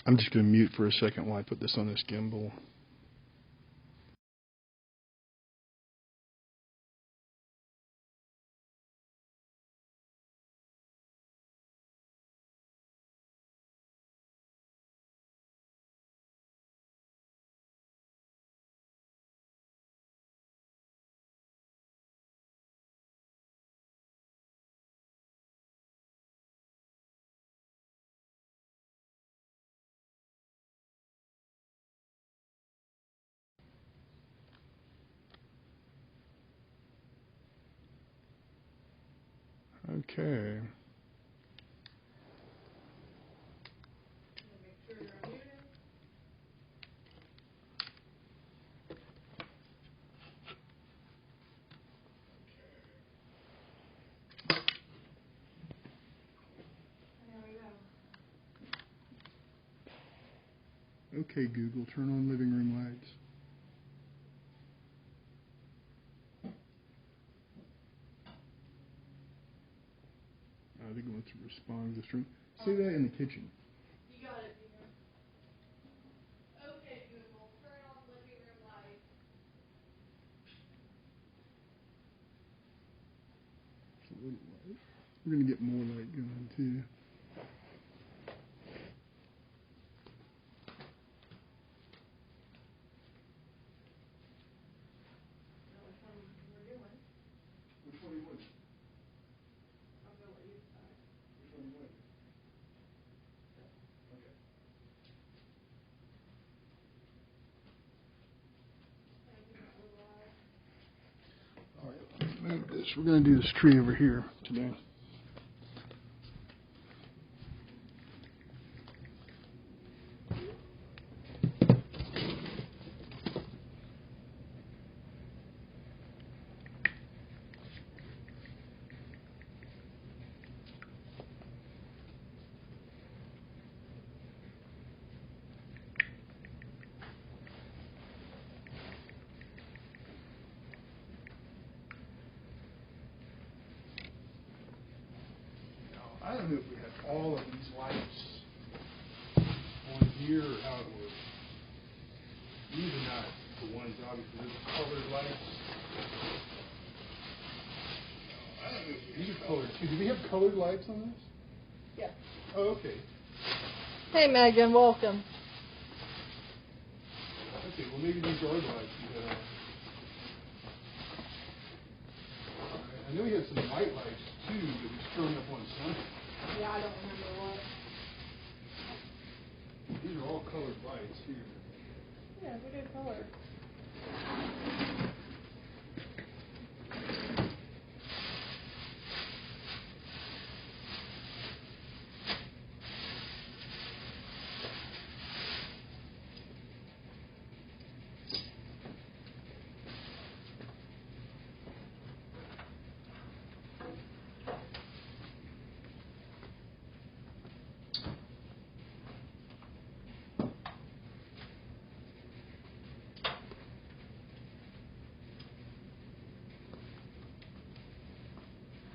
I'm just going to mute for a second while I put this on this gimbal. Okay. Okay, Google, turn on living room lights. I think it wants to respond to this room. Say that in the kitchen. You got it, Peter. Okay, Google, turn on living room lights. It's a little light. We're going to get more light going, too. Which one are you doing? I'm going to let you decide. Which one are you doing? Okay. All right, let's move this. We're going to do this tree over here today. I don't know if we have all of these lights on here or how it works. These are not the ones, obviously. Those are colored lights. I don't know if these are colored too. Do we have colored lights on this? Yeah. Oh, okay. Hey, Megan, welcome. Okay, well maybe these are the lights we have. I know we had some white lights too that we strung up on Sunday. Yeah, I don't remember what. These are all colored lights here. Yeah, we did color.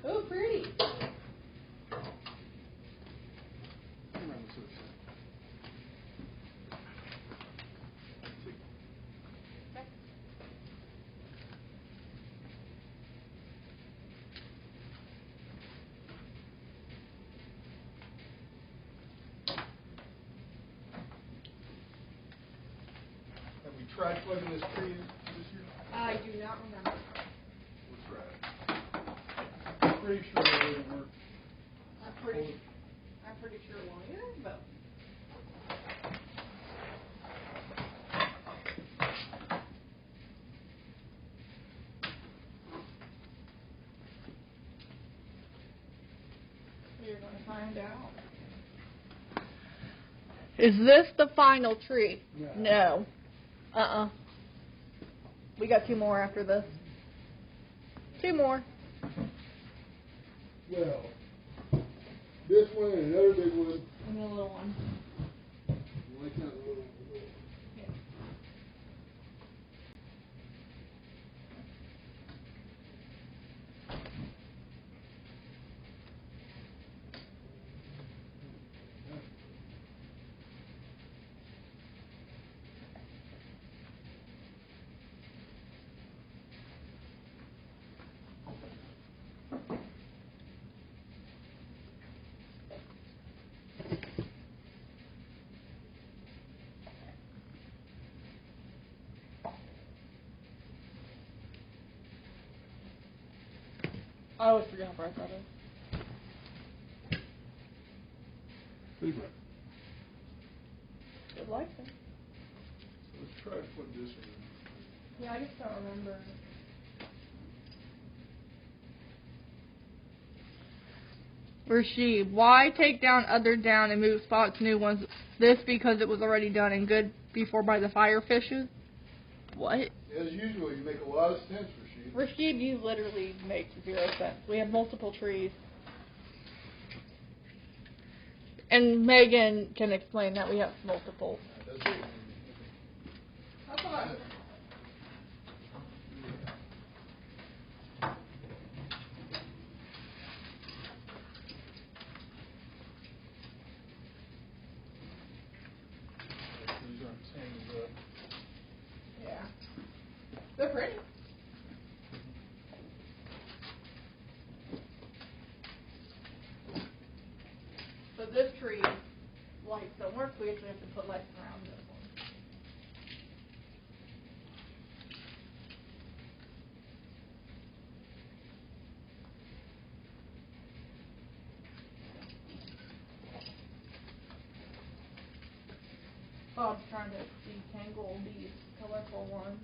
Oh, pretty. Have we tried plugging this tree in this year? I do not remember. We'll try it. I'm pretty sure it wouldn't work. I'm pretty sure it won't either, but. You're going to find out. Is this the final tree? No. We got 2 more after this. 2 more. Well, this one and another big one. And a little one. Why can't the little one go? Yeah. I always forget how bright that is. Pretty bright. Good lights then. Let's try to put this in. Yeah, I just don't remember. Rashid, why take down other down and move spots new ones? This because it was already done and good before by the fire fishes? What? As usual, you make a lot of sense, Rashid. Rashid, you literally make 0 sense. We have multiple trees. And Megan can explain that we have multiple trees. How about These aren't tangled up. yeah. They're pretty. So this tree, lights don't work, we actually have to put lights around this one. Bob's trying to detangle these colorful ones.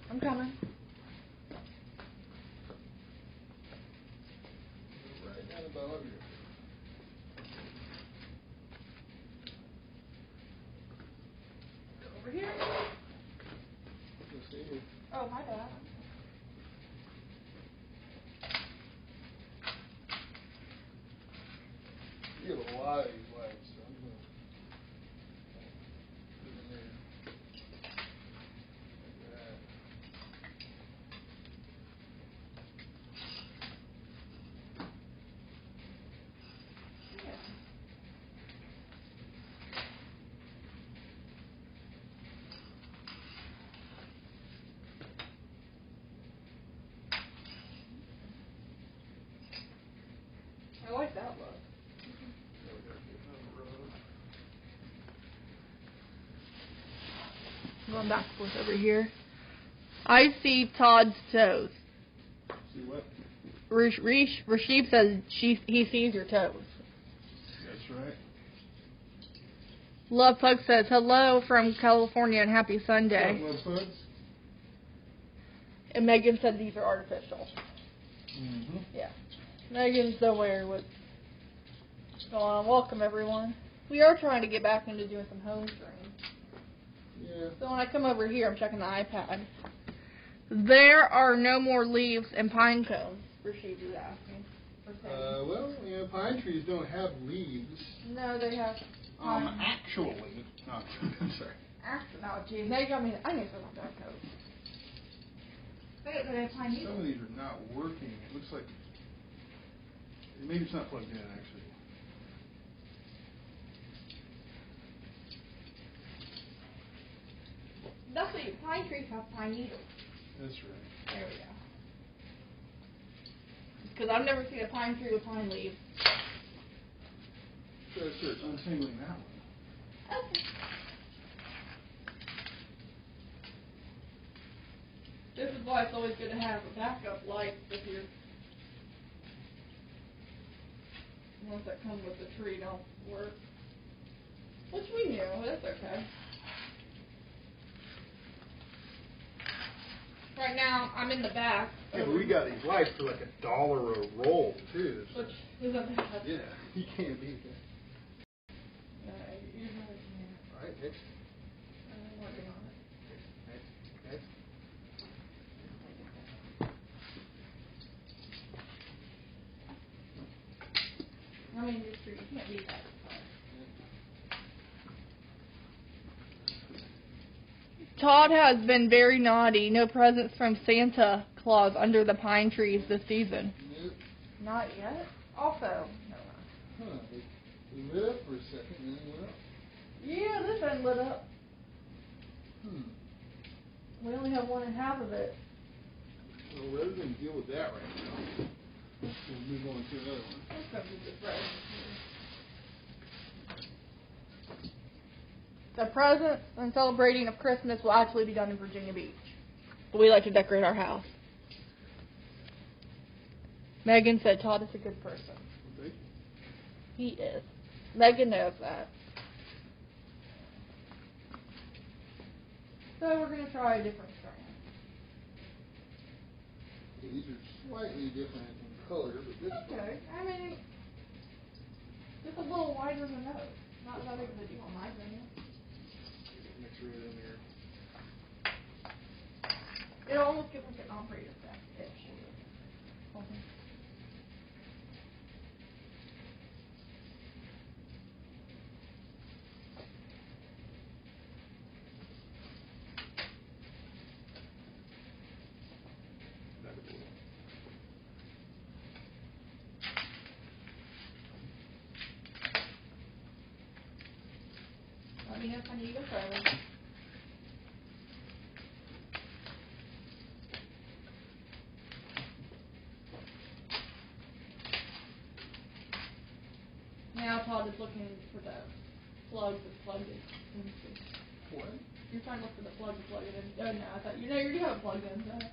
I'm coming. Right down above here. Over here. Let's see here. Oh, my bad. You have a lot of these lights, so I'm going to put them in there. Like that. I like that look. Now we gotta get another row. Going back and forth over here. I see Todd's toes. See what? Rashid says he sees your toes. That's right. Love Pug says, hello from California and happy Sunday. Love bugs? And Megan said these are artificial. Mm-hmm. Yeah. Megan's aware what's going on. Welcome, everyone. We are trying to get back into doing some home streams. Yeah. So when I come over here, I'm checking the iPad. There are no more leaves and pine cones, Rashid is asking. Well, pine trees don't have leaves. No, they have pine. Actually. No, I'm sorry. Actually, no, geez. Now you got me. I need some of that coat. They have pine needles. Some of these are not working. It looks like maybe it's not plugged in, actually. That's what pine trees have pine needles. That's right. There we go. Because I've never seen a pine tree with pine leaves. Sure, it's untangling that one. Okay. This is why it's always good to have a backup light if your ones that come with the tree don't work. Which we knew, that's okay. Right now, I'm in the back. Yeah, but we got these lights for like $1 a roll, too. So. Which is a bad. Yeah, you can't beat that. You're not here. All right, next. I'm working on it. Next. I mean, you can't beat that. Todd has been very naughty. No presents from Santa Claus under the pine trees this season. Nope. Not yet. Also, no. Huh, it lit up for a second and then it went up. Yeah, this end lit up. We only have 1.5 of it. Well, rather than deal with that right now, we'll move on to another one. Let's go do this right. The presents and celebrating of Christmas will actually be done in Virginia Beach. But we like to decorate our house. Megan said Todd is a good person. Thank you. He is. Megan knows that. So we're going to try a different strand. These are slightly different in color, but this Okay. I mean, just a little wider than those. Not that big of a deal, in my opinion. mix right in there. It almost gets like an operator effect. Okay. Let me know if I need to go further. Now Todd is looking for the plug that's plugged in. What? You're trying to look for the plug to plug it in. Oh no, I thought you already have it plugged in. So.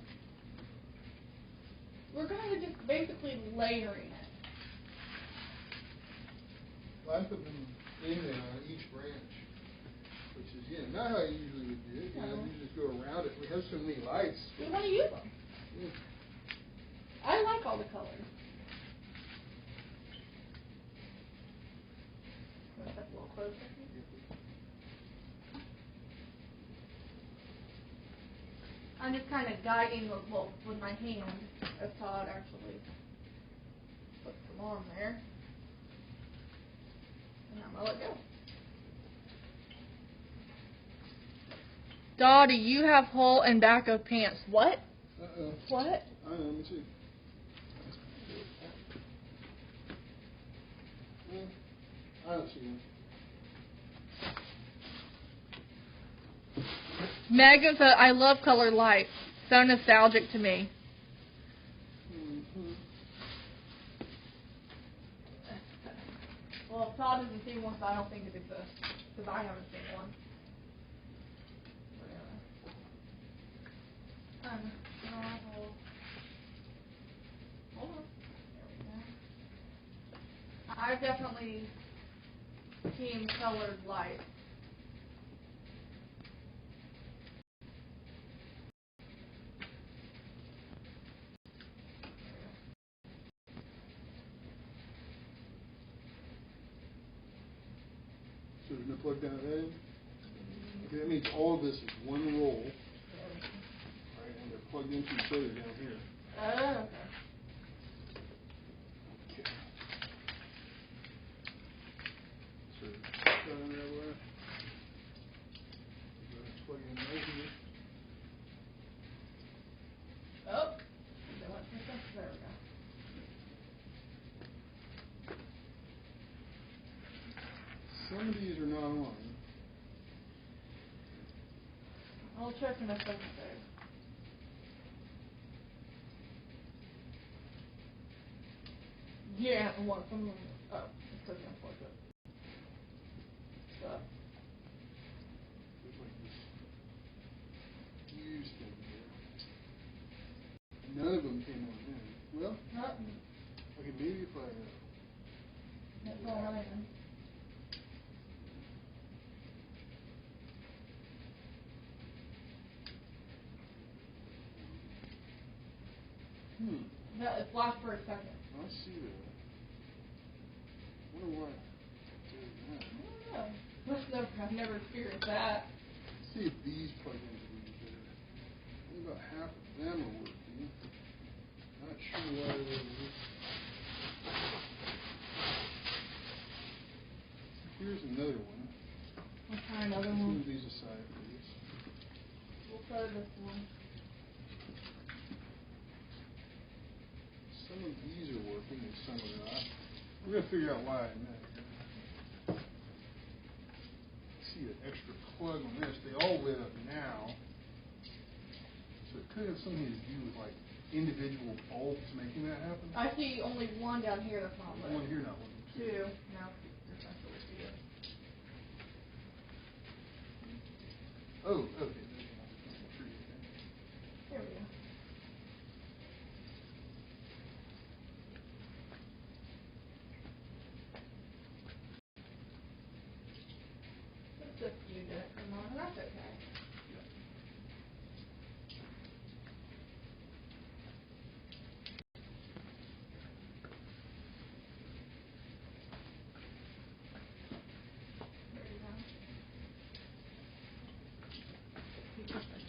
We're kind of just basically layering it. Well, I put them in each branch, which is, not how I usually would do it. You just go around it. We have so many lights. We want to use them. Yeah. I like all the colors. Step a little closer. I'm just kind of guiding with my hand as Todd actually puts them on there. And I'm going to let go. Dottie, you have hole in back of pants. What? Uh-oh. What? I know, let me see. I don't see one. Megan said, I love colored lights. So nostalgic to me. Mm-hmm. Well, if Todd hasn't seen one, so I don't think it exists. Because I haven't seen one. Hold on. There we go. I've definitely seen colored lights. So there's no plug down at that end? Okay, that means all of this is one roll. Right, and they're plugged into each other down here. Oh, okay. Okay. So, down there, where? Plug in right here. Oh. They went through some- There we go. Some of these are not on. I'll check in a second there. Yeah, what? Some of them. Oh, it's because I'm plugged up. There's like this fuse thing here. None of them came on in. Well, okay, maybe if I... That's all right. That it flashed for a second. I see that. I wonder why. I don't know. I've never experienced that. Let's see if these plug into these are. Only about half of them are working. Not sure why they are. Here's another one. Let's try another Let's one. move these aside, please. We'll try this one. Some of these are working and some are not. We're going to figure out why in a minute. See the extra plug on this. They all lit up now. So it could have something to do with like individual bulbs making that happen. I see only one down here that's not lit. One here not working. Two. No, there's not really see it. Oh, okay. There we go. Just you did it for mine. That's okay.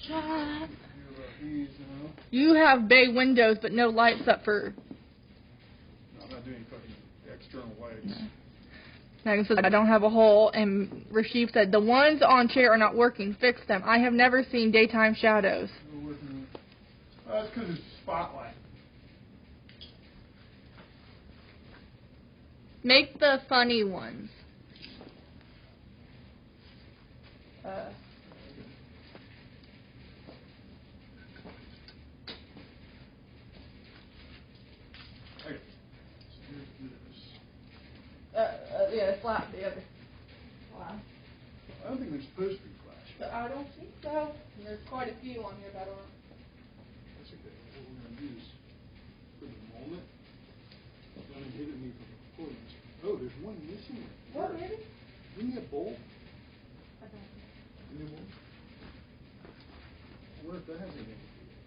Job. You have bay windows, but no lights up for. No, I'm not doing fucking external lights. No. Megan said I don't have a hole, and Rashid said the ones on chair are not working. Fix them. I have never seen daytime shadows. That's because it's a spotlight. Make the funny ones. Yeah, flat the other. Wow. I don't think they're supposed to be flash. But I don't think so. And there's quite a few on here that aren't. That's okay. What we're going to do is, for the moment, don't inhibit me from recording this. Oh, there's one missing. What, maybe? Give me a bowl. I don't know. Give me a bowl. I wonder if that has anything to do with it.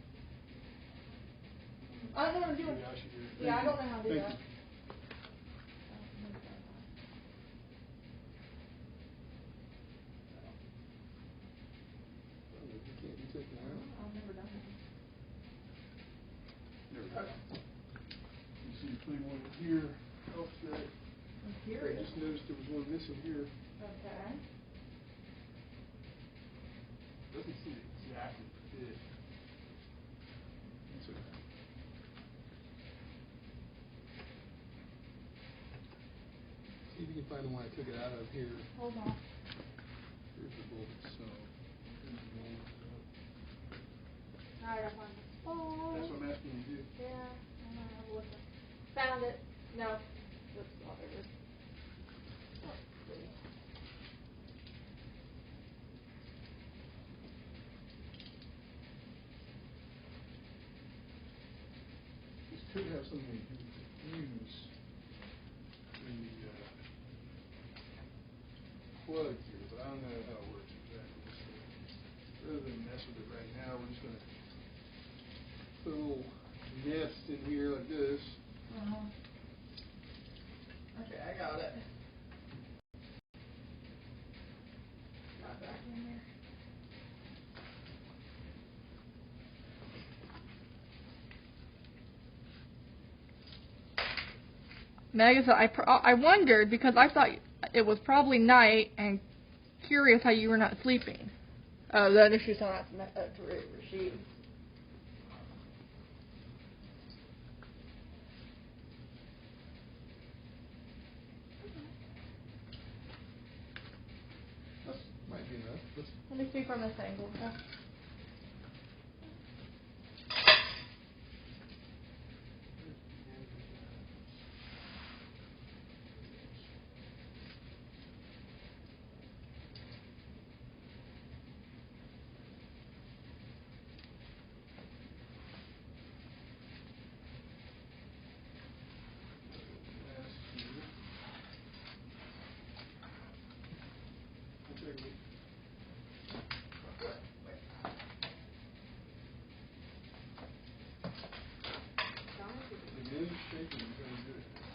I don't know how to do it. Yeah, I don't know how to do that. I've never done that. There we go. You see the clean one here. Offset. I'm I curious. just noticed there was one missing here. Okay. Doesn't seem exactly fit. That's okay. See if you can find the one I took it out of here. Hold on. Here's the bolt itself. Here's the bolt. Alright, I found it. Oh. That's what I'm asking you to do. Yeah, I'm gonna have a look. Found it. No. Oops, oh, there it is. This could have something to do with the fuse in the plug here, but I don't know how it works exactly. So rather than mess with it right now, we're just going to put a little nest in here like this. Okay, I got it. Got back in there. Megan said, I wondered because I thought it was probably night and curious how you were not sleeping. Oh, that if she's telling that to Rashid. That might be enough. Let me see from this angle.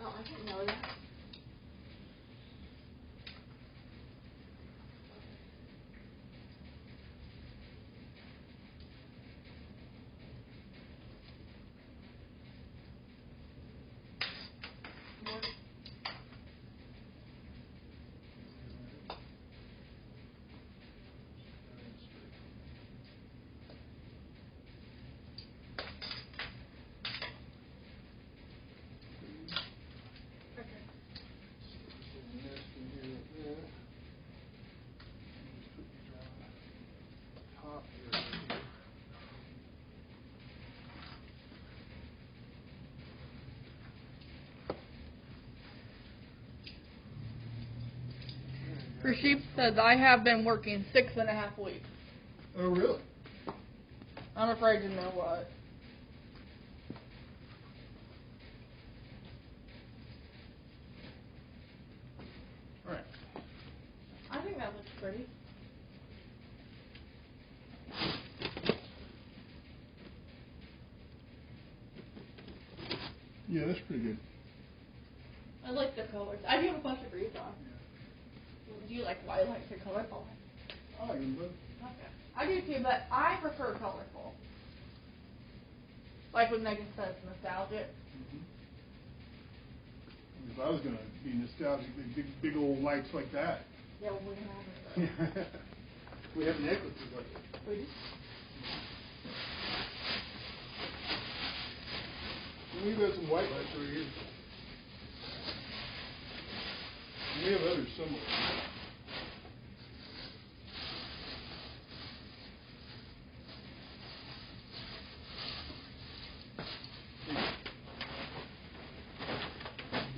Oh, I didn't know that. Rashid says, I have been working 6.5 weeks. Oh, really? I'm afraid to know what. All right. I think that looks pretty. Yeah, that's pretty good. I like the colors. I do have a question for you, John. Yeah. Do you like white lights or colorful? I like them both. Okay. I do too, but I prefer colorful. Like what Megan says, nostalgic. Mm-hmm. If I was going to be nostalgic, big old lights like that. Yeah, well, we have it. We have necklaces like that. We do? We've got some white lights over here. And we have others somewhere.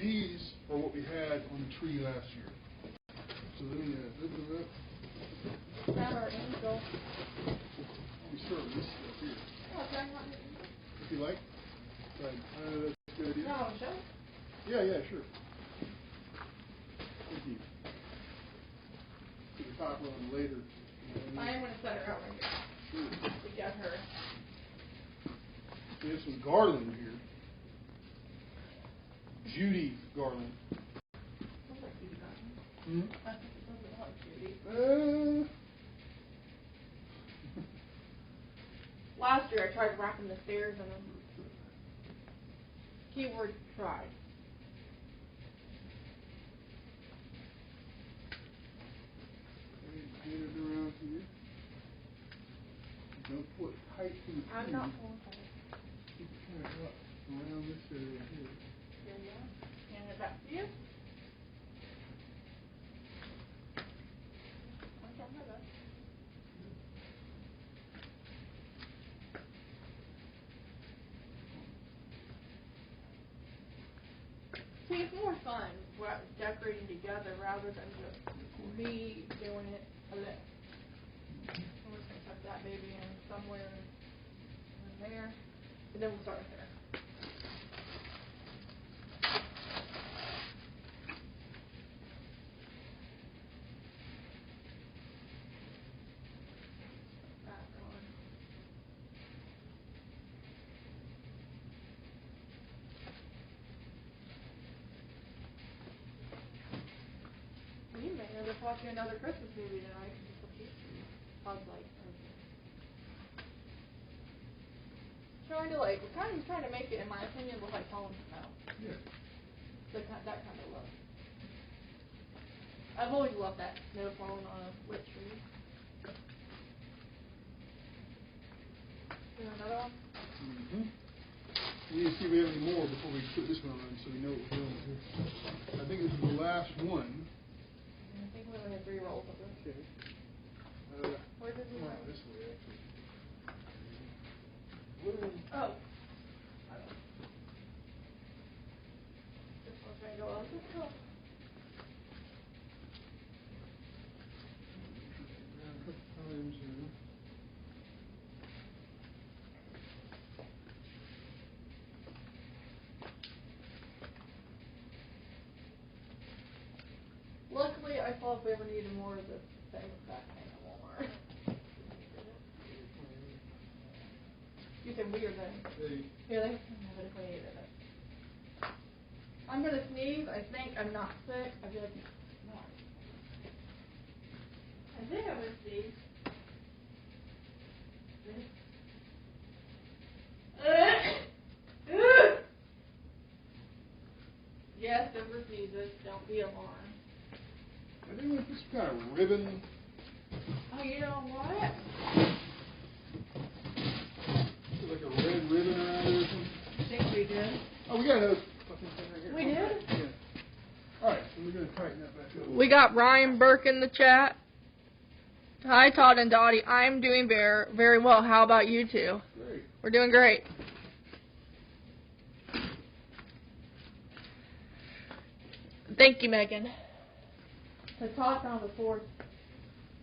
These are what we had on the tree last year. So let me open them up. Our angel. We start with this stuff here. Oh, can I not do it? If you like. Right. That's a good idea. No, show? Yeah, sure. Thank you. Put the copper on later. I am going to set her out right here. Sure. We got her. We have some garland here. Judy garland. Looks like Judy garland. Hmm? I think it doesn't look like Judy. Last year I tried wrapping the stairs in them. Keyword tried. Get it around here. Don't pull it tight to the I'm tree. not pulling tight. Keep it kind of up around this area here. Here you go. Hand it back to you. Okay, I'm good. See, it's more fun decorating together rather than just me doing it alone. I'm just going to tuck that baby in somewhere in there, and then we'll start with her. That one. You may end up watching another Christmas movie tonight. Buzz Light. Trying to make it, in my opinion, look like Home Snow. Yeah. That kind of look. I've always loved that snow falling on a lit tree. Do another one? Mm-hmm. We need to see if we have any more before we put this one on so we know what we're doing here. I think this is the last one. I think we only had 3 rolls of this. Okay. Where did we Come go? on, this way, actually. Oh. This one's going to go on this one. Times, Luckily, I thought if we ever needed more of this thing back at Walmart. You said weird then. Yeah, they have it if we needed it. I'm going to sneeze. I think I'm not sick. I feel like no. I think I'm going to sneeze. Yes, Denver sneezes. Don't be alarmed. I think we put some kind of ribbon. Oh, you know what? Like a red ribbon around it or something. I think we did. Oh, we got another fucking thing right here. We did? Yeah. Alright, so we're going to tighten that back up. We got Ryan Burke in the chat. Hi, Todd and Dottie. I'm doing very well. How about you two? Great. We're doing great. Thank you, Megan. So Todd found the 4th.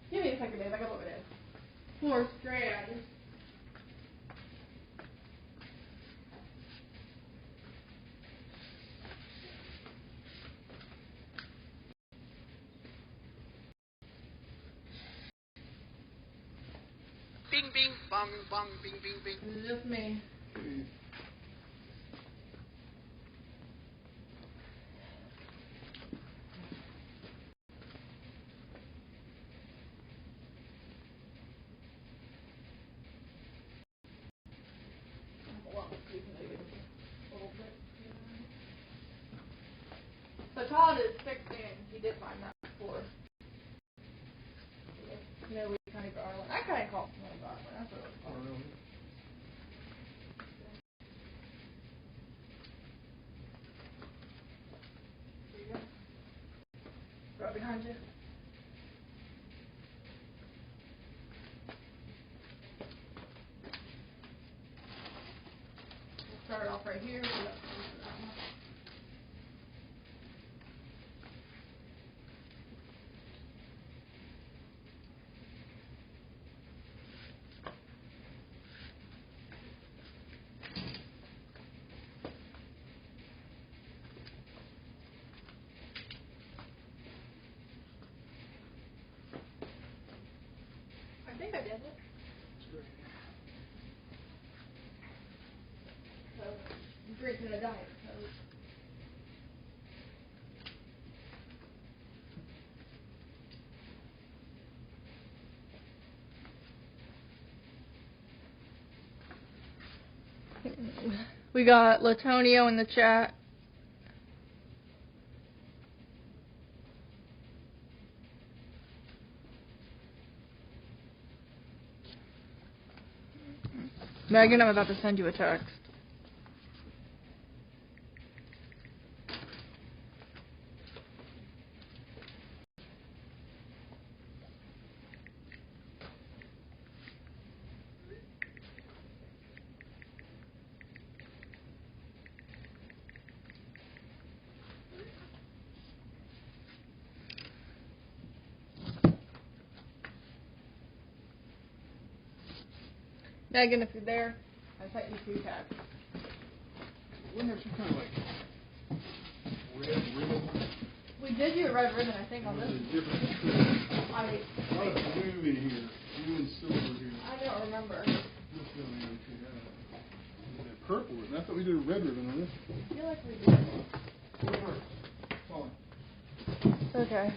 Give me a second, Dave. I got what it is. 4 strands. Bing, bing, bong, bong, bing, bing, bing. This is just me. Okay. Todd is fixing. He did find that before. You know, we kind of garland. I kind of call it garland. That's what it was Oh, called. really? There you go. Right behind you. We'll start off right here. So that's that one. I think I did it. That's great. So, I'm drinking a diet Coke. We got Latonio in the chat. Megan, I'm about to send you a text. Megan, if you're there, I sent you 2 texts. Wasn't there some kind of like red ribbon? We did do a red ribbon, I think, on Or was this. it a different trim? A lot of blue in here, blue and silver here. I don't remember. This one here, too, yeah. And purple, and I thought we did a red ribbon on this. I feel like we did. Falling. Okay.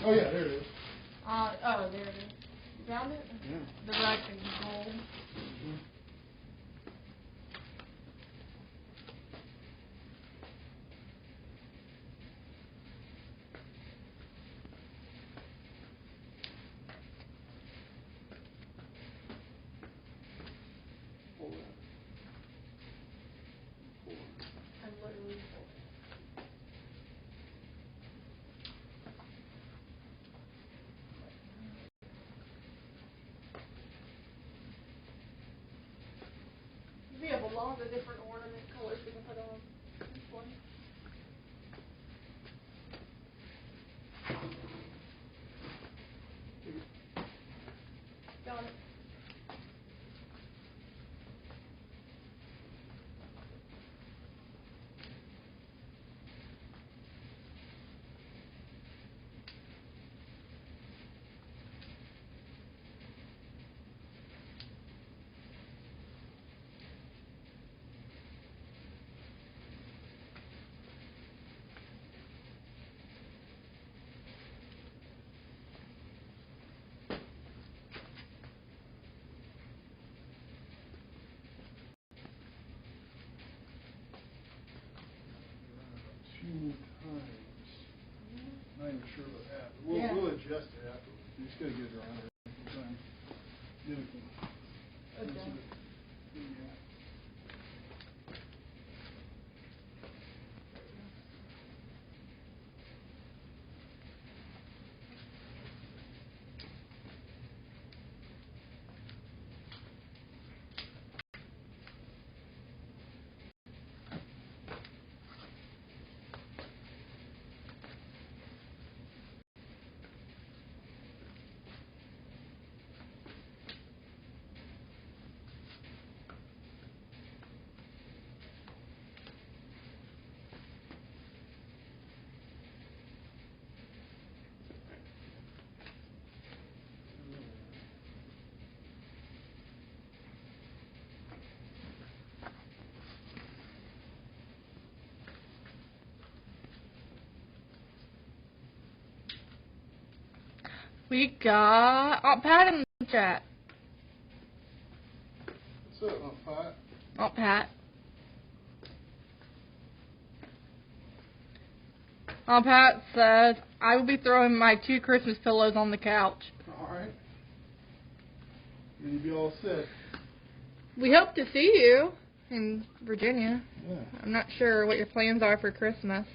Oh yeah, there it is. Oh, there it is. You found it? Yeah. The red and gold. Mm-hmm. Pull that. Pull it. I'm literally full. We have a lot of different ornament colors we can put on this one. Got it. Few more times. Not even sure about that. But Yeah. we'll adjust it afterwards. We just gotta get it around there a few times. Then we can. Okay. Yeah. We got Aunt Pat in the chat. What's up, Aunt Pat? Aunt Pat. Pat says, I will be throwing my 2 Christmas pillows on the couch. All right. Then you'll be all set. We hope to see you in Virginia. Yeah. I'm not sure what your plans are for Christmas.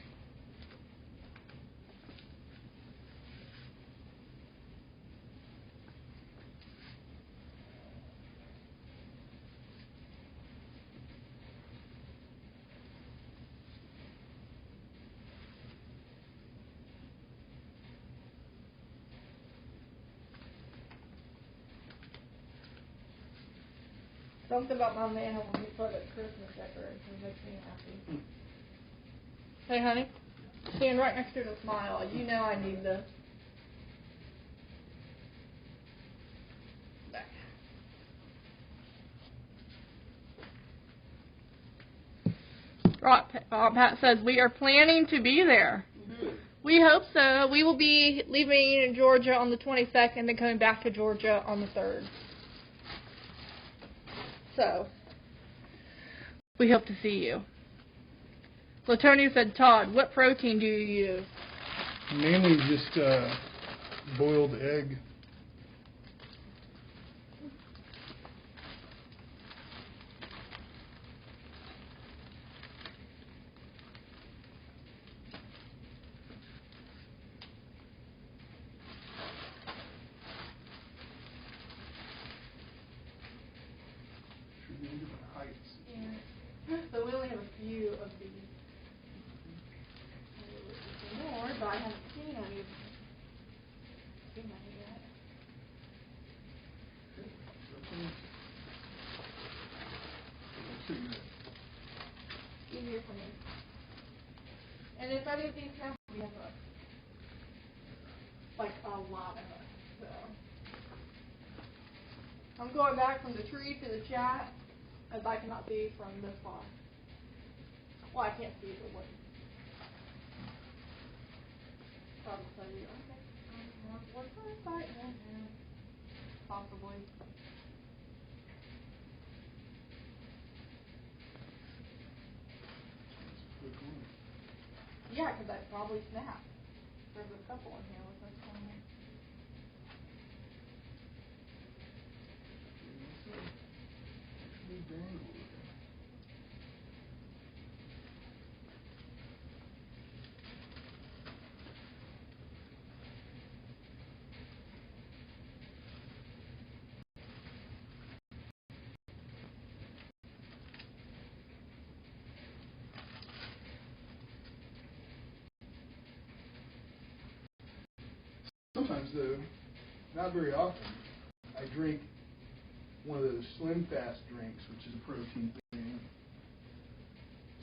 Something about my man when he put up Christmas decorations makes me happy. Hey, honey, stand right next to the smile. You know I need this. Pat says, we are planning to be there. Good. We hope so. We will be leaving Georgia on the 22nd and coming back to Georgia on the 3rd. So, we hope to see you. Latonia said, Todd, what protein do you use? Mainly just boiled egg. Should be in different heights. Yeah. So we only have a few of these. More, but I haven't seen any yet. Easier for me. And if any of these have, we have a lot of us. So I'm going back from the tree to the chat as I cannot see from this far. Well, I can't see the wood. Probably tell you, okay, one side, and possibly. Yeah, because I probably snapped. There's a couple in here with this one. Sometimes, though, not very often, I drink one of those Slim Fast drinks, which is a protein thing.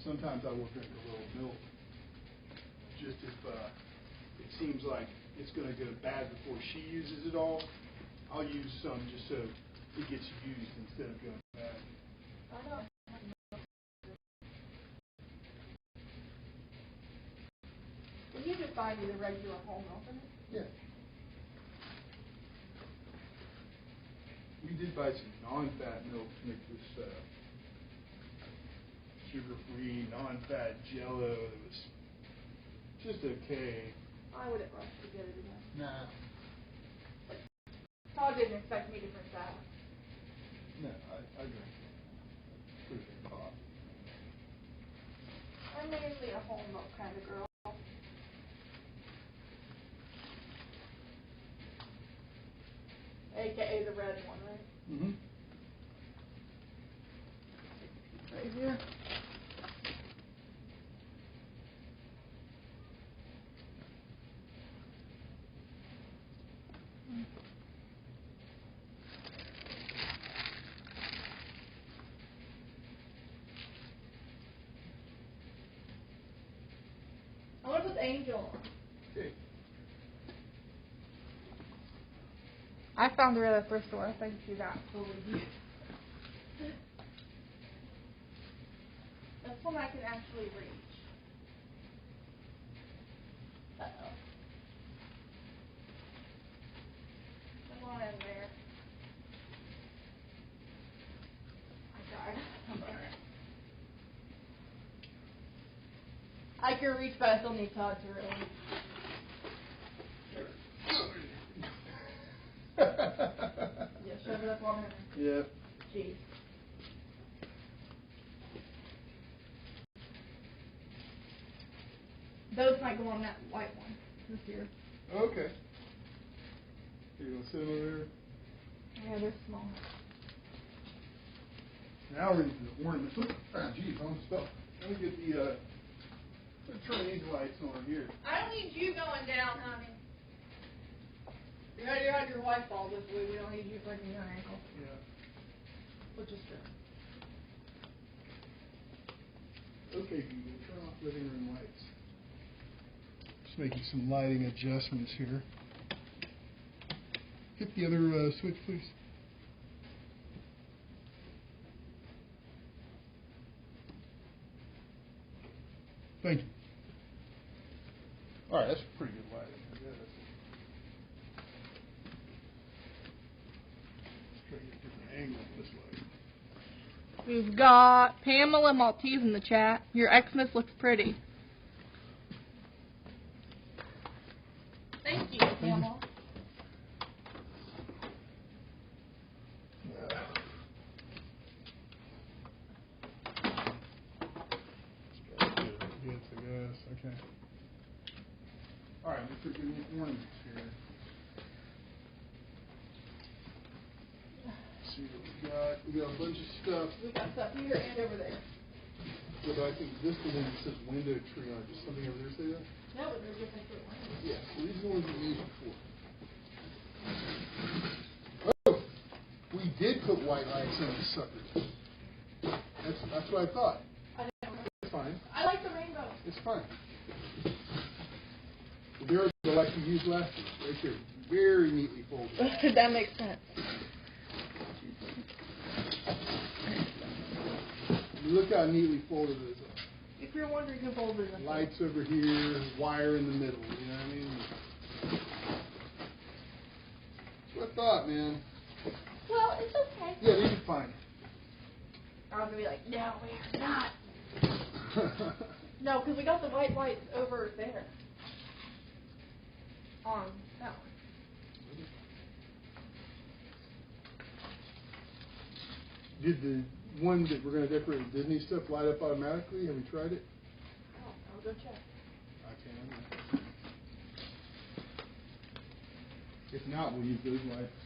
Sometimes I will drink a little milk, just if it seems like it's going to go bad before she uses it all. I'll use some just so it gets used instead of going bad. I know. Can you just buy me the regular whole milk in it? Yeah. We did buy some non-fat milk to make this sugar-free, non-fat Jello. It was just okay. I wouldn't rush to get it again. Nah. Todd didn't expect me to drink that. No, I drink it. Pretty good pop. I'm mainly a whole milk kind of girl. AKA the red one, right? Mm-hmm. Right here. I went with Angel. Okay. I found her at a thrift store. I think she's absolutely beautiful. This one I can actually reach. Uh-oh. Come on in there. I tried. I can reach, but I still need Todd to really. Yeah, shove it up on him. Yeah. Jeez. Those might go on that white one this year. Okay. You gonna sit them over there? Yeah, they're small. Now we're into the ornaments. Look, geez, on stuff. Let me get the, let's turn these lights on here. I don't need you going down, honey. You already had your wife all this way. We don't need you breaking your ankle. Yeah. Which is true. Okay, Google, turn off living room lights. Just making some lighting adjustments here. Hit the other switch, please. Thank you. All right, that's pretty good lighting. Let's try to get a different angle on this light. We've got Pamela Maltese in the chat. Your Xmas looks pretty. Thank you, Pamela. Okay. All right, let's look at the ornaments here. Let's see what we got. We got a bunch of stuff. We got stuff here and over there. But I think this is the one that says window tree on it. Does something over there say that? No, but they're different for one. Yeah, so these are the ones we used before. Oh! We did put white lights on the suckers. That's what I thought. I didn't know. It's fine. I like the rainbow. It's fine. Well, there are the lights we used last year, right there. Very neatly folded. That makes sense. Look how neatly folded it is. If you're wondering who folded them. Lights over here, wire in the middle, you know what I mean? That's what I thought, man. Well, it's okay. Yeah, these are fine. I was going to be like, no, we're not. No, because we got the white lights over there. On that one. Did the one that we're going to decorate with Disney stuff light up automatically? Have we tried it? Oh, I'll go check. I can't. If not, we'll use those lights.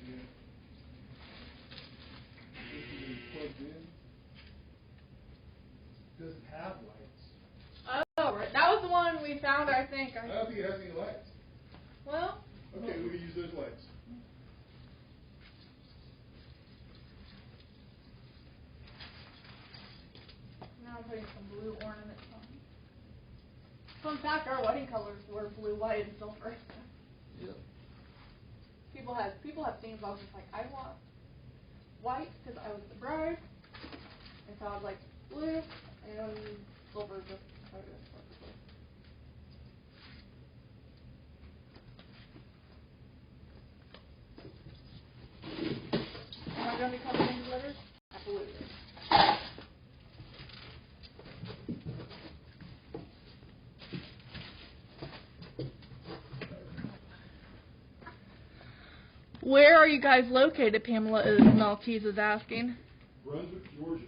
Yeah. This is plugged in. Does it have lights? Oh, right. That was the one we found, I think. I don't think it has any lights. Well. Okay, we can use those lights. Now I'm putting some blue ornaments on. Fun fact, our wedding colors were blue, white, and silver. Yep. People have themes. I was just like, I want white because I was the bride, and so I was like blue and silver just how it is. Am I going to be coming in letters? Absolutely. Where are you guys located, Pamela Maltese is asking? Brunswick, Georgia.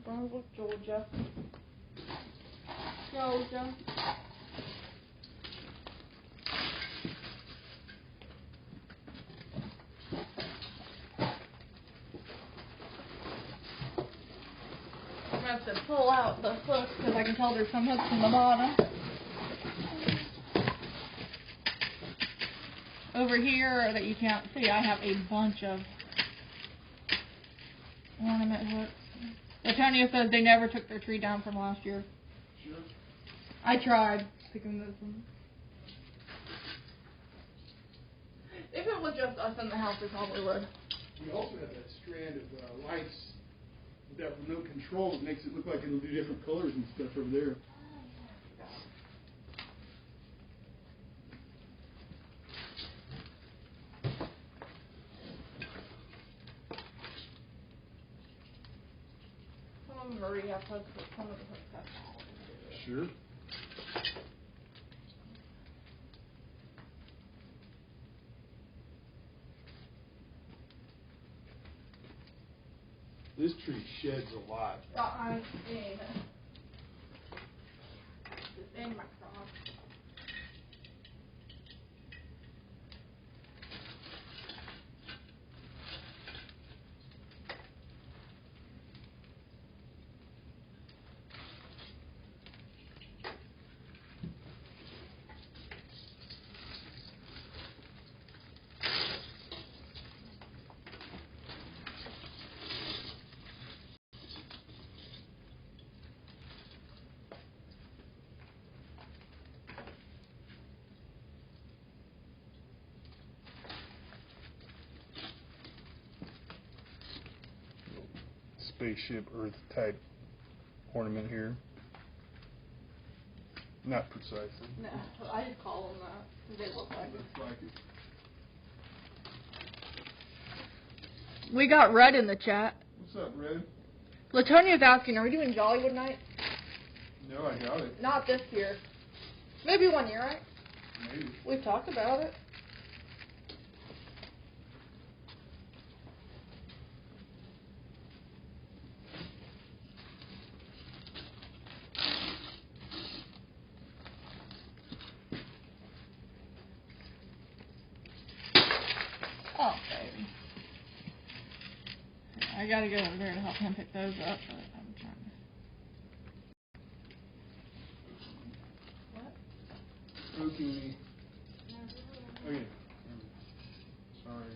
Brunswick, Georgia. Georgia. I'm going to have to pull out the hooks because I can tell there's some hooks in the bottom. Over here that you can't see, I have a bunch of ornament hooks. Antonio says they never took their tree down from last year. Sure. I tried picking those ones. If it was just us in the house, we probably would. We also have that strand of lights with that remote control that makes it look like it'll do different colors and stuff over there. Some of them are hooks, but some of the hooks have fallen. Sure. This tree sheds a lot. I'm seeing it. It's in my cross. Spaceship Earth type ornament here. Not precisely. No, I just call them that. They look like it. Looks like it. We got Red in the chat. What's up, Red? Latonia's asking, are we doing Jollywood night? No, I doubt it. Not this year. Maybe one year, right? Maybe. We've talked about it. Oh, baby. I gotta go over there to help him pick those up, but I'm trying to. What? Poking me. Okay. Sorry.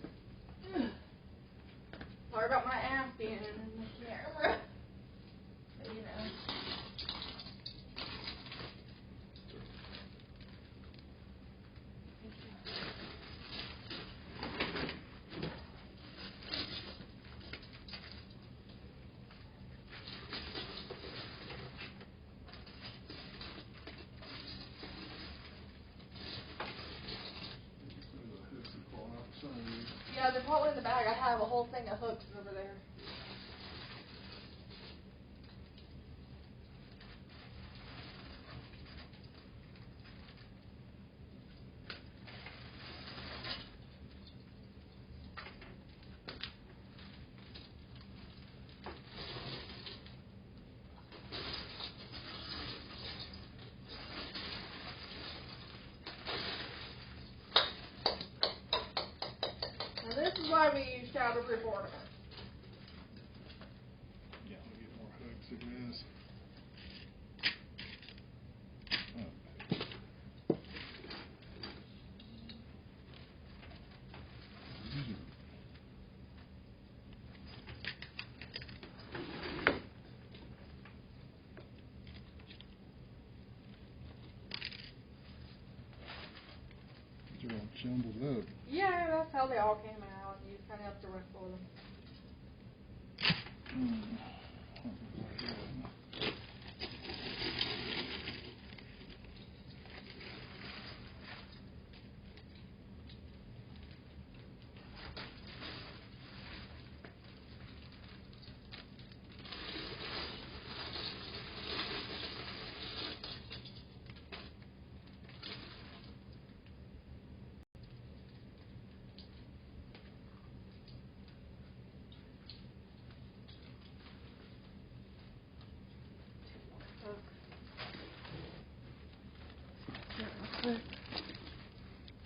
Sorry about my ass being in the camera. But, you know. Yeah, they're probably in the bag. I have a whole thing of hooks over there. This is why we use shatterproof ornaments. Yeah, let me get more hooks. It is. They're all jumbled up. Yeah, that's how they all came out. You just kind of have to run for them.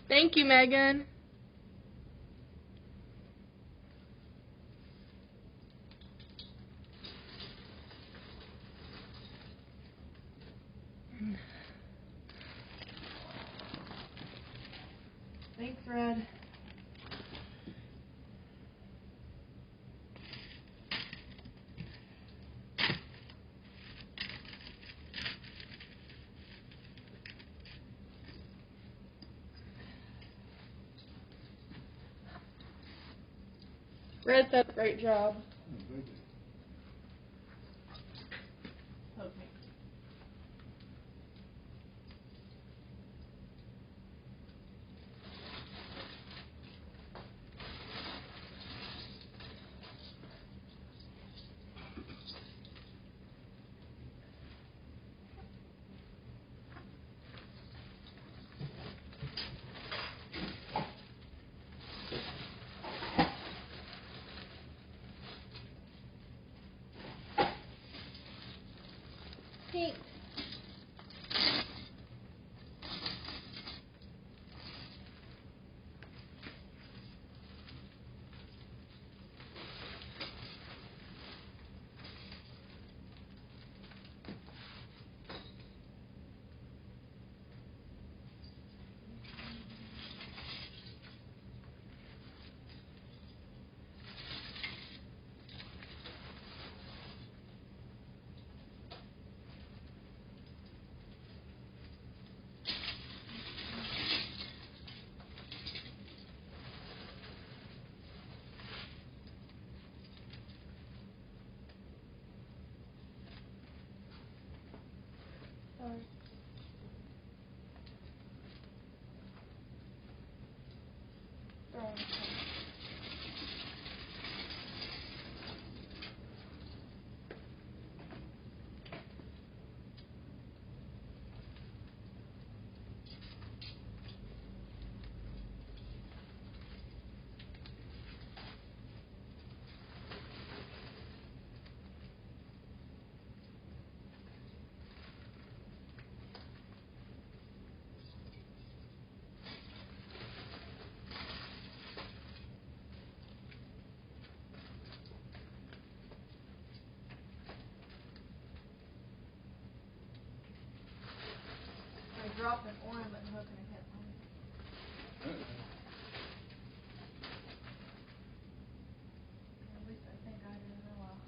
Thank you, Megan. Thanks, Red. Red said, great job. Thank you. Okay. pink. Sorry. I dropped an ornament hook and I can't find it. At least I think I did in a while.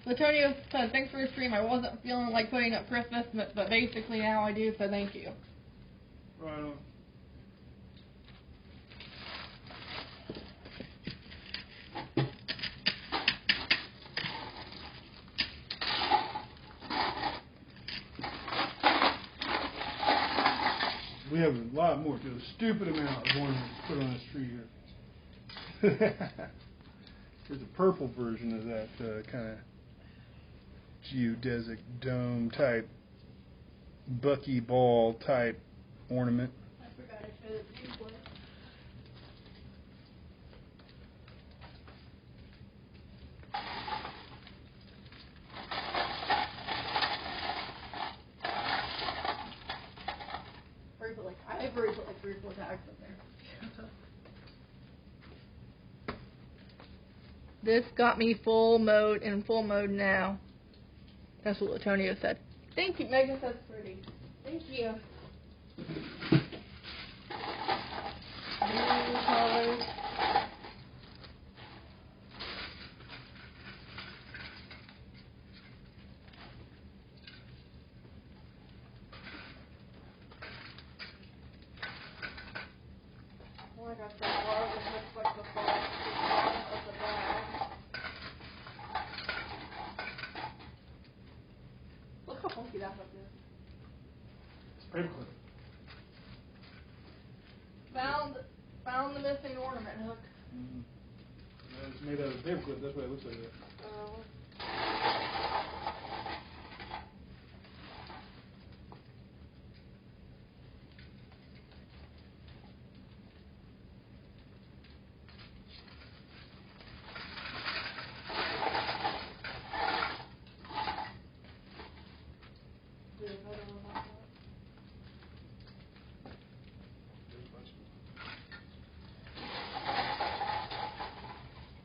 Antonio said, thanks for your stream. I wasn't feeling like putting up Christmas, but basically now I do, so thank you. Right on. We have a lot more, to a stupid amount of ornaments put on this tree here. There's a purple version of that kind of geodesic dome type, buckyball type ornament. I forgot I showed it to you before. I put like 3 or 4 tags in there. This got me full mode now. That's what Antonio said. Thank you, Megan. That's pretty. Thank you. Blue colors. Like I said, a lot of it looks like the fall of the bag. get out of this. It's a paperclip. Found the missing ornament hook. Mm-hmm. It's made out of paperclip. That's why it looks like that. Oh.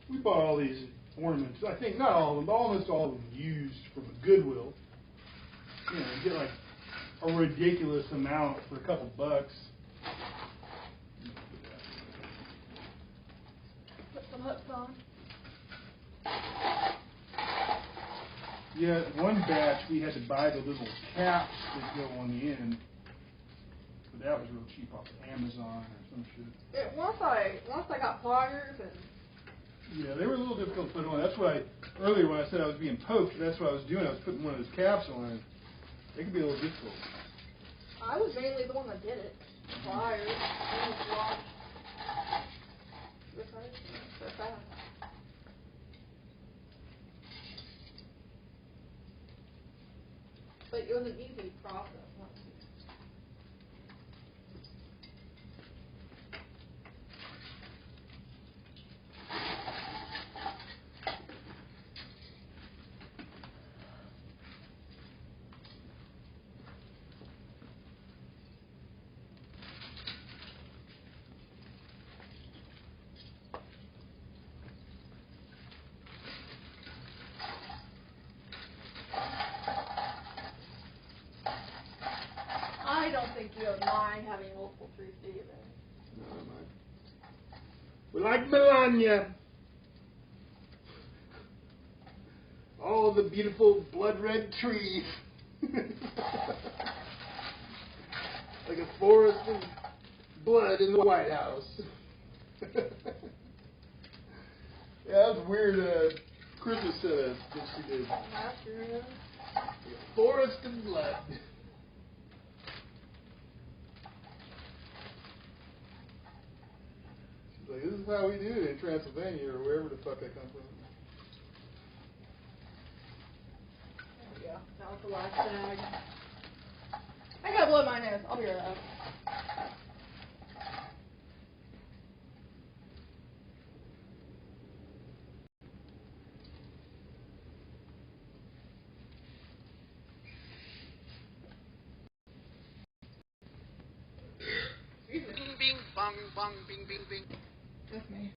We bought all these ornaments. I think not all of them, but almost all of them used from a Goodwill. You know, you get like a ridiculous amount for a couple bucks. Put some hooks on. Yeah, one batch we had to buy the little caps that go on the end, but that was real cheap off of Amazon or some shit. Once I got pliers and. Yeah, they were a little difficult to put on. That's why earlier when I said I was being poked, that's what I was doing. I was putting one of those caps on. It could be a little difficult. I was mainly the one that did it. Pliers. So fast. But it was an easy process. I don't think you would mind having multiple trees, do you, Ben? No, I mind. We like Melania. All the beautiful blood red trees. Like a forest of blood in the White House. Yeah, that was weird Christmas that she did. Last year, yeah. Like a forest of blood. She's like, this is how we do it in Transylvania or wherever the fuck I come from. Yeah, that was the last tag. I gotta blow my nose. I'll be right back. Bing, bing, bong, bong, bing, bing, bing. Just me.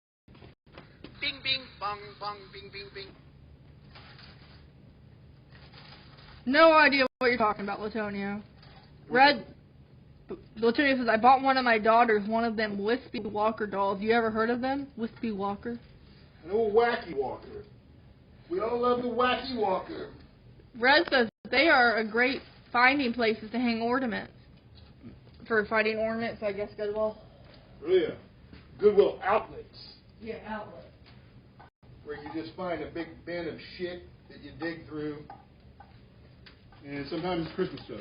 Bing, bing, bong, bong, bing, bing, bing. No idea what you're talking about, Latonio. Latonio says, I bought one of my daughters one of them Wispy Walker dolls. You ever heard of them? Wispy Walker? An old Wacky Walker. We all love the Wacky Walker. Red says they are a great finding places to hang ornaments. For finding ornaments, I guess Goodwill. Oh yeah. Goodwill outlets. Yeah, outlet. Where you just find a big bin of shit that you dig through. And sometimes it's Christmas stuff.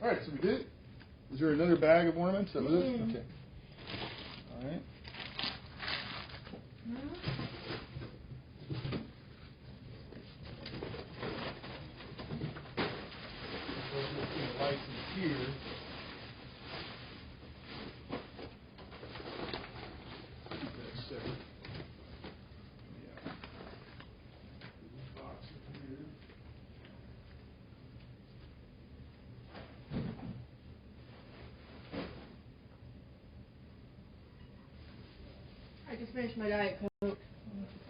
Alright, so we did it. Is there another bag of ornaments? That was it? Okay. Alright. The lights in here. Keep that separate. Yeah. Box in here. I just finished my Diet Coke.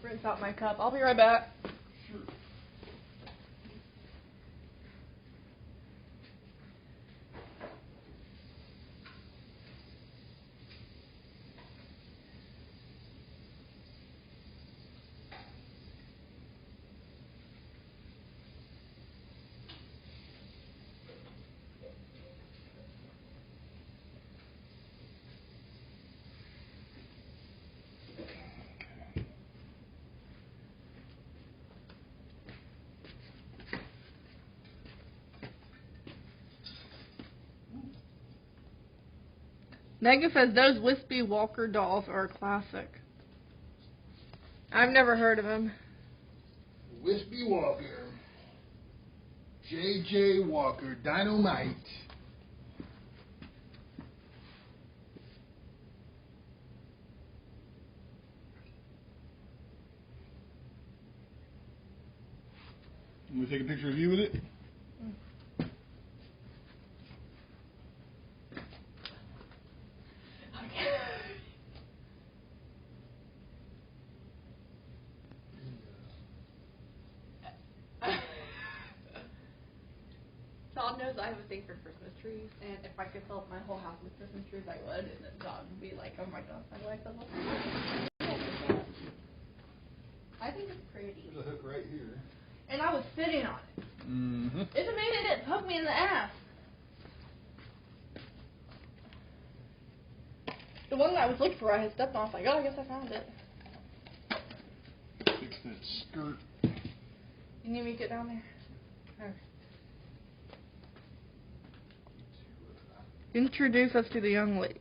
Rinse out my cup. I'll be right back. Sure. Megan says those Wispy Walker dolls are a classic. I've never heard of them. Wispy Walker. J.J. Walker. Dynamite. I'm going to take a picture of you with it. Todd knows I have a thing for Christmas trees, and if I could fill up my whole house with Christmas trees, I would, and then Todd would be like, oh my gosh, I like the whole thing. I think it's pretty. There's a hook right here. And I was sitting on it. Mm-hmm. It's amazing it poked me in the ass. The one that I was looking for, I had stepped on. I was like, oh, I guess I found it. Fix that skirt. You need me to get down there? Okay. Introduce us to the young lady.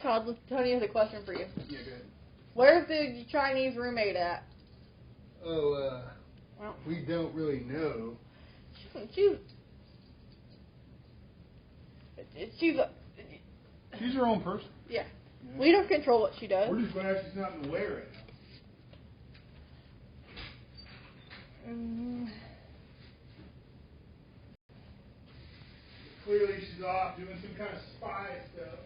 Todd, Tony has a question for you. Yeah, go ahead. Where's the Chinese roommate at? Oh, we don't really know. She's her own person. Yeah. We don't control what she does. We're just glad she's not in the way right now. Clearly she's off doing some kind of spy stuff.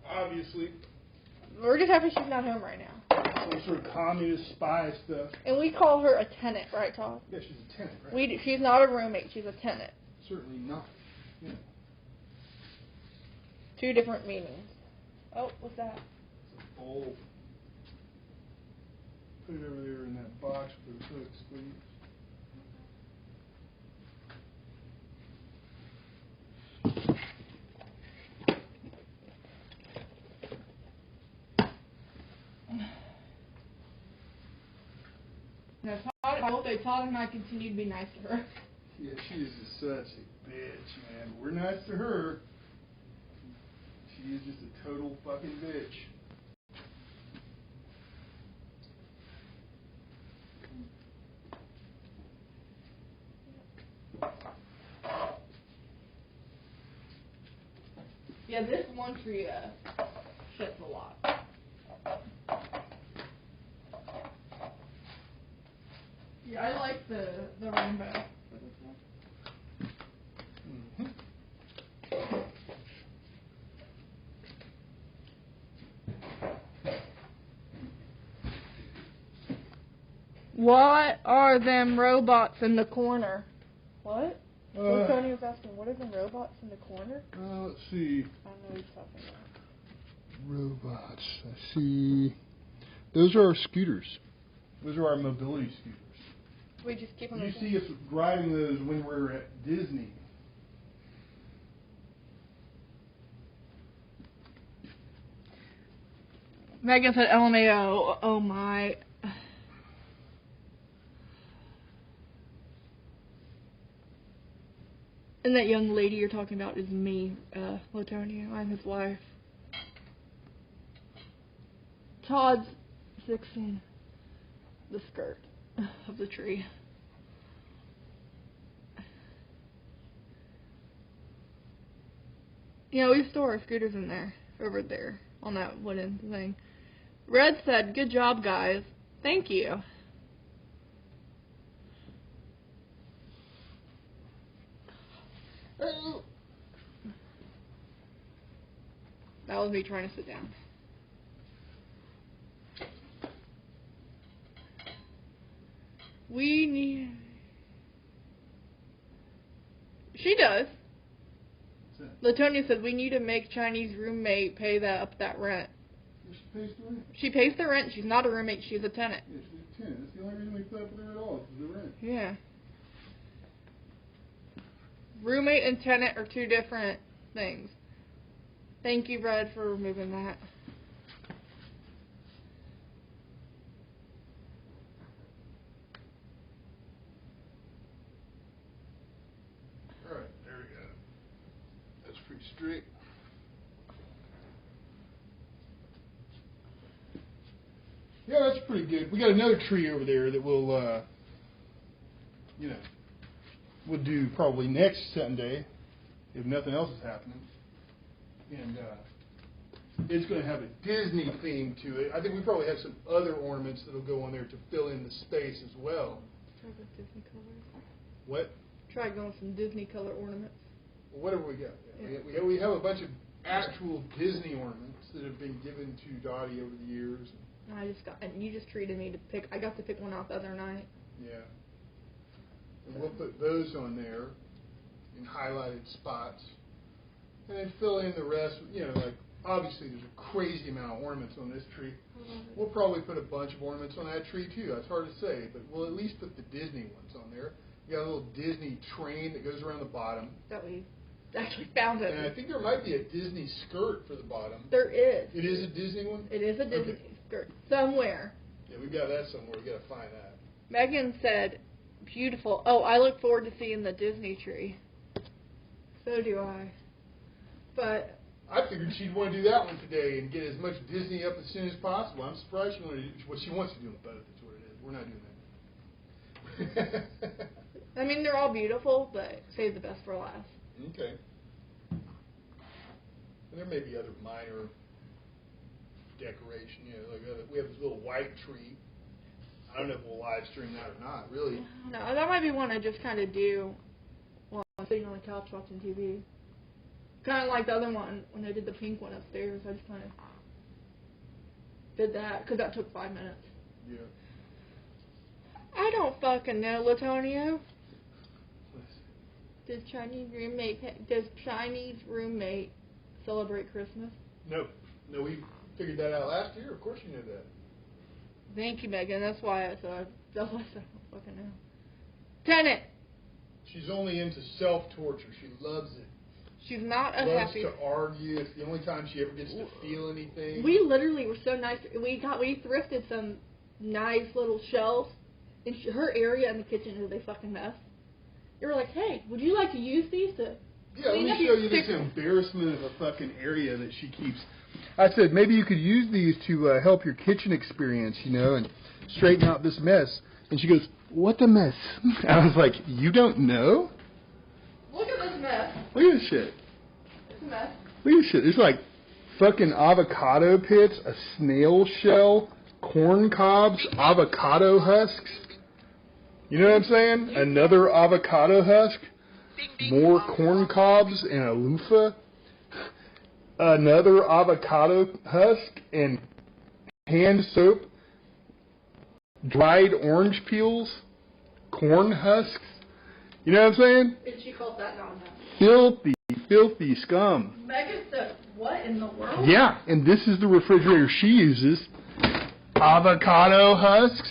Obviously. We're just happy she's not home right now. Some sort of communist spy stuff. And we call her a tenant, right, Todd? Yeah, she's a tenant, right? She's not a roommate, she's a tenant. Certainly not. Yeah. Two different meanings. Oh, what's that? It's a bowl. Put it over there in that box with the hooks, please. Now, Todd, I hope that Todd and I continue to be nice to her. Yeah, she is just such a bitch, man. We're nice to her. She is just a total fucking bitch. Yeah, this one tree shits a lot. Yeah, I like the rainbow for this one. Mm-hmm. What are them robots in the corner? What? Tony was asking, what are them robots in the corner? Let's see. I don't know what he's talking about. Robots. I see. Those are our scooters. Those are our mobility scooters. We just keep them. You see us driving those when we're at Disney. Megan said LMAO. Oh my. And that young lady you're talking about is me, Latonia. I'm his wife. Todd's fixing the skirt of the tree. Yeah, we store our scooters in there, over there, on that wooden thing. Red said, good job, guys. Thank you. That was me trying to sit down. We need... She does. Latonia said we need to make Chinese roommate pay that rent. She pays the rent. She pays the rent. She's not a roommate. She's a tenant. Yeah, she's a tenant. That's the only reason we put up with her at all, is the rent. Yeah. Roommate and tenant are two different things. Thank you, Red, for removing that. Alright, there we go. Yeah, that's pretty good. We got another tree over there that we'll, we'll do probably next Sunday if nothing else is happening. And it's going to have a Disney theme to it. I think we probably have some other ornaments that'll go on there to fill in the space as well. Try with Disney colors. What? Try going some Disney color ornaments. Well, whatever we got. Yeah. We have a bunch of actual Disney ornaments that have been given to Dottie over the years. And you just treated me to pick. I got to pick one out the other night. Yeah. And we'll put those on there in highlighted spots. And then fill in the rest, like, obviously there's a crazy amount of ornaments on this tree. We'll probably put a bunch of ornaments on that tree too. That's hard to say, but we'll at least put the Disney ones on there. We got a little Disney train that goes around the bottom. That we actually found it. And I think there might be a Disney skirt for the bottom. There is. It is a Disney one? It is a Disney Okay. skirt. Somewhere. Yeah, we've got that somewhere. We've got to find that. Megan said, beautiful. Oh, I look forward to seeing the Disney tree. So do I. But I figured she'd want to do that one today and get as much Disney up as soon as possible. I'm surprised she wanted to do what she wants to do in both. That's what it is. We're not doing that. I mean, they're all beautiful, but save the best for last. Okay. And there may be other minor decoration. We have this little white tree. I don't know if we'll live stream that or not, really. No, that might be one I just kind of do while I'm sitting on the couch watching TV. Kind of like the other one, when I did the pink one upstairs, I just kind of did that, because that took 5 minutes. Yeah. I don't fucking know, Latonio. Does Chinese roommate celebrate Christmas? No, we figured that out last year. Of course you knew that. Thank you, Megan. That's why I said I don't fucking know. Tenant. She's only into self-torture. She loves it. She's not a Loves happy. to argue. It's the only time she ever gets to feel anything. We literally were so nice. We thrifted some nice little shelves. In her area in the kitchen is a fucking mess. You were like, hey, would you like to use these to Yeah, let clean me up show your you this sticker? embarrassment of a fucking area that she keeps. I said, maybe you could use these to help your kitchen experience, and straighten out this mess. And she goes, what the mess? I was like, you don't know? Look at this mess. Look at this shit. It's a mess. Look at this shit. There's like fucking avocado pits, a snail shell, corn cobs, avocado husks. You know what I'm saying? Another avocado husk, more corn cobs and a loofah, another avocado husk and hand soap, dried orange peels, corn husks. You know what I'm saying? And she calls that not enough. Filthy scum. Megan said, what in the world? Yeah, and this is the refrigerator she uses. Avocado husks.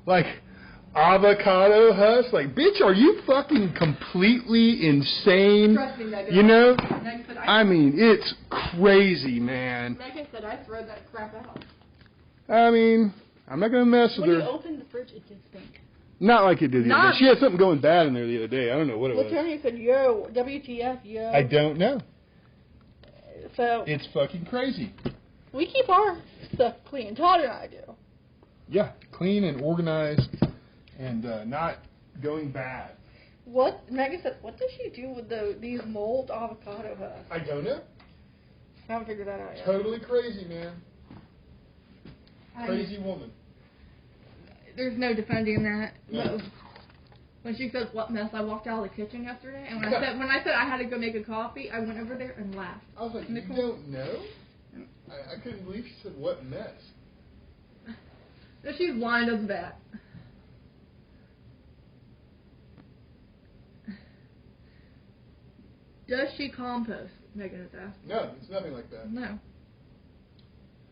Like, avocado husks. Like, bitch, are you fucking completely insane? Trust me, Megan. Megan said, I mean, it's crazy, man. Megan said, I throw that crap out. I mean, I'm not going to mess with When her. you open the fridge, it just stinks. Not like it did the other day. She had something going bad in there the other day. I don't know what it was. Latonia said, yo, WTF, yo. I don't know. So, It's fucking crazy. we keep our stuff clean. Todd and I do. Yeah, clean and organized and not going bad. Megan said, what does she do with these mold avocado husks? I don't know. I haven't figured that out yet. Totally crazy, man. Crazy woman. There's no defending that. No. When she says, what mess, I walked out of the kitchen yesterday, and when I said I had to go make a coffee, I went over there and laughed. I was like, you don't know? I couldn't believe she said, what mess. So she's blind as a bat. Does she compost? Megan is asking. No, it's nothing like that. No.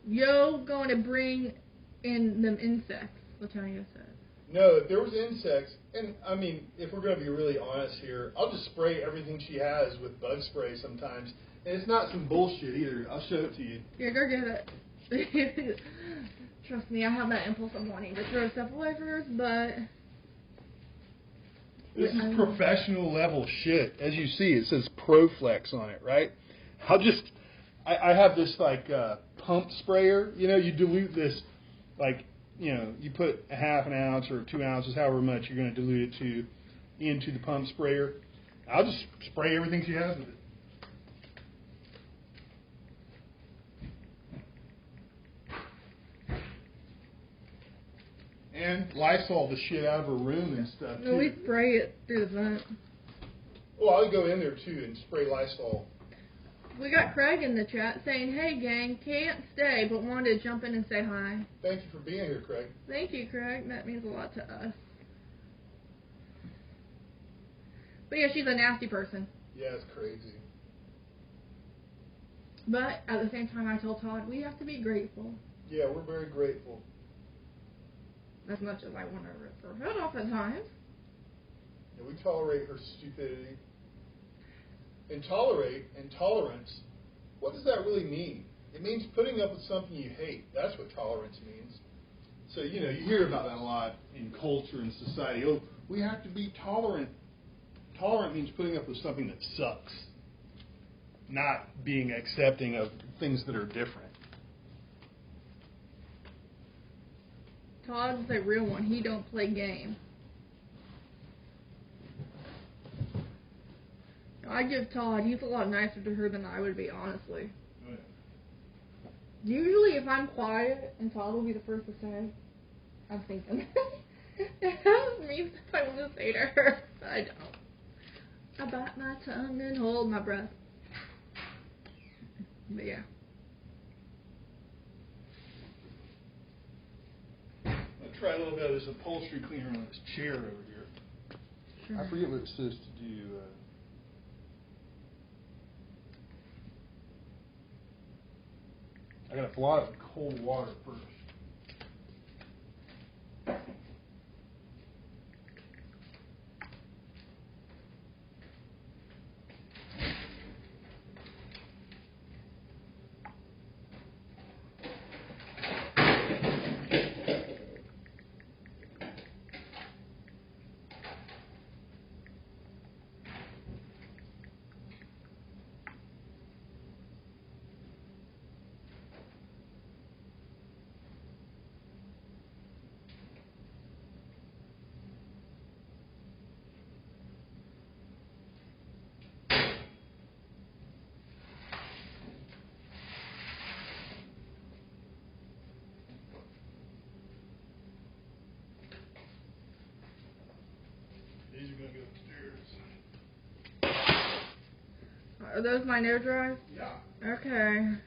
Yo, going to bring in them insects, Latonia said. No, if there was insects, and I mean, if we're going to be really honest here, I'll just spray everything she has with bug spray sometimes. And it's not some bullshit either. I'll show it to you. Yeah, go get it. Trust me, I have that impulse of wanting to throw stuff away first, but... This is professional level shit. As you see, it says ProFlex on it, right? I have this like pump sprayer. You know, you dilute this, like, you know, you put a half an ounce or 2 ounces, however much you're going to dilute it to, into the pump sprayer. I'll just spray everything she has with it. And Lysol the shit out of her room and stuff, too. No, we spray it through the vent. Well, I'll go in there, too, and spray Lysol. We got Craig in the chat saying, hey, gang, can't stay, but wanted to jump in and say hi. Thank you for being here, Craig. Thank you, Craig. That means a lot to us. But yeah, she's a nasty person. Yeah, it's crazy. But at the same time, I told Todd, we have to be grateful. Yeah, we're very grateful. As much as I want to rip her head off at times. Yeah, we tolerate her stupidity. And tolerate and tolerance, what does that really mean? It means putting up with something you hate. That's what tolerance means. So, you know, you hear about that a lot in culture and society. Oh, we have to be tolerant. Tolerant means putting up with something that sucks, not being accepting of things that are different. Todd's a real one. He don't play games. I give Todd, he's a lot nicer to her than I would be, honestly. Oh, yeah. Usually if I'm quiet and Todd will be the first to say, I'm thinking. That means stuff I want to say to her, but I don't. I bite my tongue and hold my breath. But yeah. I'll try a little bit of this upholstery cleaner on this chair over here. Sure. I forget what it's supposed to do. I gotta blot it with cold water first. These are going to go upstairs. Are those my no drives? Yeah. Okay.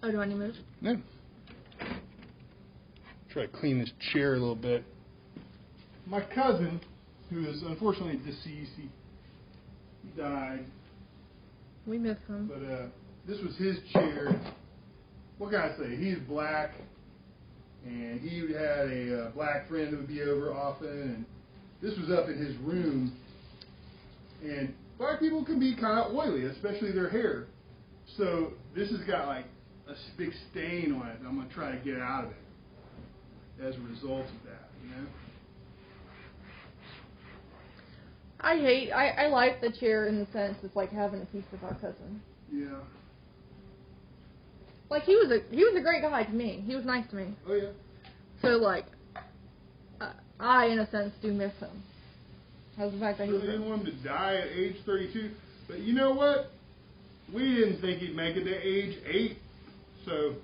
Oh, do I need to move? No. Try to clean this chair a little bit. My cousin, who is unfortunately deceased, he died. We miss him. But this was his chair. What can I say? He's black, and he had a black friend that would be over often, and this was up in his room. And black people can be kind of oily, especially their hair. So this has got like a big stain on it. I'm going to try to get out of it as a result of that, you know? I like the chair in the sense it's like having a piece of our cousin. Yeah. Like he was a great guy to me. He was nice to me. Oh, yeah. So like, I in a sense do miss him. How's the fact that he was? I didn't want him to die at age 32, but you know what? We didn't think he'd make it to age 8, so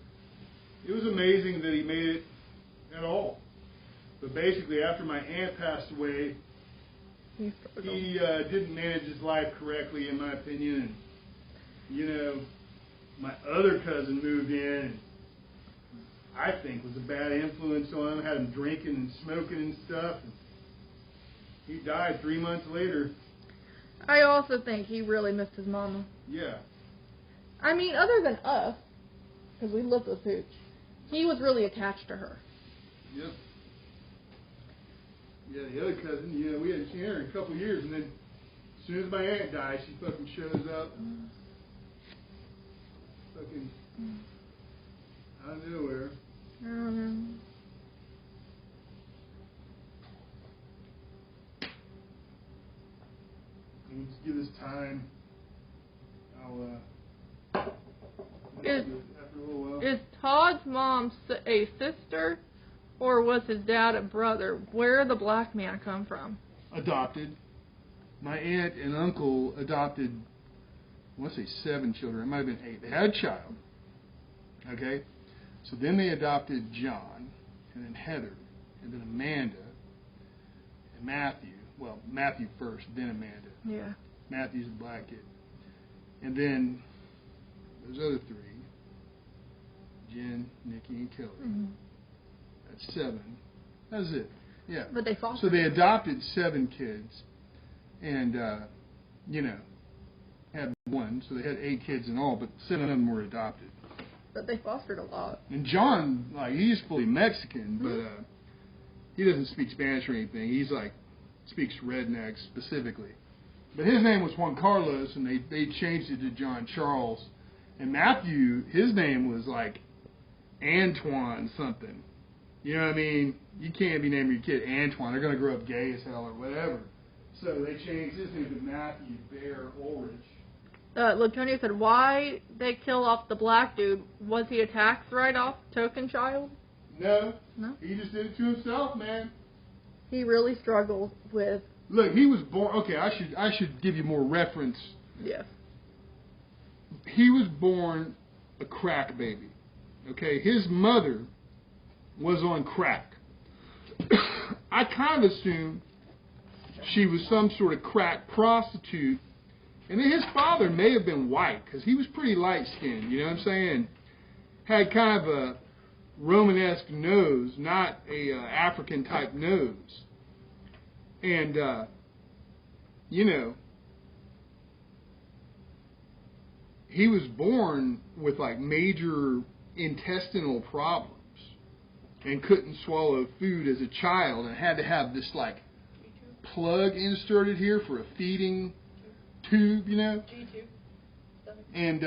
it was amazing that he made it at all. But basically, after my aunt passed away, he didn't manage his life correctly, in my opinion. And, you know, my other cousin moved in, and I think was a bad influence on him, had him drinking and smoking and stuff. And he died 3 months later. I also think he really missed his mama. Yeah. I mean, other than us, because we lived with Pooch, he was really attached to her. Yep. Yeah, the other cousin, you know, we hadn't seen her in a couple of years, and then as soon as my aunt died, she fucking shows up. fucking out of nowhere. I don't know. We'll just give this time. I'll Is, after a little while. is Todd's mom a sister, or was his dad a brother? Where did the black man come from? Adopted. My aunt and uncle adopted, I want to say 7 children. It might have been 8. They had a child. Okay? So then they adopted John, and then Heather, and then Amanda, and Matthew. Well, Matthew first, then Amanda. Yeah. Matthew's the black kid. And then those other 3, Jen, Nikki, and Kelly. Mm-hmm. That's 7. That's it. Yeah. But they fostered. So they adopted 7 kids, and had 1. So they had 8 kids in all, but 7 of them were adopted. But they fostered a lot. And John, he's fully Mexican, but he doesn't speak Spanish or anything. He's speaks redneck specifically. But his name was Juan Carlos, and they changed it to John Charles. And Matthew, his name was Antoine something. You know what I mean? You can't be naming your kid Antoine. They're going to grow up gay as hell or whatever. So they changed his name to Matthew Bear Ulrich. Latonia said, why they kill off the black dude? Was he a tax write-off, token child? No. No? He just did it to himself, man. He really struggled with... Look, he was born... Okay, I should give you more reference. Yeah. He was born a crack baby. Okay? His mother was on crack. I kind of assumed she was some sort of crack prostitute. And then his father may have been white, because he was pretty light-skinned, you know what I'm saying? Had kind of a Romanesque nose, not a African-type nose. And, he was born with, major intestinal problems and couldn't swallow food as a child and had to have this, plug inserted here for a feeding tube, G2. And,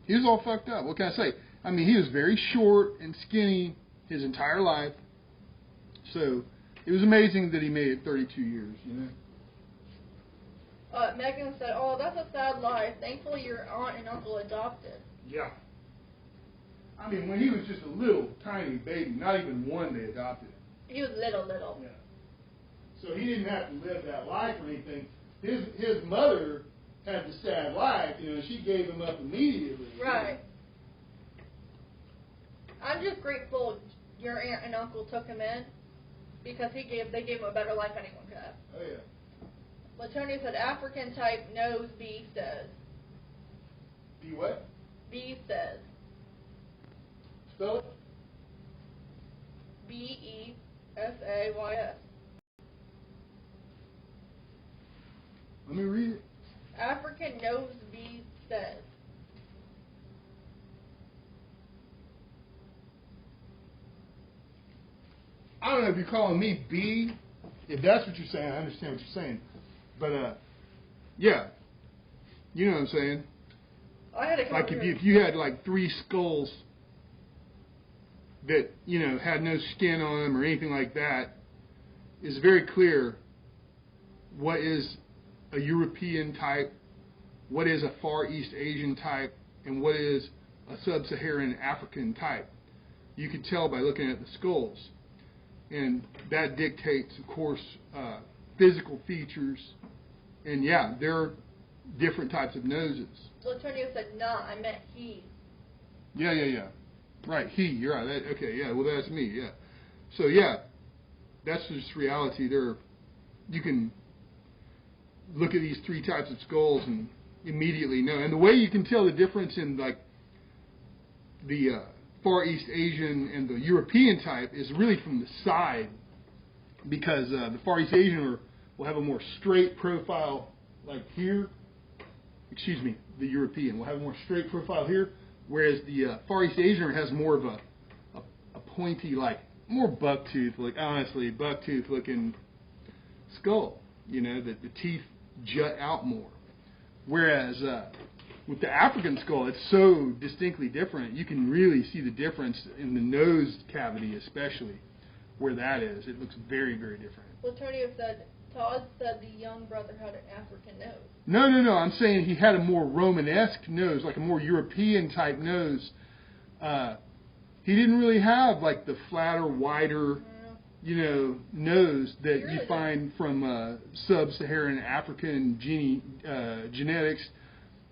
he was all fucked up. What can I say? I mean, he was very short and skinny his entire life. So, it was amazing that he made it 32 years, Megan said, oh, that's a sad life. Thankfully, your aunt and uncle adopted. Yeah. I mean, when he was just a little tiny baby, not even 1, they adopted him. He was little. Yeah. So he didn't have to live that life or anything. His mother had the sad life, she gave him up immediately. Right. I'm just grateful your aunt and uncle took him in, because they gave him a better life anyone could have. Oh, yeah. Latonia said, African type knows B says. B what? B says. Spell it? B-E-S-A-Y-S. Let me read it. African knows B says. I don't know if you're calling me B. If that's what you're saying, I understand what you're saying. But, yeah. You know what I'm saying? I had a if you had 3 skulls that, had no skin on them or anything like that, it's very clear what is a European type, what is a Far East Asian type, and what is a Sub-Saharan African type. You can tell by looking at the skulls. And that dictates, of course, physical features. And, yeah, there are different types of noses. Latonia said, nah, I meant he. Yeah. Right, he, you're right. Okay, yeah, well, that's me, yeah. So, yeah, that's just reality. You can look at these 3 types of skulls and immediately know. And the way you can tell the difference in, the Far East Asian and the European type is really from the side, because the Far East Asian will have a more straight profile here. Excuse me, the European will have a more straight profile here, whereas the Far East Asian has more of a pointy, more bucktooth, honestly, bucktooth looking skull. The teeth jut out more. Whereas with the African skull, it's so distinctly different. You can really see the difference in the nose cavity, especially where that is. It looks very, very different. Well, Todd said the young brother had an African nose. No. I'm saying he had a more Romanesque nose, like a more European type nose. He didn't really have like the flatter, wider, nose that you find from sub-Saharan African genetics.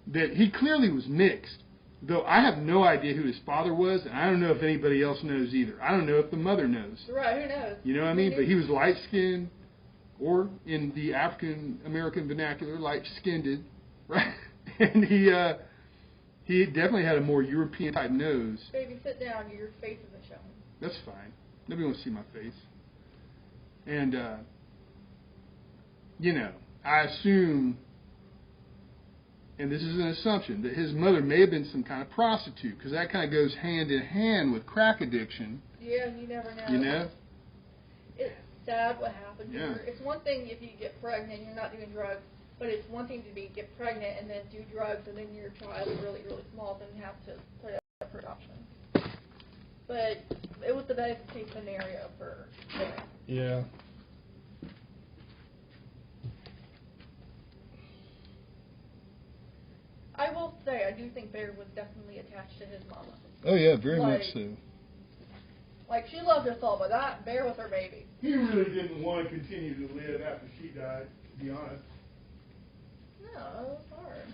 That he clearly was mixed. Though I have no idea who his father was, and I don't know if anybody else knows either. I don't know if the mother knows. Right, who knows? You know what I mean? But he was light-skinned, or in the African-American vernacular, light-skinned, right? And he definitely had a more European-type nose. Baby, sit down. Your face isn't showing. That's fine. Nobody wants to see my face. And, I assume, and this is an assumption, that his mother may have been some kind of prostitute, because that kind of goes hand in hand with crack addiction. Yeah, you never know. You know? It's sad what happened to Yeah. her. It's one thing if you get pregnant and you're not doing drugs, but it's one thing to get pregnant and then do drugs, and then your child is really, really small, then you have to put it up for adoption. But it was the best case scenario for Bear. Yeah. I will say, I do think Bear was definitely attached to his mama. Oh, yeah, very Like- much so. Like, she loved her soul, but that Bear was her baby. He really didn't want to continue to live after she died, to be honest. No, it was hard.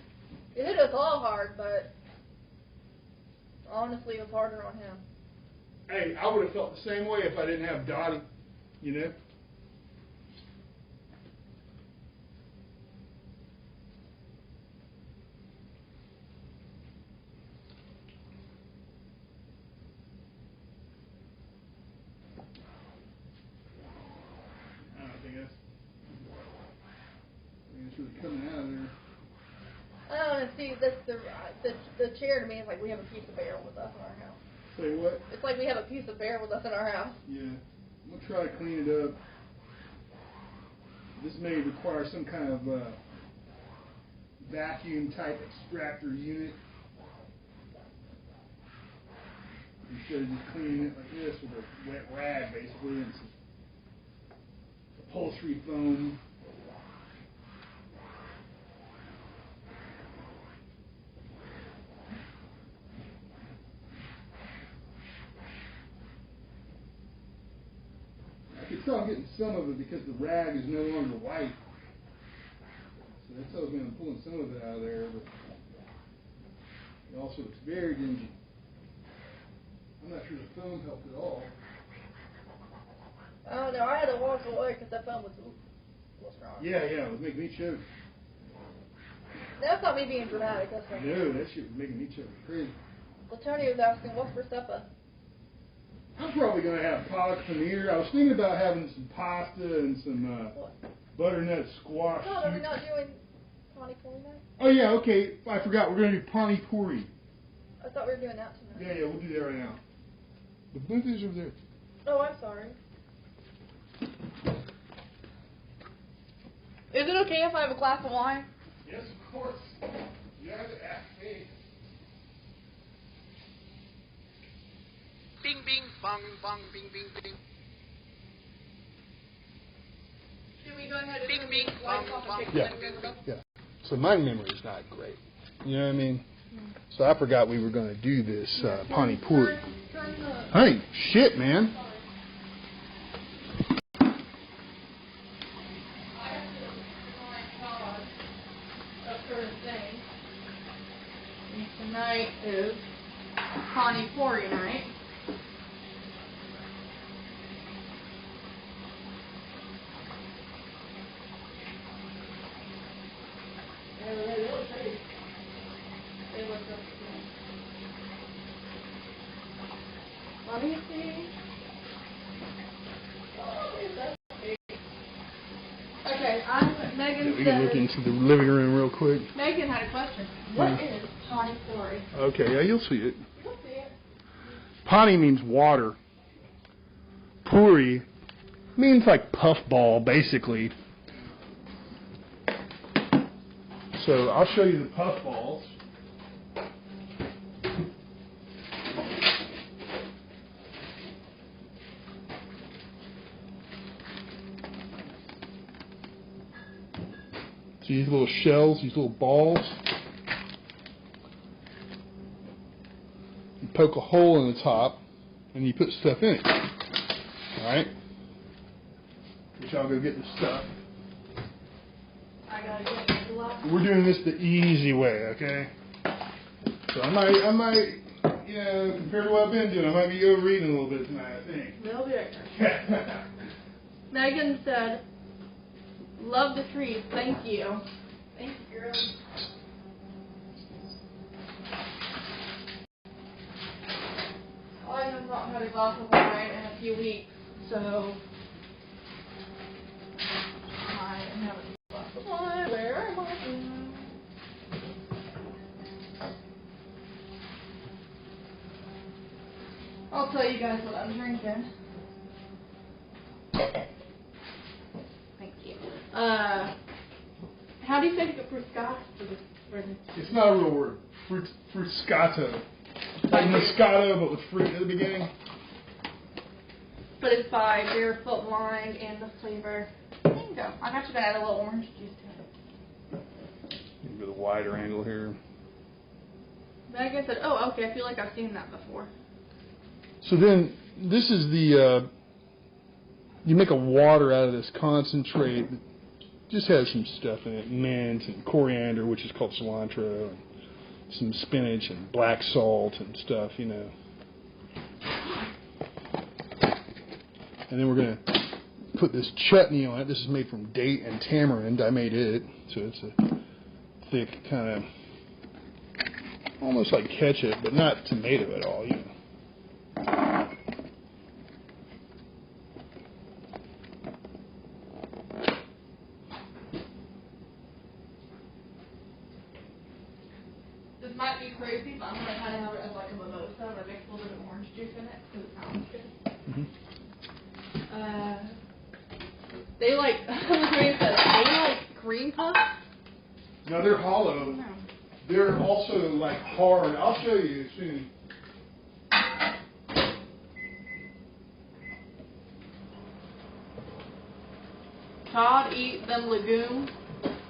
It hit us all hard, but honestly, it was harder on him. Hey, I would have felt the same way if I didn't have Dottie, you know? Coming out of there. I don't know, see, the chair to me is like we have a piece of Bear with us in our house. Say what? It's like we have a piece of Bear with us in our house. Yeah. I'm going to try to clean it up. This may require some kind of vacuum type extractor unit. Instead of just cleaning it like this with a wet rag, basically, and some upholstery foam. I can tell I'm getting some of it because the rag is no longer white. So that tells me I'm pulling some of it out of there, but it also looks very dingy. I'm not sure the foam helped at all. I don't know, I had to walk away because that phone was a little strong. Yeah, it was making me choke. That's not me being dramatic, that's right. No, that shit was making me choke crazy. Well, Tony was asking, what's for supper? I'm probably going to have pollock paneer. I was thinking about having some pasta and some butternut squash God, are we soup. not doing pani puri night? Oh, yeah, okay. I forgot. We're going to do pani puri. I thought we were doing that tonight. Yeah, we'll do that right now. The booth over there. Oh, I'm sorry. Is it okay if I have a glass of wine? Yes, of course. You have to ask me. Bing, bing, bong, bong, bing, bing, bing. Should we go ahead and Bing, turn bing, these lights bong, off bong. and take the next one? Yeah. So my memory is not great. You know what I mean? So I forgot we were going to do this pani puri. Turn the... Honey, shit, man. Tonight is pani puri night. Let me see. Okay, Megan We can look into the living room real quick. Megan had a question. What is pani puri? Okay, yeah, you'll see it. You'll see it. Pani means water. Puri means like puffball, basically. So I'll show you the puffballs. So these little shells, these little balls, you poke a hole in the top, and you put stuff in it. All right? Which I'll go get the stuff. I gotta get the glass. We're doing this the easy way, okay? So I might, you know, compared to what I've been doing, I might be overeating a little bit tonight, I think. They'll be okay. Megan said, love the trees, thank you. Thank you, girl. I have not had a glass of wine in a few weeks, so I am having a glass of wine. Where am I? I'll tell you guys what I'm drinking. Thank you. How do you say fruscato? It's not a real word. Fruscato. Like Moscato, but with fruit at the beginning. But it's by Barefoot Lime and the flavor mango. I'm actually going to add a little orange juice to it. Maybe with a wider angle here. Megan said, oh, okay, I feel like I've seen that before. So then, this is the, you make a water out of this concentrate. It just has some stuff in it, mint and coriander, which is called cilantro, and some spinach and black salt and stuff, you know. And then we're going to put this chutney on it. This is made from date and tamarind. I made it, so it's a thick kind of, almost like ketchup, but not tomato at all, you know. This might be crazy, but I'm going to kind of have it as like a mimosa, and I mix a little bit of orange juice in it, because it sounds good. Mm-hmm. They like, they like cream puffs. Now they're hollow. No. They're also like hard. I'll show you soon. Todd eat them legumes.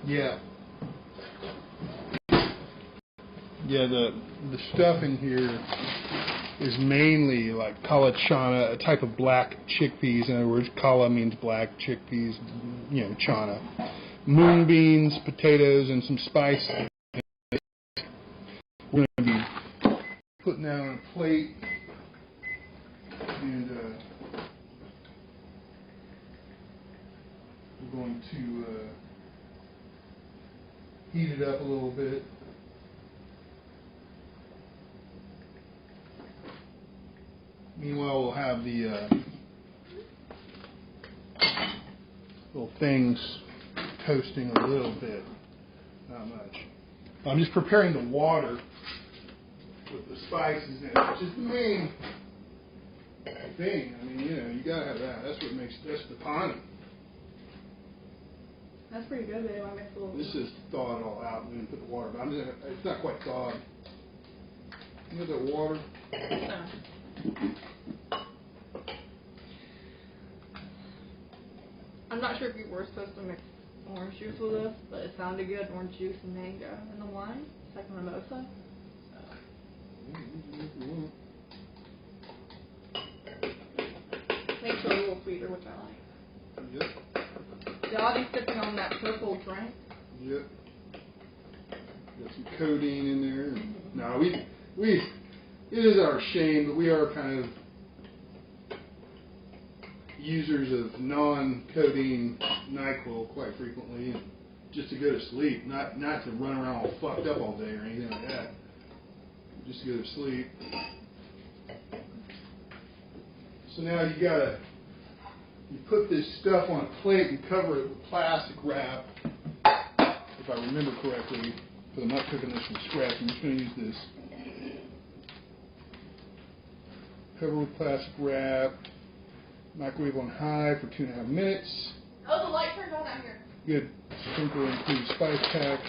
Yeah. Yeah, the stuff in here is mainly like kala chana, a type of black chickpeas. In other words, kala means black, chickpeas, you know, chana. Moon beans, potatoes, and some spice. We're going to be putting that on a plate. And we're going to heat it up a little bit. Meanwhile, we'll have the little things toasting a little bit, not much. I'm just preparing the water with the spices in it, which is the main thing. I mean, you know, you gotta have that. That's what makes, that's the pani. That's pretty good, babe. I mix a little. This is thaw it all out and then put the water. But I'm just, it's not quite thawed. You know that water? No. I'm not sure if you were supposed to mix orange juice with this, but it sounded good. Orange juice and mango and the wine. It's like a mimosa. Makes it a little sweeter, which I like. Yep. Dottie's sipping on that purple drink. Yep. Got some codeine in there. No, we. It is our shame, but we are kind of users of non-codeine NyQuil quite frequently, and just to go to sleep, not to run around all fucked up all day or anything like that. Just to go to sleep. So now you put this stuff on a plate and cover it with plastic wrap. If I remember correctly, because I'm not cooking this from scratch, I'm just going to use this. Cover with plastic wrap. Microwave on high for 2.5 minutes. Oh, the light turned on out here. Good. Sprinkle include spice pack.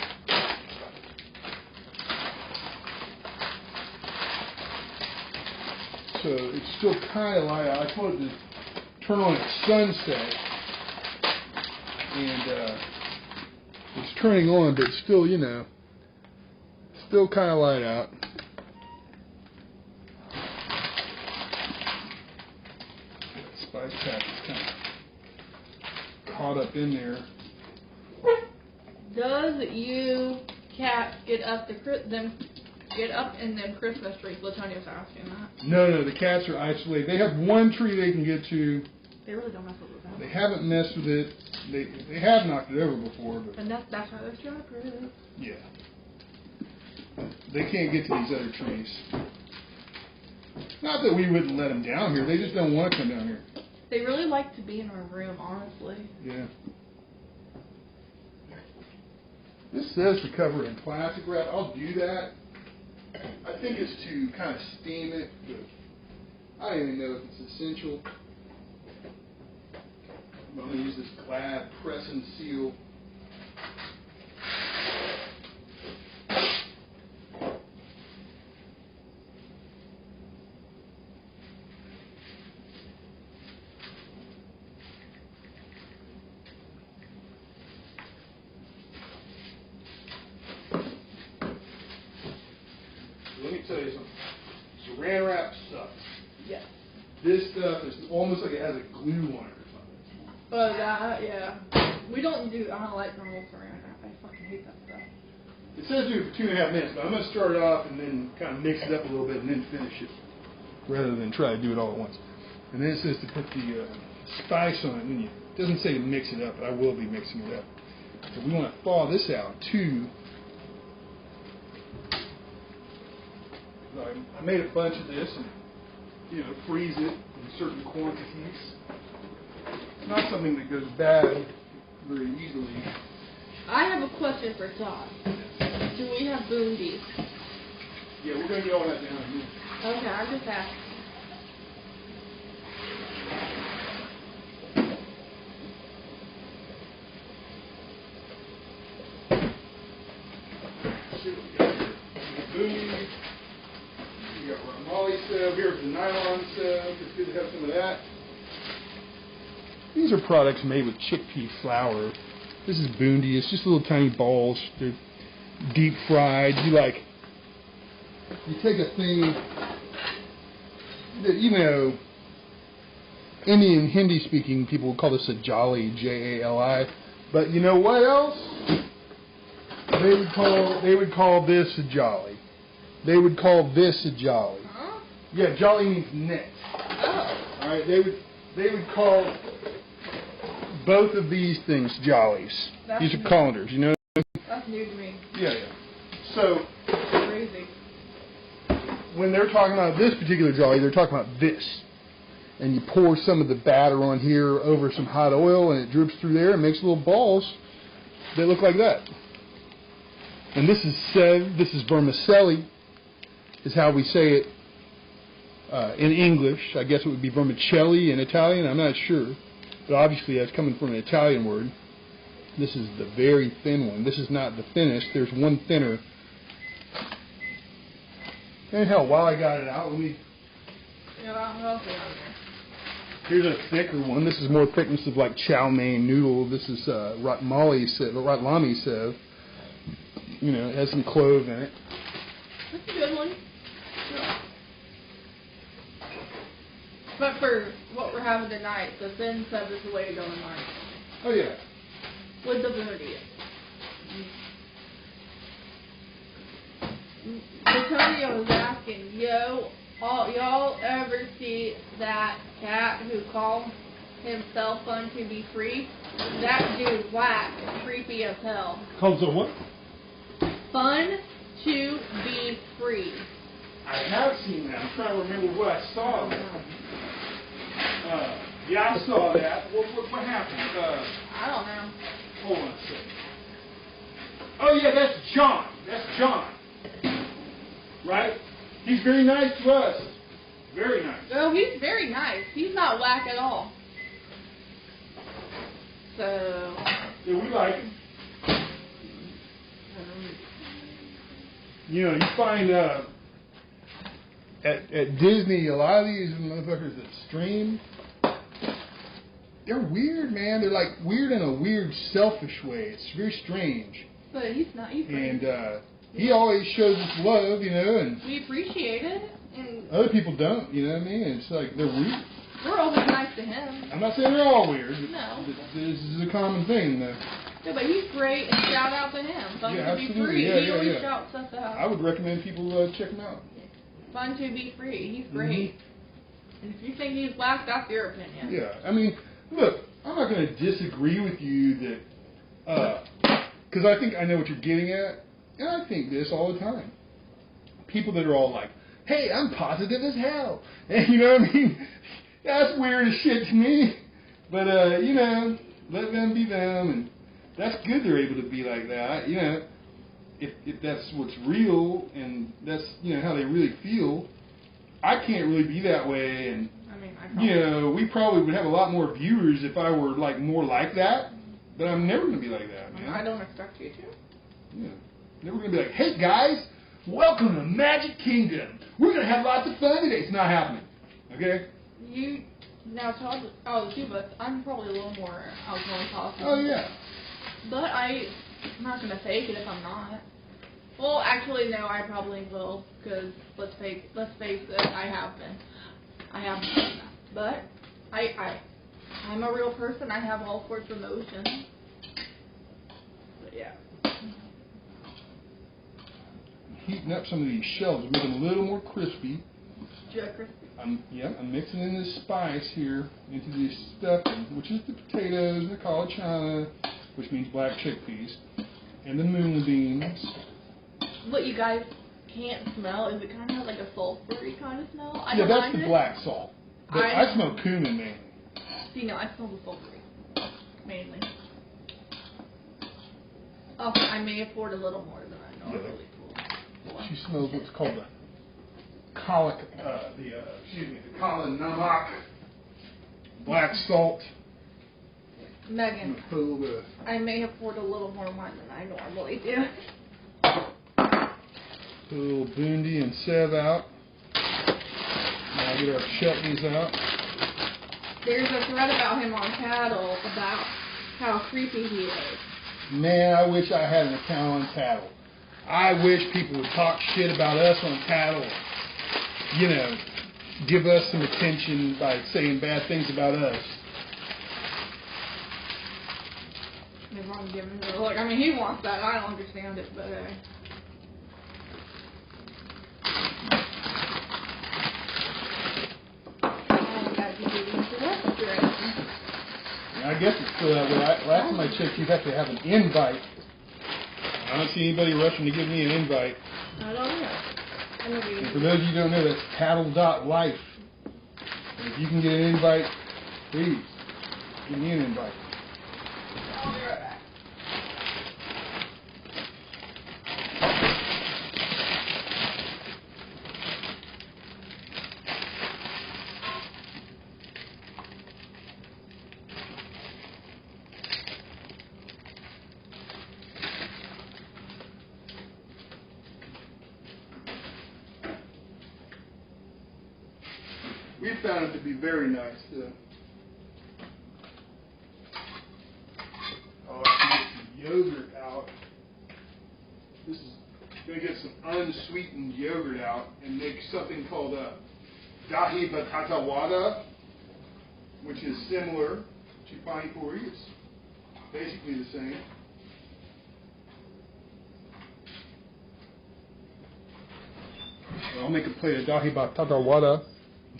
So it's still kind of light out. I told it to turn on at sunset. And It's turning on, but still, you know, still kind of light out. Spice Pack is kind of caught up in there. Does you cat get up in them Christmas trees? Latonio's asking that. No, the cats are isolated. They have one tree they can get to. They really don't mess with that. They haven't messed with it. They have knocked it over before, but and that's why they're stronger. yeah, they can't get to these other trees. Not that we wouldn't let them down here. They just don't want to come down here. They really like to be in our room, honestly. Yeah. This says to cover in plastic wrap. I'll do that. I think it's to kind of steam it, but I don't even know if it's essential. I'm going to use this Glad press and seal. Let me tell you something. Saran wrap sucks. Yes. This stuff is almost like it has a glue on it or something. But yeah, I don't like normal saran wrap. I fucking hate that stuff. It says do it for 2.5 minutes, but I'm going to start it off and then kind of mix it up a little bit and then finish it, rather than try to do it all at once. And then it says to put the spice on it, and it doesn't say to mix it up, but I will be mixing it up. So we want to thaw this out too. I made a bunch of this and, you know, freeze it in certain quantities. It's not something that goes bad very easily. I have a question for Todd. Do we have boondies? Yeah, we're going to get all that down here. Okay, I'm just asking. See what we got here. Boondies. We got Molly stuff. Here's the nylon stuff. It's good to have some of that. These are products made with chickpea flour. This is Boondi. It's just little tiny balls. They're deep fried. You take a thing that, you know, Indian Hindi speaking people would call this a jolly, J-A-L-I. But you know what else? They would call this a jolly. They would call this a jolly. Huh? Yeah, jolly means net. Oh. All right, they would call both of these things jollies. These are colanders, you know? That's new to me. Yeah. So, Crazy. when they're talking about this particular jolly, they're talking about this. And you pour some of the batter on here over some hot oil, and it drips through there and makes little balls that look like that. And this is vermicelli, is how we say it in English. I guess it would be vermicelli in Italian, I'm not sure. But obviously that's coming from an Italian word. This is the very thin one. This is not the thinnest. There's one thinner. And hell, while I got it out, let me... Yeah, what else is there? Here's a thicker one. This is more thickness of like chow mein noodle. This is ratlami sev. You know, it has some clove in it. That's a good one. Yeah. But for what we're having tonight, the thin sub is the way to go in mine. Oh, yeah. With the booty. Antonio was asking, y'all ever see that cat who called himself Fun to be Free? That dude whack and creepy as hell. Called so what? Fun to be Free. I have seen that. I'm trying to remember what I saw. Yeah, I saw that. What happened? I don't know. Hold on a second. Oh, yeah, that's John. That's John. Right? He's very nice to us. Very nice. No, he's very nice. He's not whack at all. So... Yeah, we like him. You know, you find at Disney, a lot of these motherfuckers that stream, they're weird, man. They're like weird in a weird, selfish way. It's very strange. But he's not. He's great. And he always shows us love, you know, and we appreciate it. And other people don't, you know what I mean? It's like they're weird. we're always nice to him. I'm not saying they're all weird. But No. This is a common thing, though. Yeah, but he's great, and shout out to him. Fun Yeah, to be absolutely. free. Yeah, he yeah, always yeah. shouts us out. I would recommend people check him out. Fun to be free. He's great. And if you think he's whack, that's your opinion. Yeah, I mean, look, I'm not going to disagree with you that, because I think I know what you're getting at, and I think this all the time. People that are all like, hey, I'm positive as hell. And you know what I mean? That's weird as shit to me. But, you know, let them be them, and that's good they're able to be like that. You know, if that's what's real, and that's, you know, how they really feel, I can't really be that way, and, I mean, you know, we probably would have a lot more viewers if I were, like, more like that, but I'm never going to be like that, man. I don't expect you to. Yeah. Never going to be like, hey, guys, welcome to Magic Kingdom. We're going to have lots of fun today. It's not happening, okay? You, now Todd, the two of us, I'm probably a little more outgoing talking. Oh, yeah. But I'm not going to fake it if I'm not. Well, actually, no, I probably will, because let's face it, I have been. I have done that. But I'm a real person. I have all sorts of emotions. But yeah. Heating up some of these shells, make them a little more crispy. Crispy. I'm mixing in this spice here into this stuffing, which is the potatoes and the collard china, which means black chickpeas, and the moonbeans. What you guys can't smell is it kind of has like a sulfury kind of smell. I Yeah, don't that's mind the it. black salt. But I smell cumin mainly. See, no, I smell the sulfury mainly. Oh, I may afford a little more than I normally will. She smells what's called the colic, the kala namak, black salt. Megan, Put a little bit of I may afford a little more wine than I normally do. Put a little bundi and sev out. Now get our chutneys out. There's a thread about him on Tattle about how creepy he is. Man, I wish I had an account on Tattle. I wish people would talk shit about us on Tattle. You know, give us some attention by saying bad things about us. Maybe I'm giving him a look. I mean, he wants that. I don't understand it, but I guess it's still that way. Last time I checked, you'd have to have an invite. I don't see anybody rushing to give me an invite. I don't know. And for those of you who don't know, that's tattle.life. And if you can get an invite, please give me an invite. I'll be right back. We found it to be very nice. Oh, I can get some yogurt out. This is going to get some unsweetened yogurt out and make something called dahi batata wada, which is similar to pani puri. It's basically the same. So I'll make a plate of dahi batata wada.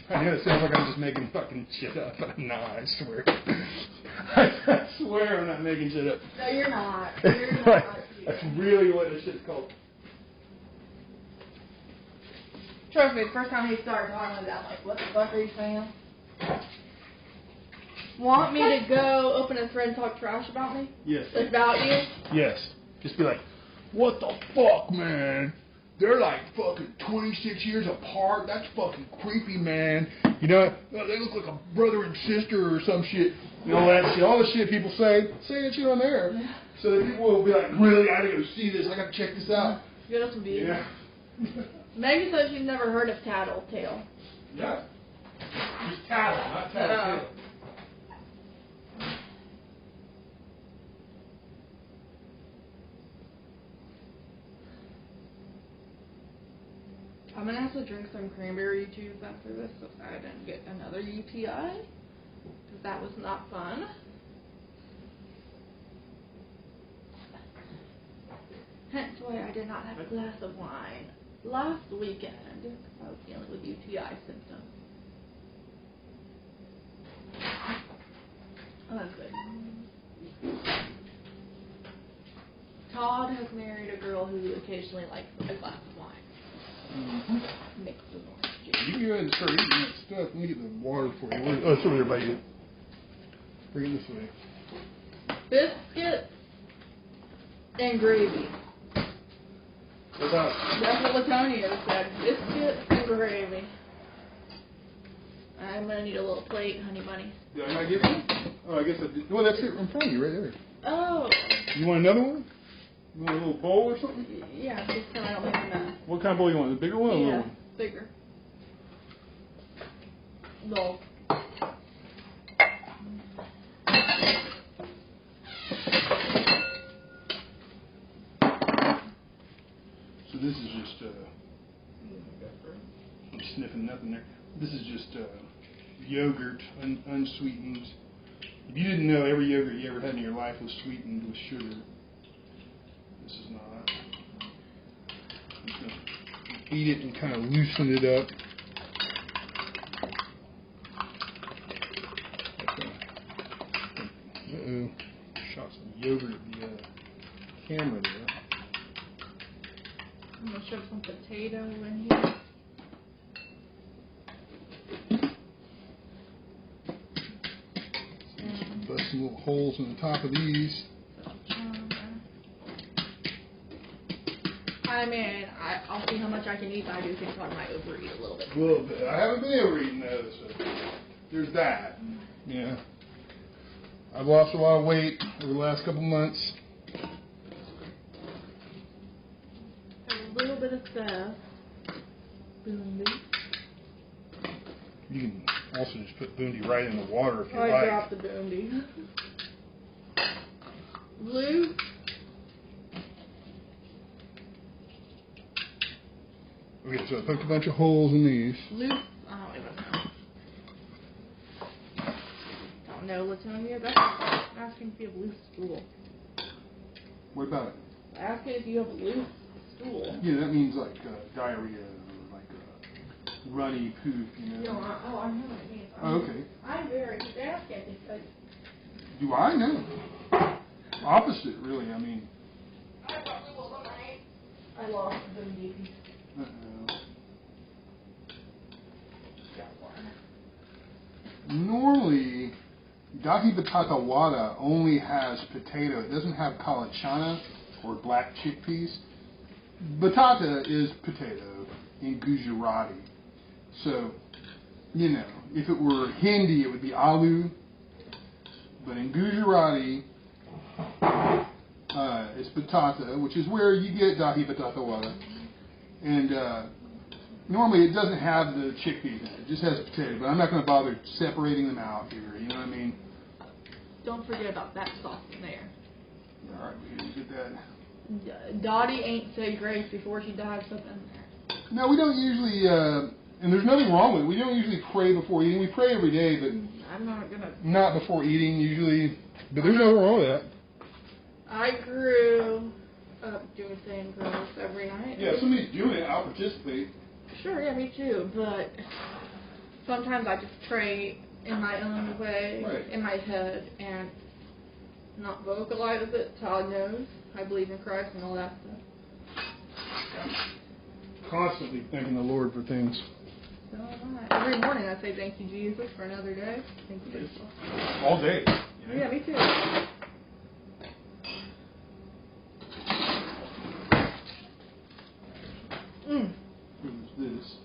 I know it sounds like I'm just making fucking shit up, but I'm not, I swear. I swear I'm not making shit up. No, you're not. You're not. That's really what this shit's called. Trust me, the first time he started talking about that, like, what the fuck are you saying? Want me to go open a thread and talk trash about me? Yes. About you? Yes. Just be like, what the fuck, man? They're like fucking 26 years apart. That's fucking creepy, man. You know, they look like a brother and sister or some shit. You know, that shit. All the shit people say that shit on there. So that people will be like, really, I gotta go see this. I gotta check this out. Get us some views. Yeah. Megan says she's never heard of Tattletale. Yeah. Just tattle, not tattletale. I'm gonna have to drink some cranberry juice after this so I didn't get another UTI. Because that was not fun. Hence why I did not have a glass of wine last weekend. I was dealing with UTI symptoms. Oh, that's good. Todd has married a girl who occasionally likes a glass of wine. Mm-hmm. Mixed with orange juice. You can go ahead and start eating that stuff. Let me get the water for you. Oh, it's over there by you. Bring it this way. Biscuits and gravy. That's what Latonia said. Biscuits and gravy. I'm gonna need a little plate, honey bunny. Did I not give you? Oh, I guess I did. Well, that's it in front of you, right there. Oh. You want another one? You want a little bowl or something? Yeah, just so I don't make a mess. What kind of bowl you want? The bigger one or the little Yeah, one? bigger. No. So this is just, I'm sniffing nothing there. This is just yogurt, unsweetened. If you didn't know, every yogurt you ever had in your life was sweetened with sugar. This is not. I'm just going to eat it and kind of loosen it up. Uh-oh. Shot some yogurt at the camera there. I'm gonna shove some potato in here. Bust some little holes in the top of these. I mean, I'll see how much I can eat, but I do think I might overeat a little bit. A little bit. I haven't been overeating those, so there's that. Yeah. I've lost a lot of weight over the last couple months. A little bit of stuff. Boondi. You can also just put boondi right in the water if you I like. dropped the boondi. Blue. Okay, so I poked a bunch of holes in these. Loose. I don't even know. Don't know, Latonia. That's asking if you have loose stool. What about it? Asking if you have loose stool. Yeah, that means like diarrhea, or like runny poop, you know. No, I know what it means. Oh, okay. I'm very asking because Do I know? Opposite, really. I mean. I lost the boondi. Uh-oh. Got one. Normally, Dottie Batata Wada only has potato. It doesn't have kalachana or black chickpeas. Batata is potato in Gujarati. So, you know, if it were Hindi, it would be aloo. But in Gujarati, it's batata, which is where you get Dottie Batata Wada. And normally it doesn't have the chickpeas in it. It just has potato. But I'm not going to bother separating them out here. You know what I mean? Don't forget about that sauce in there. All right, we can get that. Dottie ain't said grace before she died something in there. No, we don't usually, and there's nothing wrong with it. We don't usually pray before eating. We pray every day, but I'm not gonna. not before eating usually. But there's nothing wrong with that. I grew up doing same girls every night. Yeah, if somebody's doing it, I'll participate. Sure, yeah, me too. But sometimes I just pray in my own way, Right. in my head, and not vocalize it. Todd knows I believe in Christ and all that stuff. Constantly thanking the Lord for things. So am I. Every morning I say thank you, Jesus, for another day. Thank you, Jesus. All day. You know? Yeah, me too. Who's this?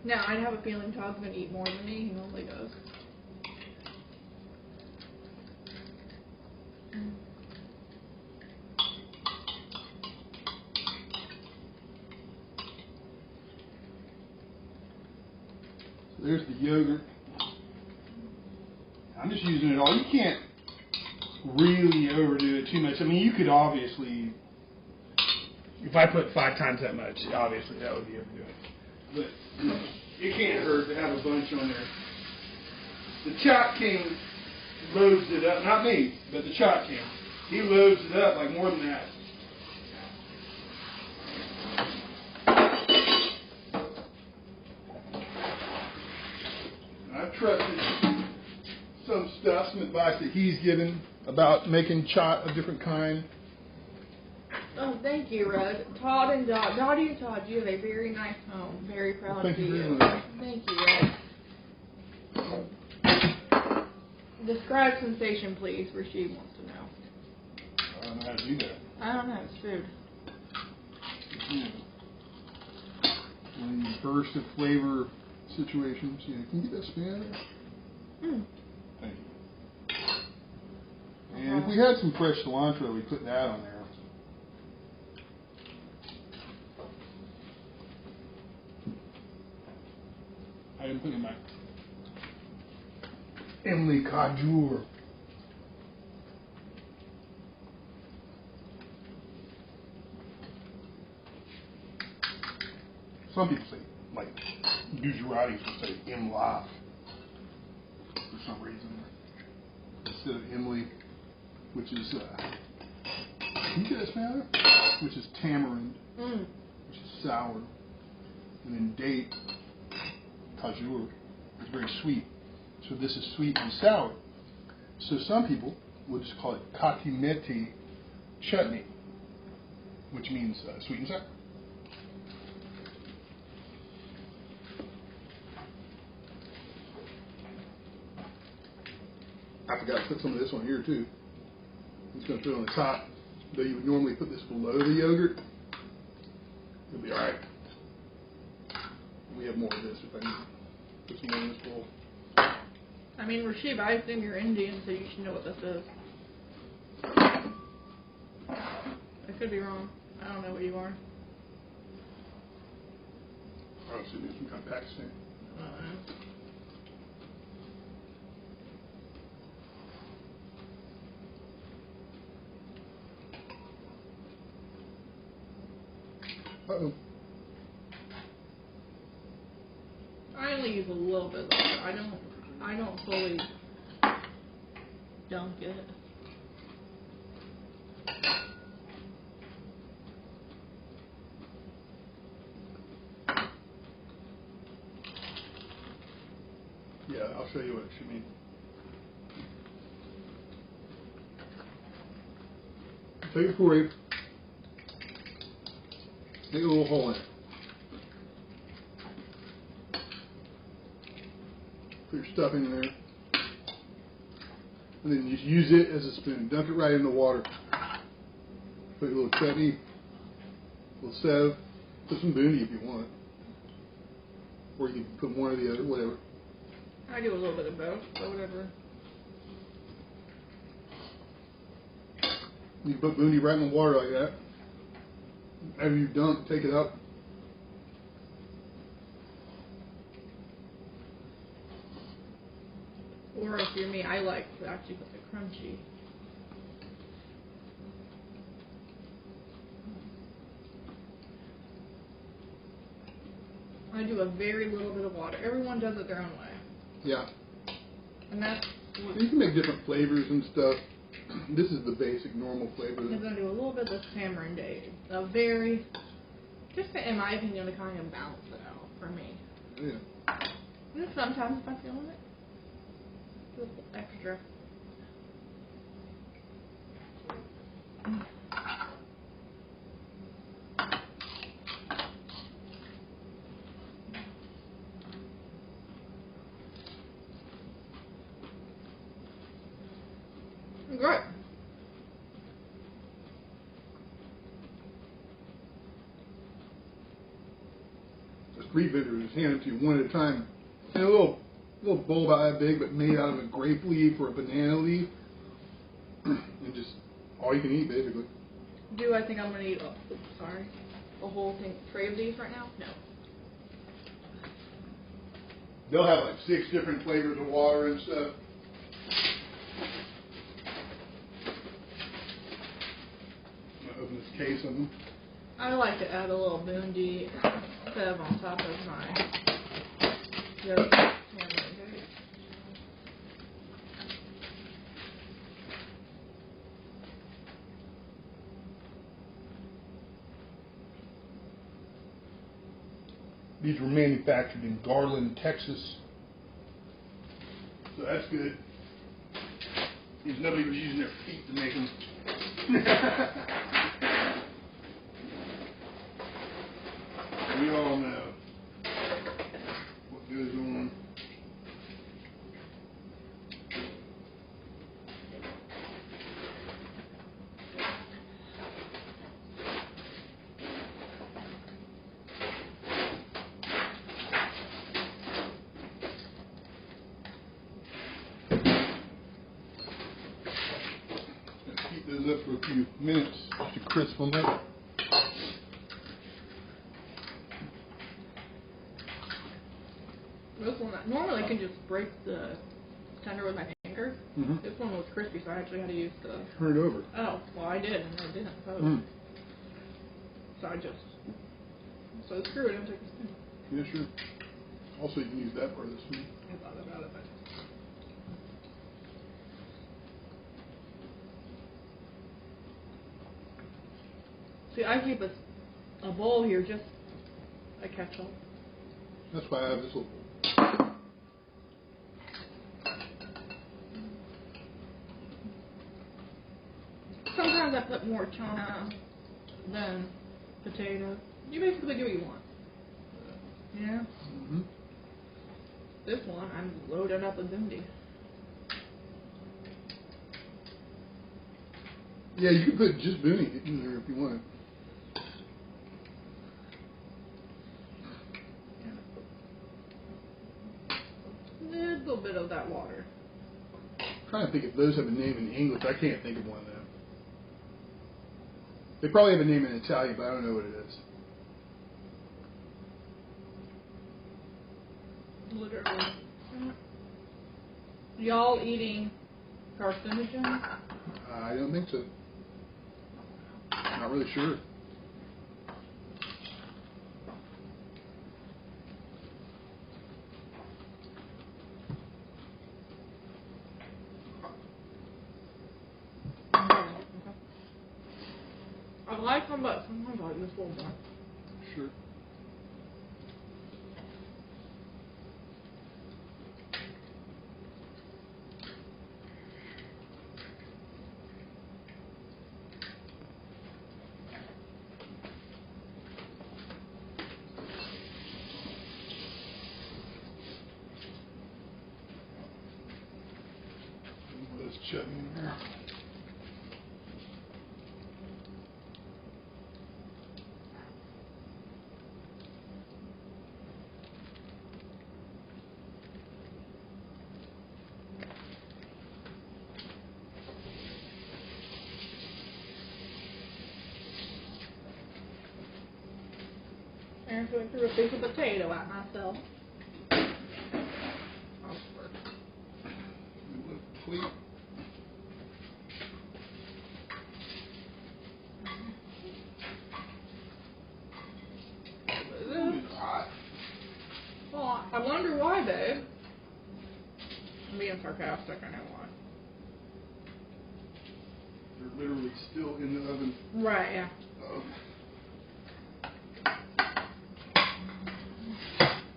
Now, I have a feeling Todd's going to eat more than me. He normally does. There's the yogurt. I'm just using it all. You can't really overdo it too much. I mean, you could obviously, if I put 5 times that much, obviously that would be overdoing it. But it can't hurt to have a bunch on there. The Chop King loads it up. Not me, but the Chop King. He loads it up like more than that. I've trusted some stuff, some advice that he's given about making chop of different kind. Oh, thank you, Red. Todd and Dottie and Todd, you have a very nice home. Very proud Thank of you you. very much. Thank you, Red. Describe sensation, please, where she wants to know. I don't know how to do that. I don't know, it's food. One of these burst of flavor situations. Yeah, can you get that spoon? Thank you. And if we had some fresh cilantro, we'd put that on there. I didn't put it in my Emily Cajur. Some people say, like, Gujaratis will say Imla for some reason. Instead of Emily, which is, can you get that smell? Which is tamarind, which is sour. And then date, Kajur, is very sweet. So this is sweet and sour. So some people will just call it Kati Meti chutney, which means sweet and sour. I forgot to put some of this on here too. I'm just going to put it on the top. Though you would normally put this below the yogurt. It'll be alright. We have more of this if I need to put some more in this bowl. I mean, Rashib, I assume you're Indian, so you should know what this is. I could be wrong. I don't know what you are. I don't see some kind of Pakistan. Uh-oh. I only use a little bit of water. I don't fully dunk it. Yeah, I'll show you what she means. Take your 48. Make a little hole in it. Put your stuffing in there. And then just use it as a spoon. Dunk it right in the water. Put a little chutney, a little sev. Put some booty if you want. Or you can put one or the other, whatever. I do a little bit of both, but whatever. You can put booty right in the water like that. After you dunk, take it up. Or if you're me, I like to actually put the crunchy. I do a very little bit of water. Everyone does it their own way. Yeah. And that's... You can make different flavors and stuff. This is the basic, normal flavor. I'm going to do a little bit of this tamarind date. A very... Just in my opinion, to kind of balance it out for me. Yeah. And sometimes if I'm feeling it, do a little extra. Great. The street vendors just hand it to you one at a time. In a little bowl about that big, but made out of a grape leaf or a banana leaf. And just all you can eat, basically. Do I think I'm going to eat, a whole tray of these right now? No. They'll have like 6 different flavors of water and stuff. I'm gonna open this case of them. I like to add a little Boondy Bev on top of my yogurt. These were manufactured in Garland, Texas. So that's good. Because nobody was using their feet to make them. We all know what goes on. Keep those up for a few minutes to crisp them up. This one, normally I can just break the tender with my finger. Mm-hmm. This one was crispy, so I actually had to use the... Turn it over. Oh, well I did, and it didn't poke. So I just... So screw it, and take a spoon. Yeah, sure. Also, you can use that part of the spoon. I thought about it, but... See, I keep a bowl here, just a catch-all. That's why I have this little. Sometimes I put more chana than potato. You basically do what you want. Yeah. Mm-hmm. This one, I'm loaded up with Boondy. Yeah, you can put just Boondy in there if you want. A little bit of that water. I'm trying to think if those have a name in English. I can't think of one of them. They probably have a name in Italian, but I don't know what it is. Literally. Y'all eating carcinogen? I don't think so. Not really sure. I like them, but sometimes I like this little more. Sure. Put this chutney in there. And so I threw a piece of potato at myself. Please. Well, I wonder why, babe. I'm being sarcastic, I know why. They're literally still in the oven. Right, yeah.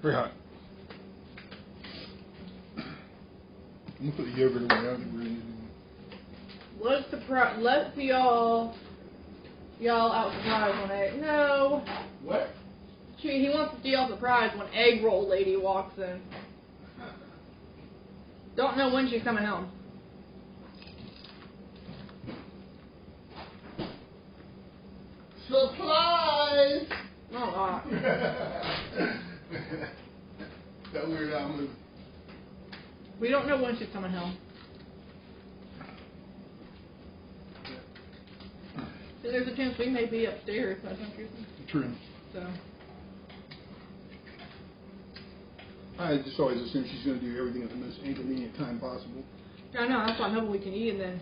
Very hot. I'm gonna put the yogurt away. I don't think we're gonna use it. Let's y'all out surprise when no. What? He wants to see y'all surprised when egg roll lady walks in. Don't know when she's coming home. Surprise! Oh, God. That weird owl move. We don't know when she's coming home. So there's a chance we may be upstairs. That's not true. True. So. I just always assume she's going to do everything at the most inconvenient time possible. I know, that's why I'm hoping we can eat and then...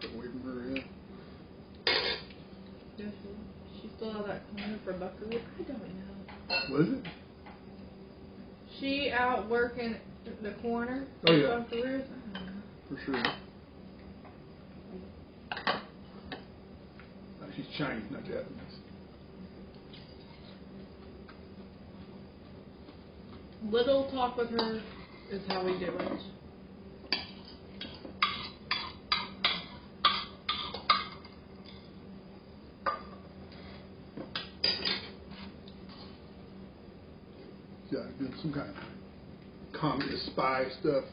Get away from her, yeah. Yeah, she still has that corner for Buckaroo. I don't know. Was it? She out working the corner Oh, for yeah. Buckaroos? I don't know. For sure. Oh, she's Chinese, not Japanese. Little talk with her is how we do it. Yeah, doing some kind of communist spy stuff.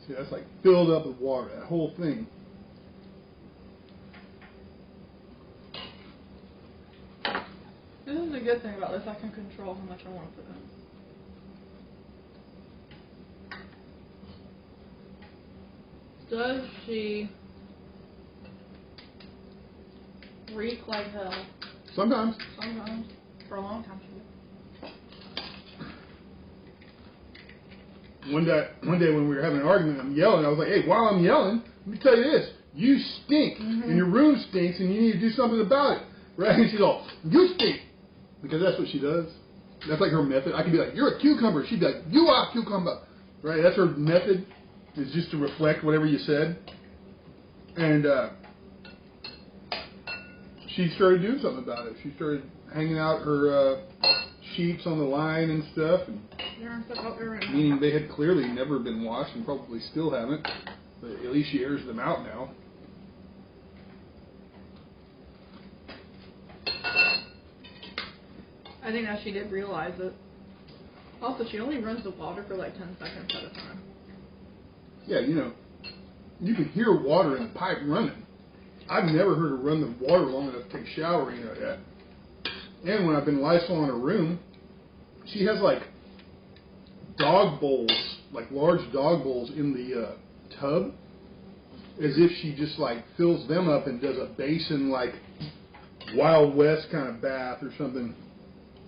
See, that's like filled up with water, that whole thing. This is a good thing about this. I can control how much I want to put in. Does she reek like hell? Sometimes. Sometimes. For a long time, she did. One day when we were having an argument, I'm yelling. I was like, hey, while I'm yelling, let me tell you this. You stink, and your room stinks, and you need to do something about it. Right? And she's all, you stink. Because that's what she does. That's like her method. I can be like, you're a cucumber. She'd be like, you are a cucumber. Right? That's her method, is just to reflect whatever you said. And she started doing something about it. She started hanging out her sheets on the line and stuff. And meaning they had clearly never been washed and probably still haven't. But at least she airs them out now. I think that she did realize it. Also, she only runs the water for like 10 seconds at a time. Yeah, you know, you can hear water in the pipe running. I've never heard her run the water long enough to take a shower or anything like that. And when I've been Lysol in her room, she has like dog bowls, like large dog bowls in the tub, as if she just like fills them up and does a basin like Wild West kind of bath or something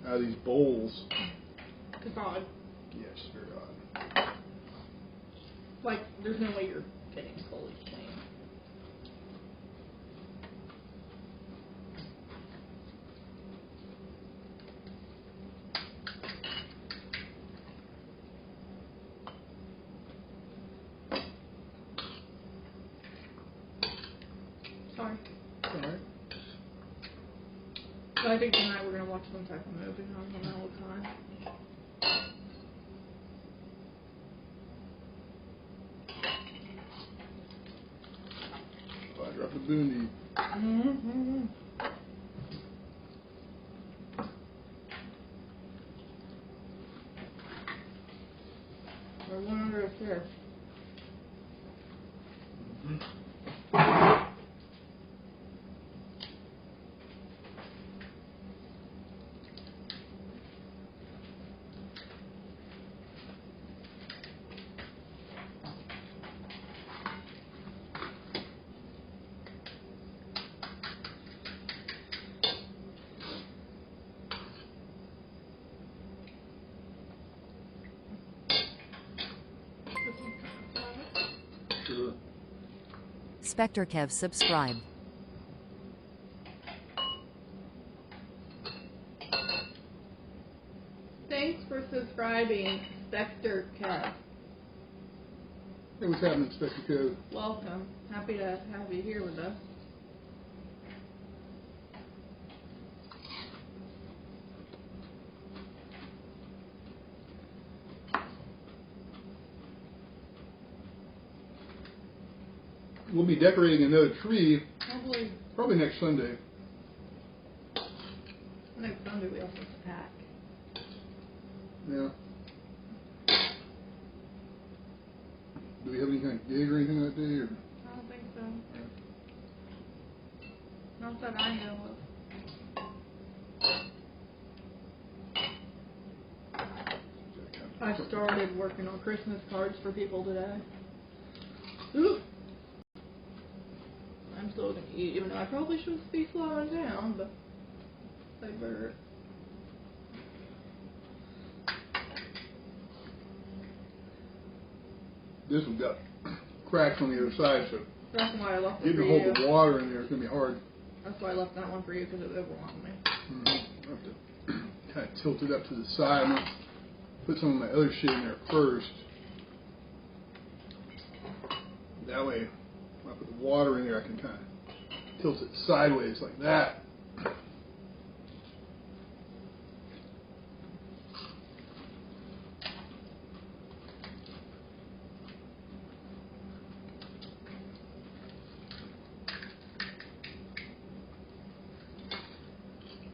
out of these bowls. It's odd. Yes, very odd. Like, there's no way you're getting fully clean. Sorry. Sorry. So I think tonight we're going to watch some type of movie. I don't know what kind. Oh, I dropped the boonie. Mm-hmm. There's one under a chair. Sure. Spectre Kev subscribed. Thanks for subscribing, Spectre Kev. Hey, what's happening, Spectre Code? Welcome. Happy to have you here with us. We'll be decorating another tree Probably next Sunday. next Sunday we also have to pack. Yeah. Do we have any kind of gig or anything that day? Or? I don't think so. No. Not that I know of. I started working on Christmas cards for people today. Ooh. I'm still gonna eat, even though I probably shouldn't be slowing down, but they better. This one got cracks on the other side, so That's why I left it getting for a hold you. of water in there is going to be hard. That's why I left that one for you, because it overwhelmed me. Mm-hmm. I have to kind of tilt it up to the side. I'm going to put some of my other shit in there first. That way, when I put the water in there, I can kind of tilt it sideways like that.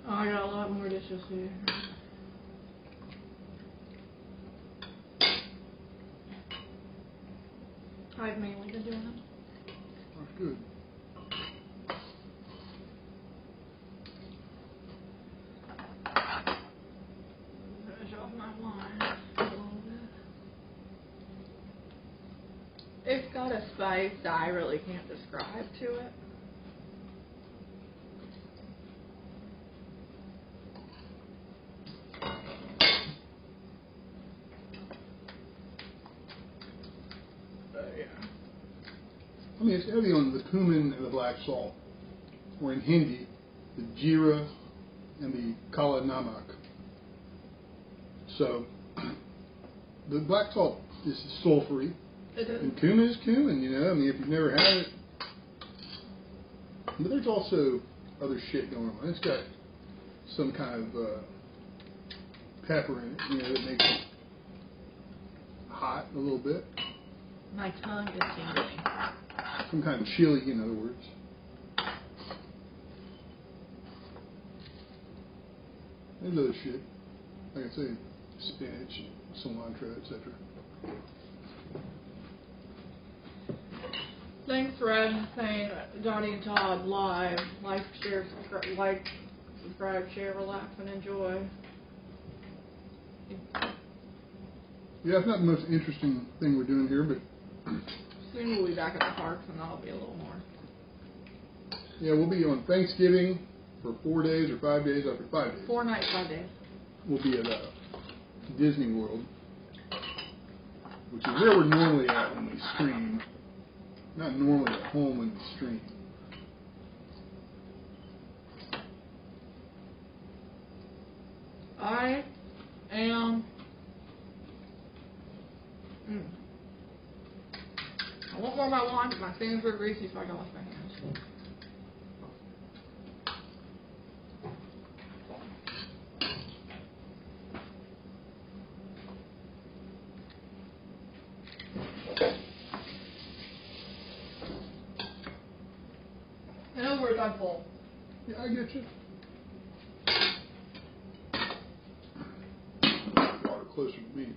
Oh, I got a lot more dishes here. I've mainly been doing them. That's good. Finish off my wine a little bit. It's got a spice that I really can't describe to it. I mean, it's heavy on the cumin and the black salt, or in Hindi, the jeera and the kala namak. So, the black salt is sulfury, It is. and cumin is cumin, you know. I mean, if you've never had it. But there's also other shit going on. It's got some kind of pepper in it, you know, that makes it hot a little bit. My tongue is tingling. Some kind of chili, in other words. There's other shit. Like I say, spinach, cilantro, etc. Thanks, Red, saying Dottie and Todd live. Like, share, subscribe, share, relax, and enjoy. Yeah, it's not the most interesting thing we're doing here, but Soon we'll be back at the parks, and that'll be a little more. yeah, we'll be on Thanksgiving for 4 days or 5 days. After 5 days, 4 nights, 5 days. we'll be at Disney World, which is where we're normally at when we stream. Not normally at home when we stream. I am. I want more of my wine, but my fingers are greasy, so I gotta wash my hands. In other words, I'm full. Yeah, I get you. Water closer to me.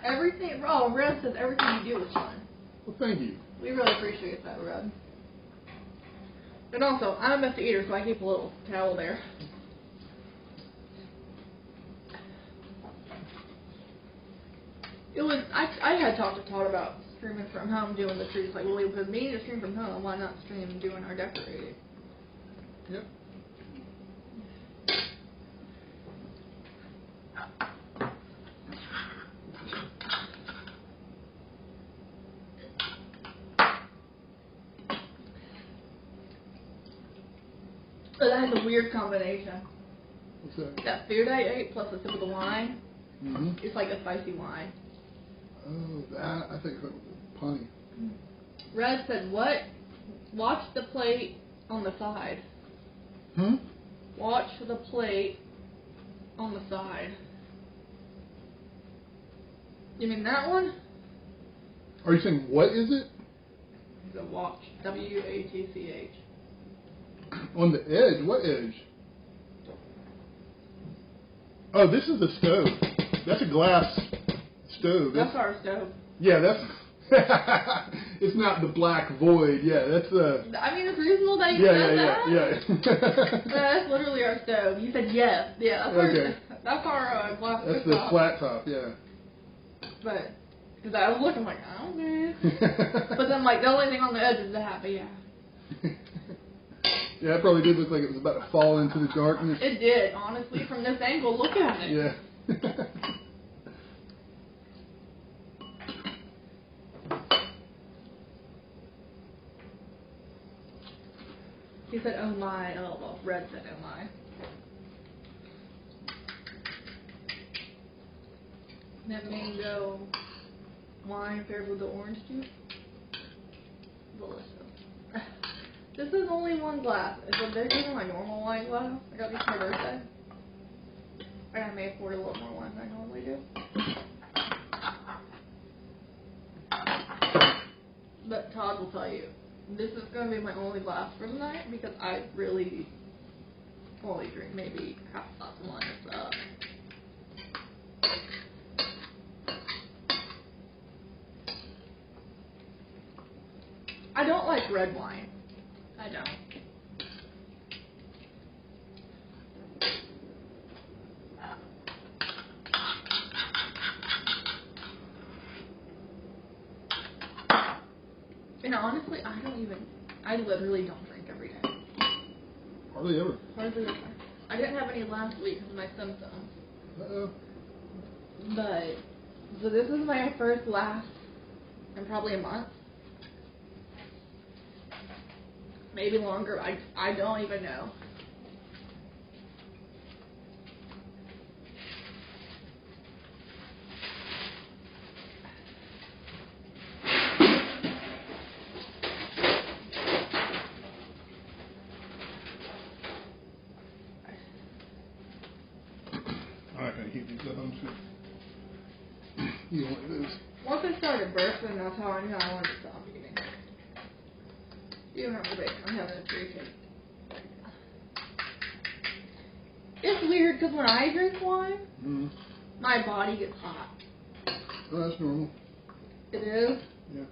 Everything, oh, Red says everything you do is fun. Well, thank you. We really appreciate that, Red. And also, I'm a messy eater, so I keep a little towel there. It was, I had talked to Todd about streaming from home, doing the trees. Like, well, we put me to stream from home, why not stream doing our decorating? Yep. But that is a weird combination. What's that? That food I ate plus a sip of the wine, Mm-hmm. it's like a spicy wine. Oh, that, I think punny. Red said, what? Watch the plate on the side. Hmm? Watch the plate on the side. You mean that one? Are you saying, what is it? The watch. W-A-T-C-H. On the edge? What edge? Oh, this is the stove. That's a glass stove. That's our stove. Yeah, that's. It's not the black void. Yeah, that's I mean, it's reasonable that you said that. Yeah. That's literally our stove. You said yes. Yeah, that's our glass. That's the flat top. Yeah. But because I was looking like, I don't know. But then like the only thing on the edge is the hat. But yeah. Yeah, it probably did look like it was about to fall into the darkness. It did, honestly. From this angle, look at it. Yeah. He said, oh my. Oh, well, Red said, oh my. That mango wine paired with the orange juice. Delicious. This is only one glass. It's a bigger than my normal wine glass. I got these for my birthday. I may afford a little more wine than I normally do. But Todd will tell you, this is going to be my only glass for the night because I really only drink maybe half a glass of wine. I don't like red wine. I don't. And honestly, I literally don't drink every day. Hardly ever. Hardly ever. I didn't have any last week because of my symptoms. Uh-oh. But, so this is my first glass in probably a month. Maybe longer. I don't even know. I'm not going to heat these up. I'm just going to eat one of those. Once I started bursting, that's how I knew I wanted to stop eating. You don't have to wait. I'm having a free cake. It's weird because when I drink wine, my body gets hot. Oh, that's normal. It is? Yeah.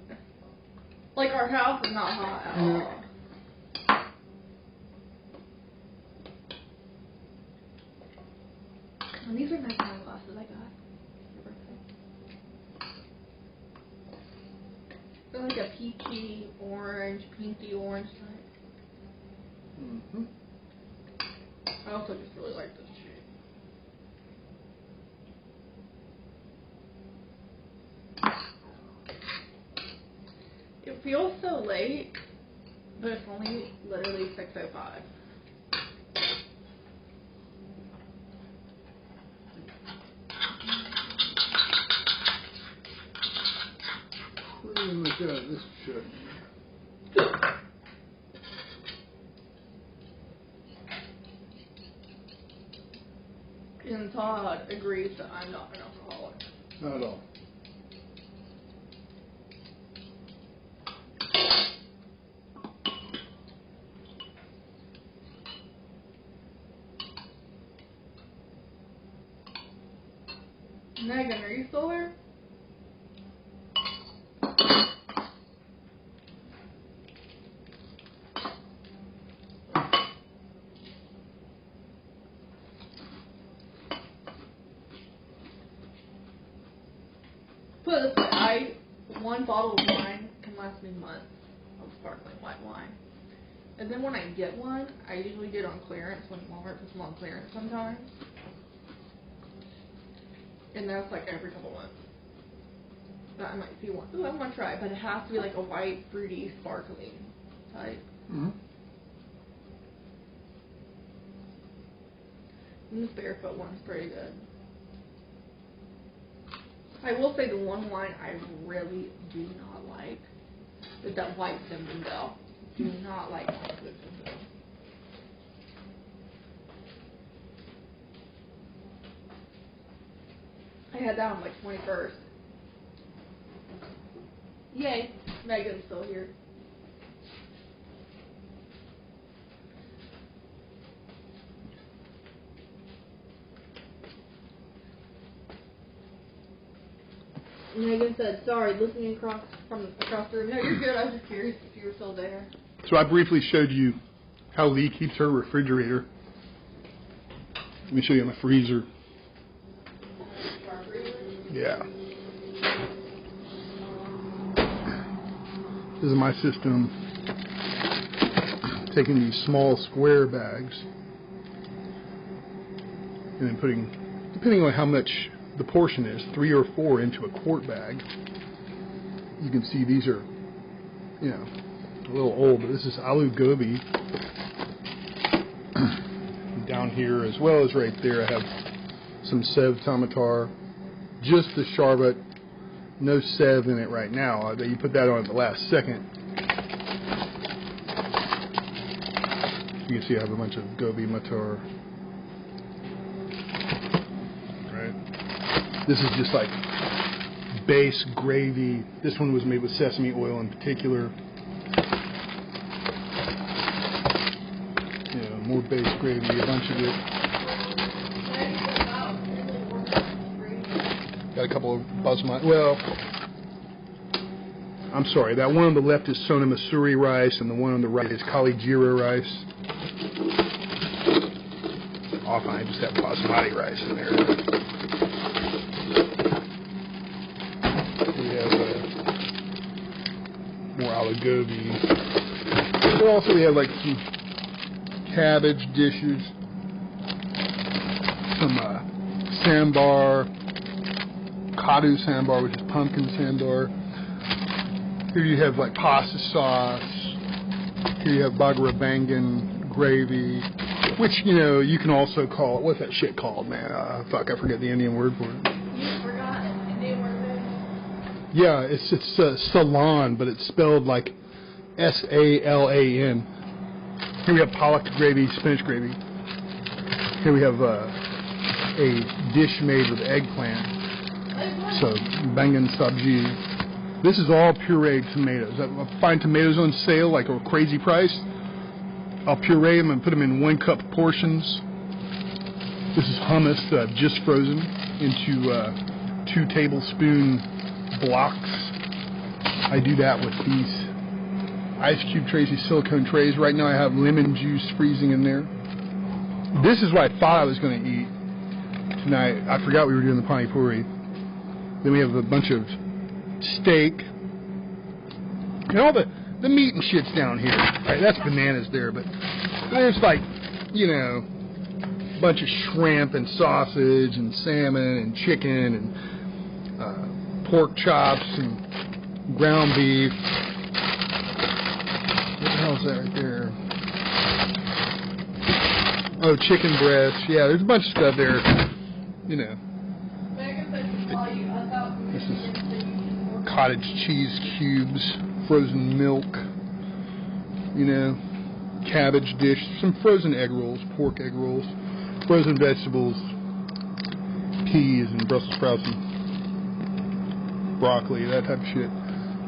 Like our house is not hot at all. And these are nice wine glasses I got. They're like a peachy orange, pinky orange type. Mm-hmm. I also just really like this shade. It feels so late, but it's only literally 6:05. Look at this shit. And Todd agrees that I'm not an alcoholic. Not at all. Megan, are you still there? Put it this way, one bottle of wine can last me months of sparkling white wine. And then when I get one, I usually get on clearance when Walmart puts them on clearance sometimes. And that's like every couple months. But I might see one. Ooh, I want to try it, but it has to be like a white, fruity, sparkling type. Mm-hmm. And this barefoot one's pretty good. I will say the one wine I really do not like is that white Zinfandel. Do not like white Zinfandel. I had that on like 21st. Yay, Megan's still here. Megan said, sorry, listening from across the room. No, you're good. I was just curious if you were still there. So I briefly showed you how Lee keeps her refrigerator. Let me show you my freezer. Yeah. This is my system. Taking these small square bags and then putting, depending on how much the portion is, 3 or 4 into a quart bag. You can see these are, you know, a little old, but this is aloo gobi. Down here, as well as right there, I have some sev tomatar, just the charbat, no sev in it right now. You put that on at the last second. You can see I have a bunch of gobi matar. Right. This is just like base gravy. This one was made with sesame oil in particular. More base gravy, a bunch of it. Got a couple of basmati. Well, I'm sorry. That one on the left is Sona Masuri rice, and the one on the right is Kali Jira rice. Often I just have basmati rice in there. We have more aloo gobi. But also we have like some cabbage dishes, some sambar, kadu sambar, which is pumpkin sambar. Here you have like pasta sauce. Here you have bagra bangan gravy, which, you know, you can also call it, what's that shit called, man? Fuck, I forget the Indian word for it. You forgot an Indian word? Yeah, it's Ceylon, but it's spelled like S-A-L-A-N. Here we have palak gravy, spinach gravy. Here we have a dish made with eggplant. So, bangan sabji. This is all pureed tomatoes. I find tomatoes on sale like a crazy price. I'll puree them and put them in 1 cup portions. This is hummus that I've just frozen into 2 tablespoon blocks. I do that with these ice cube trays, these silicone trays. Right now I have lemon juice freezing in there. This is what I thought I was going to eat tonight. I forgot we were doing the pani puri. Then we have a bunch of steak. And all the meat and shit's down here. Right, that's bananas there, but there's like, you know, a bunch of shrimp and sausage and salmon and chicken and pork chops and ground beef. What the hell is that right there? Oh, chicken breast. Yeah, there's a bunch of stuff there. You know. This is cottage cheese cubes, frozen milk. You know, cabbage dish, some frozen egg rolls, pork egg rolls, frozen vegetables, peas and Brussels sprouts and broccoli, that type of shit.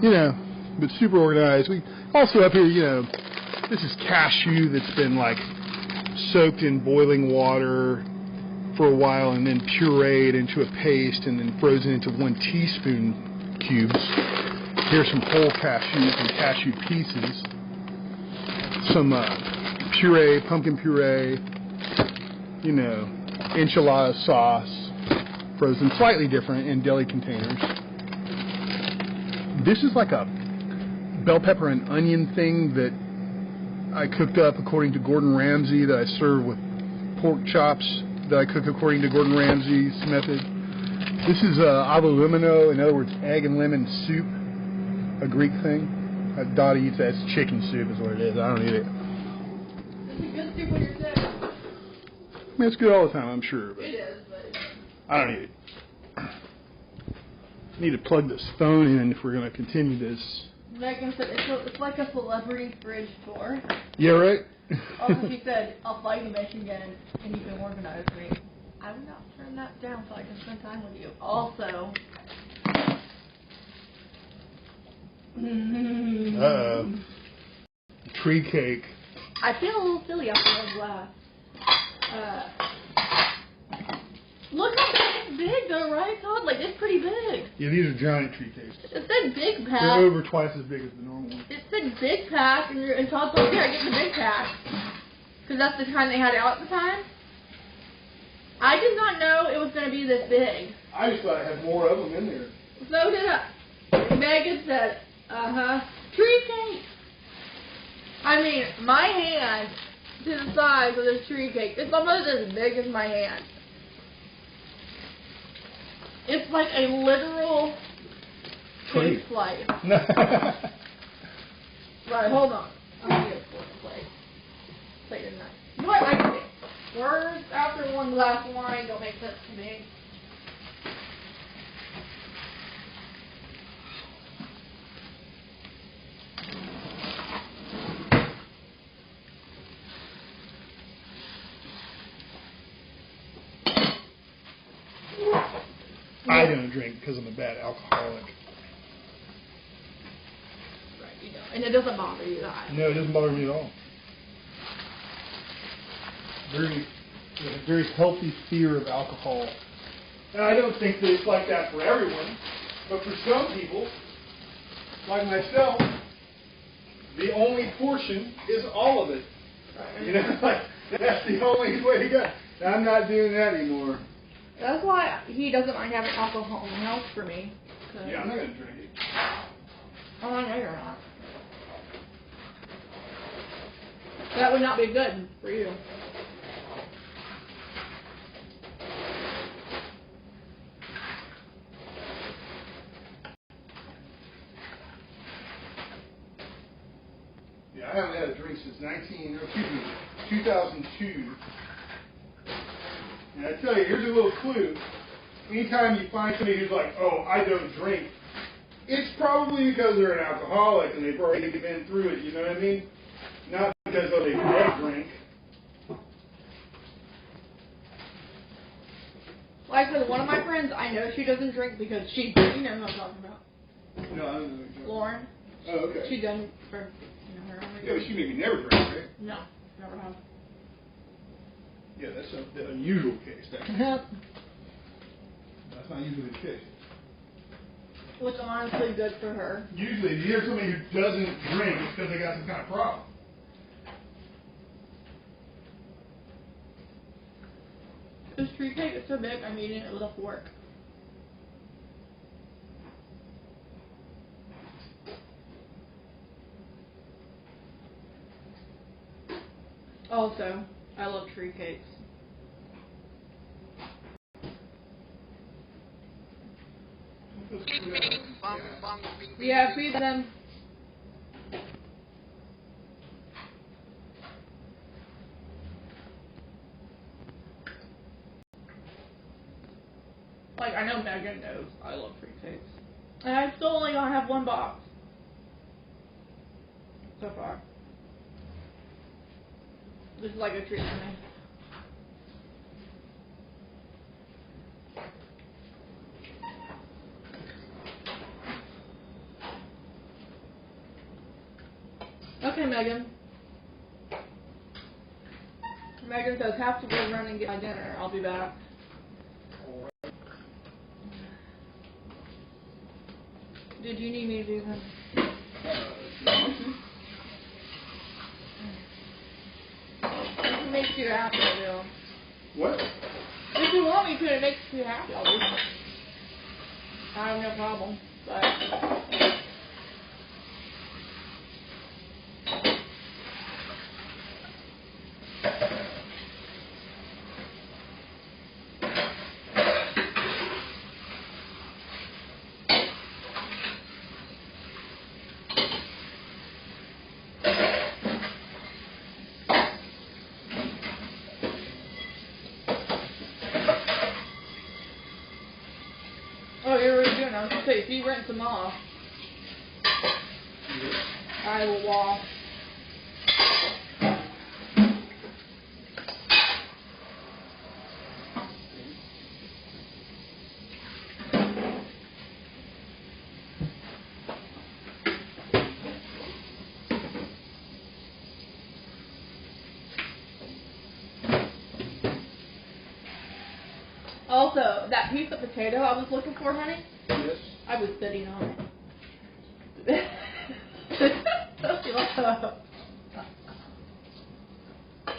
You know, but super organized. We also up here, you know, this is cashew that's been like soaked in boiling water for a while and then pureed into a paste and then frozen into 1 teaspoon cubes. Here's some whole cashews and cashew pieces. Some puree, pumpkin puree, you know, enchilada sauce, frozen slightly different in deli containers. This is like a bell pepper and onion thing that I cooked up according to Gordon Ramsay, that I serve with pork chops that I cook according to Gordon Ramsay's method. This is avolumino, in other words, egg and lemon soup, a Greek thing. Dottie eats that. It's chicken soup is what it is. I don't eat it. It's a good soup when you're sick. I mean, it's good all the time, I'm sure. But it is, but I don't eat it. I need to plug this phone in if we're going to continue this. Megan said it's like a celebrity fridge tour. Yeah, right? Also, she said, I'll fly to Michigan and you can organize me. I will not turn that down so I can spend time with you. Also, Uh-oh. Tree cake. I feel a little silly after that glass. Look how big big though, right, Todd? Like, it's pretty big. Yeah, these are giant tree cases. It said big pack. They're over twice as big as the normal one. It said big pack, and Todd's like, yeah, get the big pack. Because that's the kind they had out at the time. I did not know it was going to be this big. I just thought I had more of them in there. So did I. Megan said, tree cake. I mean, my hand to the size of this tree cake. It's almost as big as my hand. It's like a literal cake slice. Right, hold on. I'm going to get a plate. Plate is nice. You know what? I can say words after one glass of wine don't make sense to me. I don't drink because I'm a bad alcoholic. Right, you know, and it doesn't bother you either. No, it doesn't bother me at all. Very healthy fear of alcohol. And I don't think that it's like that for everyone, but for some people, like myself, the only portion is all of it. Right. You know, like that's the only way to go. I'm not doing that anymore. That's why he doesn't mind having alcohol in the house for me. Yeah, I'm not going to drink it. Oh, I know you're not. That would not be good for you. Yeah, I haven't had a drink since 2002. And I tell you, here's a little clue. Anytime you find somebody who's like, oh, I don't drink, it's probably because they're an alcoholic and they've already been through it, you know what I mean? Not because they don't drink. Like with one of my friends, I know she doesn't drink because she, you know who I'm talking about. No, I don't know. Lauren. Oh, okay. She doesn't for, her own Yeah, reason. but she maybe never drank, right? No, never have. Yeah, that's the unusual case. That's not usually the case. Which honestly good for her. Usually, if you hear somebody who doesn't drink, it's because they got some kind of problem. This tree cake is so big, I'm eating it with a fork. Also, I love tree cakes. Bing, bing, bong, bong, bing, bing. Yeah, feed them. Like, I know Megan knows I love tree cakes. And I still only gonna have one box. So far. This is like a treat for me. Okay, Megan. Megan says, have to go run and get my dinner. I'll be back. Did you need me to do that? It makes you happy, Bill. What? If you want me to, it makes you happy. I'll do it. I have no problem. But oh, you're already doing it. I was going to say, if you rinse them off, I will wash. Also, that piece of potato I was looking for, honey, Yes. I was sitting on it.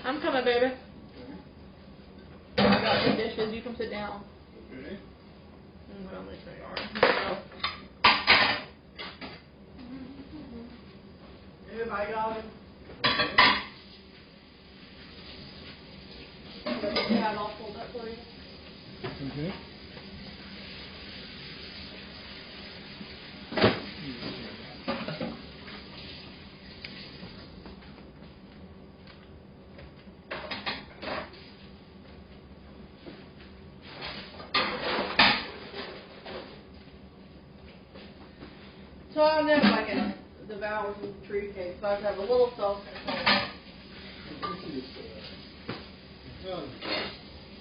I'm coming, baby. I got the dishes. You come sit down. Okay. I'm going to show you ours. Everybody got it. Yeah, I'll pull that for you. Okay. So I never like it. Devours the tree cake, so I have to have a little self-control.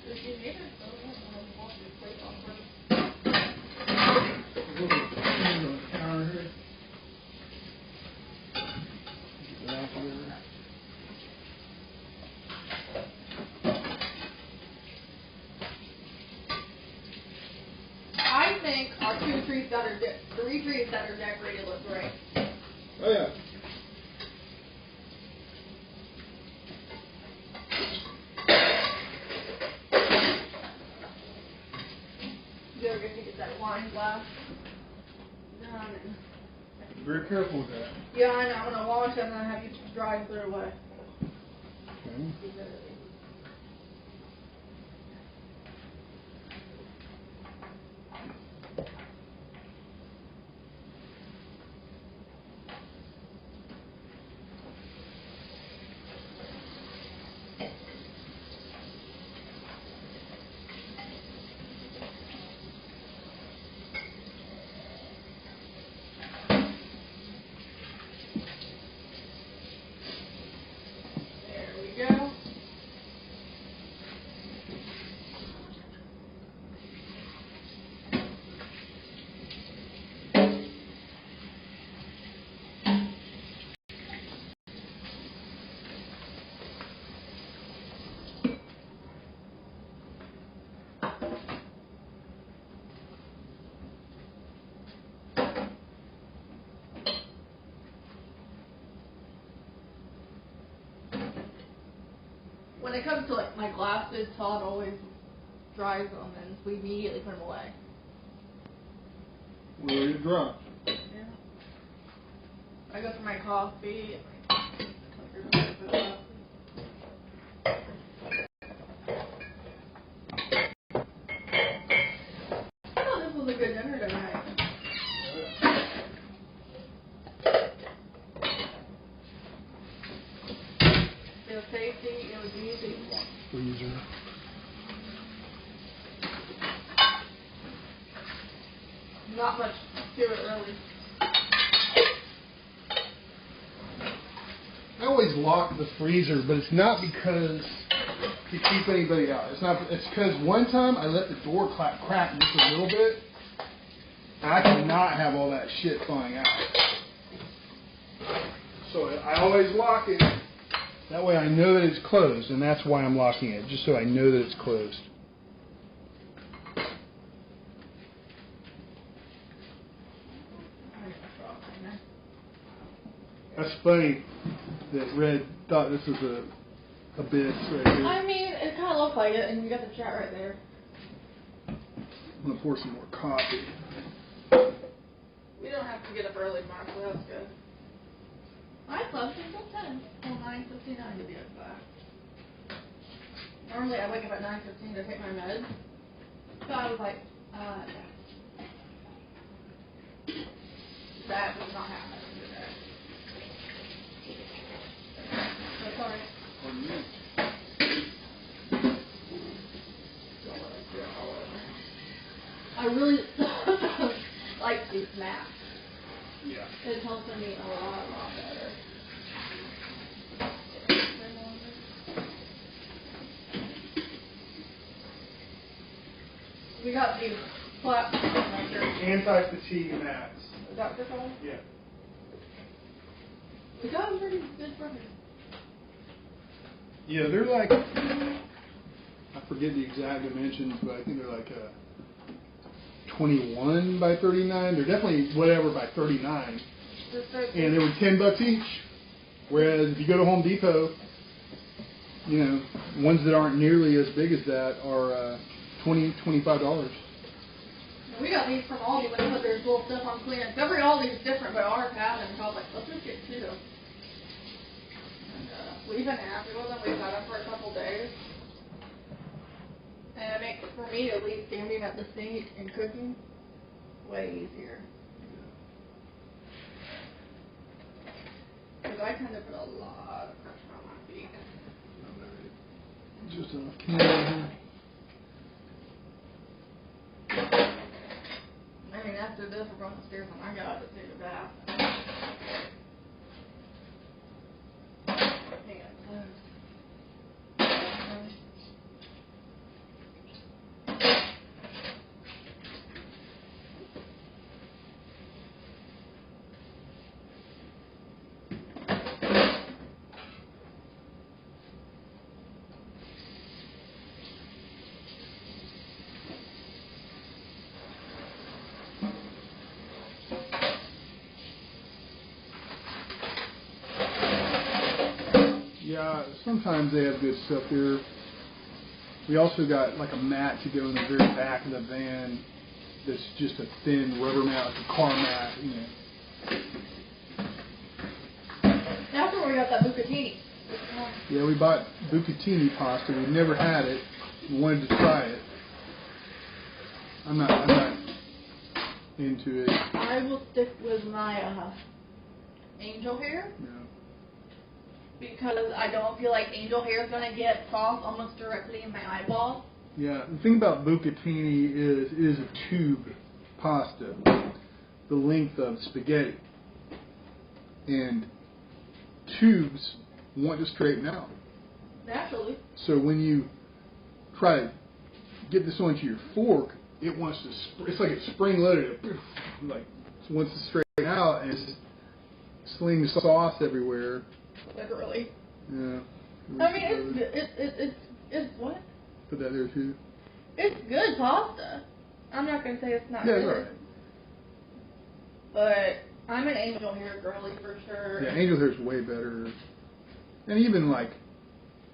If you need it, so I'll wash your plate off first. I think our three trees that are decorated look great. Oh yeah. You ever get to get that wine glass done? Very careful with that. Yeah, I know. I'm gonna wash it and then have you dry and throw it away. Okay. There we go. When it comes to like my glasses, Todd always dries them and we immediately put them away. Where are you dry? Yeah. I go for my coffee. I thought this was a good dinner tonight. It was tasty, it was easy. Freezer. Not much to it really. I always lock the freezer, but it's not because to keep anybody out. It's because one time I let the door crack just a little bit, and I cannot have all that shit flying out. So I always lock it. That way I know that it's closed, and that's why I'm locking it, just so I know that it's closed. That's funny that Red thought this was a abyss right here. I mean, it kind of looked like it, and you got the chat right there. I'm going to pour some more coffee. We don't have to get up early tomorrow, so that's good. I slept until 10, till 9:59 to be exact. Normally I wake up at 9:15 to take my meds, so I was like, yeah. That was not happening today. That's alright. I really like these maps. Yeah. It helps me a lot better. We got these platforms right here. Anti-fatigue mats. Is that what they're called? Yeah. We got them pretty good for me. Yeah, they're like, I forget the exact dimensions, but I think they're like 21 by 39. They're definitely whatever by 39. And they were $10 each. Whereas if you go to Home Depot, you know, ones that aren't nearly as big as that are $25. We got these from Aldi, but they put their little stuff on clearance. Every Aldi's different, but ours have them. So I was like, let's just get two. And we've been happy with them. We've had them for a couple days. And it makes, for me at least, standing at the sink and cooking way easier. Because I kind of put a lot of pressure on my feet. Just enough camera. I mean, after this, we're going upstairs and I got to take a bath. Yeah, sometimes they have good stuff here. We also got like a mat to go in the very back of the van that's just a thin rubber mat, like a car mat, you know. That's where we got that bucatini. Yeah, we bought bucatini pasta. We've never had it. We wanted to try it. I'm not into it. I will stick with my angel hair. Yeah. Because I don't feel like angel hair is going to get sauce almost directly in my eyeball. Yeah, the thing about bucatini is it is a tube pasta, the length of spaghetti. And tubes want to straighten out. Naturally. So when you try to get this onto your fork, it wants to, it's like it's spring-loaded. Like, it wants to straighten out, and it's slings sauce everywhere. Literally. Yeah. I mean, it's what? Put that there too. It's good pasta. I'm not going to say it's not Yeah, good. right. But I'm an angel hair girly for sure. Yeah, angel hair's way better. And even like,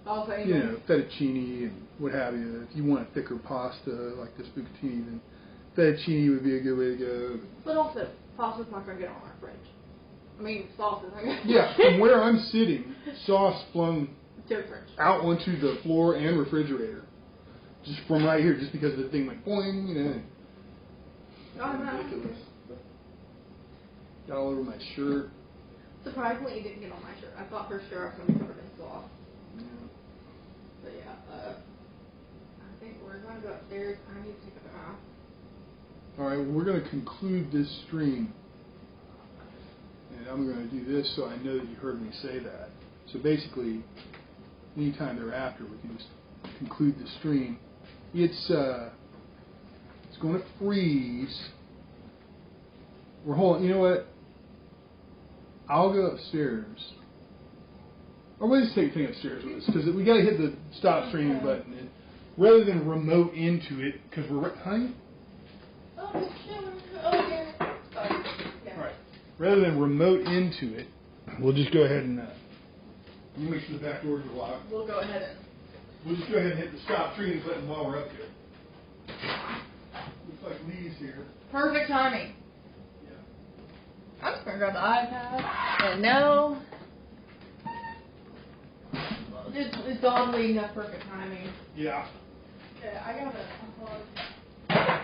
Also you know, fettuccine and what have you. If you want a thicker pasta like this bucatini, then fettuccine would be a good way to go. But also, pasta's not going to get on our fridge. I mean, sauce is not going to Yeah, from where I'm sitting, sauce flung to the fridge. out onto the floor and refrigerator. Just from right here, just because the thing went boing, you know. Ridiculous. Got all over my shirt. Surprisingly, it didn't get on my shirt. I thought for sure I was going to be covered in sauce. Yeah. But yeah, I think we're going to go upstairs. I need to take a bath. All right, well, we're going to conclude this stream. And I'm going to do this so I know that you heard me say that. So basically, anytime thereafter, we can just conclude the stream. It's going to freeze. We're holding. You know what? I'll go upstairs. Or we'll just take a thing upstairs with us because we got to hit the stop streaming button. And rather than remote into it, because we're honey. Oh, yeah. Sorry. Yeah. All right. Rather than remote into it, we'll just go ahead and let me make sure the back doors are locked. We'll go ahead and. We'll just go ahead and hit the stop streaming button while we're up here. Looks like Lee's here. Perfect timing. Yeah. I'm just going to grab the iPad. And no. It's oddly enough perfect timing. Yeah. Yeah, I got to unplug.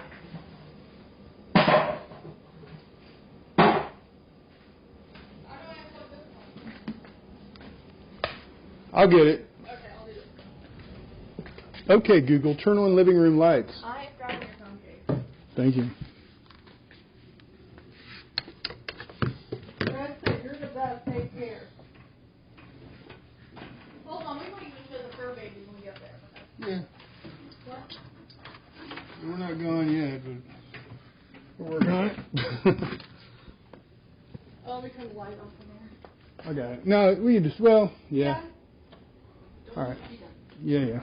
I'll get it. Okay, I'll do it. Okay, Google, turn on living room lights. I ain't grabbing your phone case. Thank you. Brad said you're the best. Take care. Hold on, we might even show the fur babies when we get there. Yeah. What? We're not going yet, but we're working on it. Oh, let me turn the light off in there. I got it. No, we can just, well, yeah. Don't All right. be done. Yeah, yeah.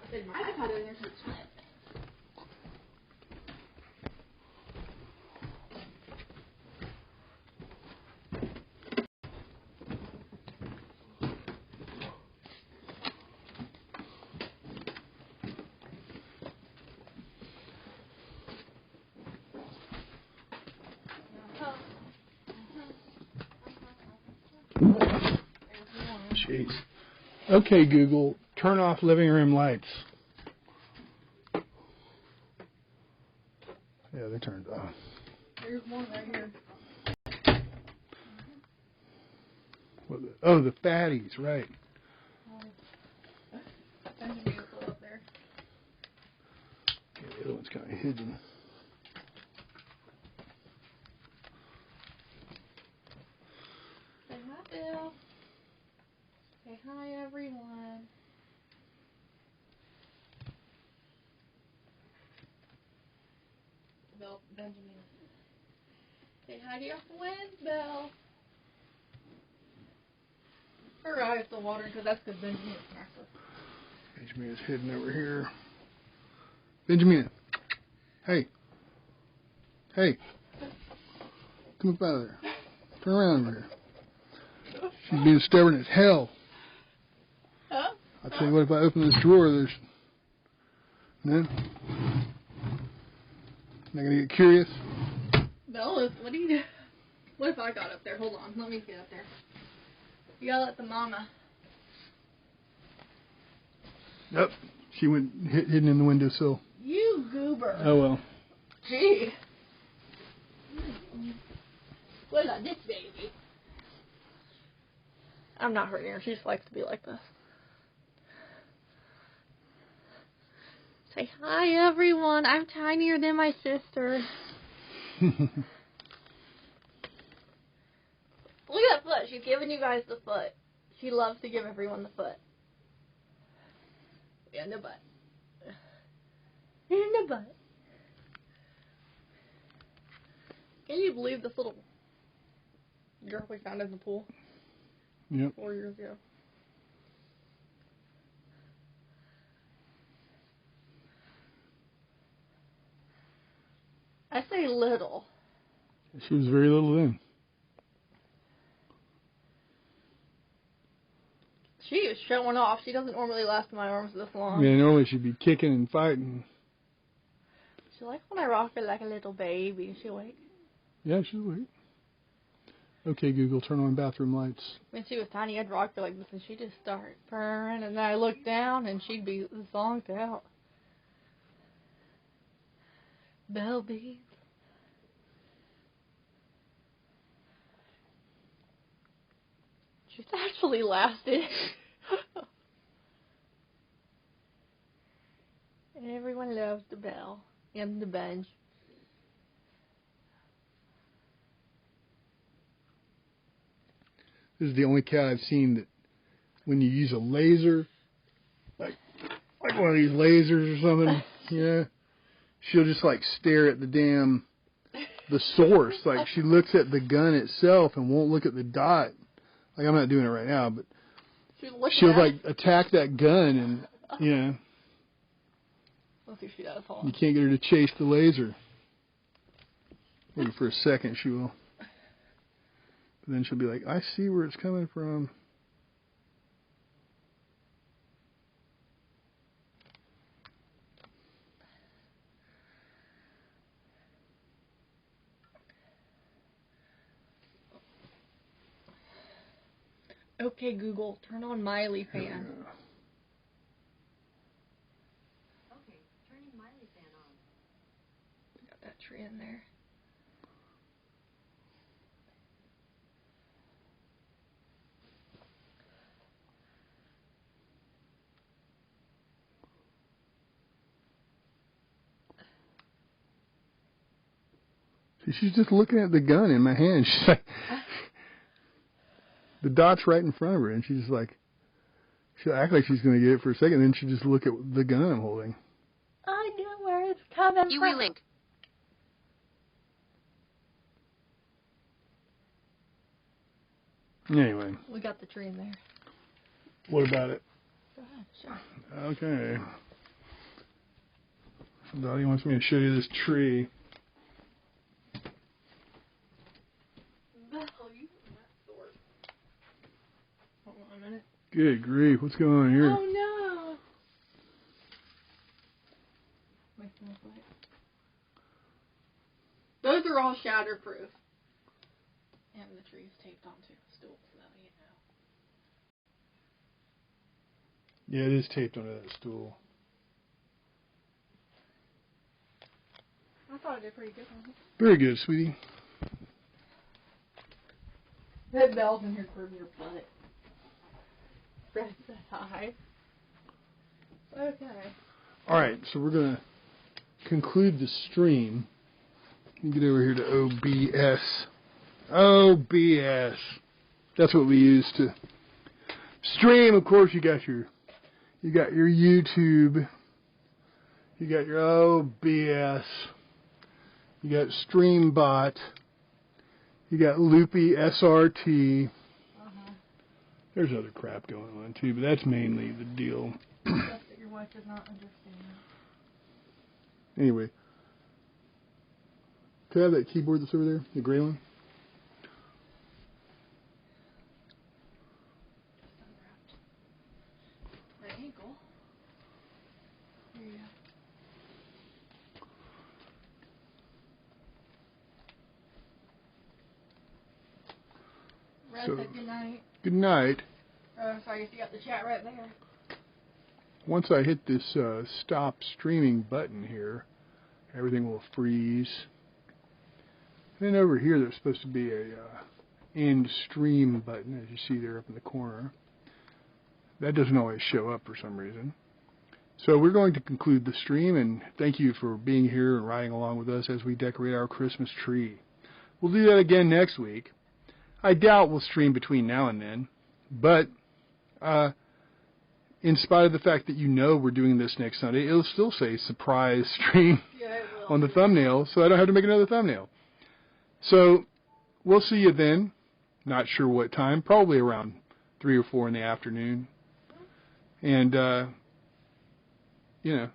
They might have had it in there since time. Jeez. Okay, Google, turn off living room lights. Yeah, they turned off. There's one right here. Oh, the fatties, right. There's a vehicle up there. Okay, the other one's kind of hidden. Say hi, Bill. Say hi, everyone. Bill, Benjamin. Say hi to your friends, Bill. Her eyes still watering because that's because Benjamin smacked her. Benjamin is hidden over here. Benjamin. Hey. Hey. Come up out of there. Turn around over here. She's being stubborn as hell. Huh? I'll tell you what, if I open this drawer, there's... No? Not going to get curious? Bill, what do you do? What if I got up there? Hold on. Let me get up there. You gotta let the mama. Yep. She went hidden in the windowsill. You goober. Oh, well. Gee. What about this baby? I'm not hurting her. She just likes to be like this. Say hi, everyone. I'm tinier than my sister. Look at that foot. She's giving you guys the foot. She loves to give everyone the foot. And the butt. And the butt. Can you believe this little girl we found in the pool? Yep. 4 years ago. I say little. She was very little then. She is showing off. She doesn't normally last in my arms this long. Yeah, normally she'd be kicking and fighting. She likes when I rock her like a little baby. She awake. Yeah, she's awake. Okay, Google, turn on bathroom lights. When she was tiny, I'd rock her like this, and she'd just start purring, and then I looked down, and she'd be zonked out. Belle bees. She's actually lasted. Everyone loves the Belle and the bench. This is the only cat I've seen that when you use a laser, like one of these lasers or something, yeah, she'll just like stare at the source. Like she looks at the gun itself and won't look at the dot. Like I'm not doing it right now, but she'll like attack that gun and, yeah. Let's see if she does. Hold on. You can't get her to chase the laser. Maybe for a second she will. But then she'll be like, I see where it's coming from. Okay, Google, turn on Miley fan. Yeah. Okay, turning Miley fan on. Got that tree in there. She's just looking at the gun in my hand. She's like, the dot's right in front of her, and she's like, she'll act like she's going to get it for a second, then she'll just look at the gun I'm holding. I know where it's coming You from. link. Anyway, We got the tree in there. what about it? Go ahead, sure. Okay. Dottie wants me to show you this tree. No, you that sword. Hold on a minute. Good grief, what's going on here? Oh no! Wait, wait. Those are all shatterproof. And the tree's taped onto a stool, so that you know. Yeah, it is taped onto that stool. I thought I did pretty good on it. Very good, sweetie. That bell's in here for your butt. Press that high. Okay. Alright, so we're going to conclude the stream. Let me get over here to OBS. OBS. That's what we use to stream. Of course, you got your YouTube. You got your OBS. You got StreamBot. You got Loopy SRT. There's other crap going on too, but that's mainly the deal. Stuff that your wife does not understand. Anyway, can I have that keyboard that's over there, the gray one? The ankle. Here you go. Red So- said good night. Good night. So I guess you got the chat right there. Once I hit this stop streaming button here, everything will freeze. And then over here there's supposed to be a end stream button, as you see there up in the corner. That doesn't always show up for some reason. So we're going to conclude the stream, and thank you for being here and riding along with us as we decorate our Christmas tree. We'll do that again next week. I doubt we'll stream between now and then, but in spite of the fact that you know we're doing this next Sunday, it'll still say surprise stream on the thumbnail, so I don't have to make another thumbnail. So we'll see you then. Not sure what time, probably around 3 or 4 in the afternoon. And, you know,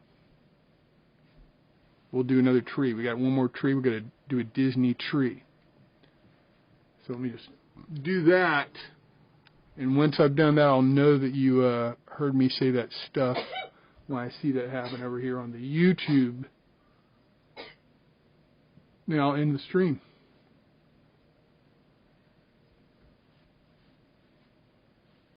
we'll do another tree. We got one more tree. We're going to do a Disney tree. So let me just do that. And once I've done that, I'll know that you heard me say that stuff when I see that happen over here on the YouTube. Now I'll end the stream.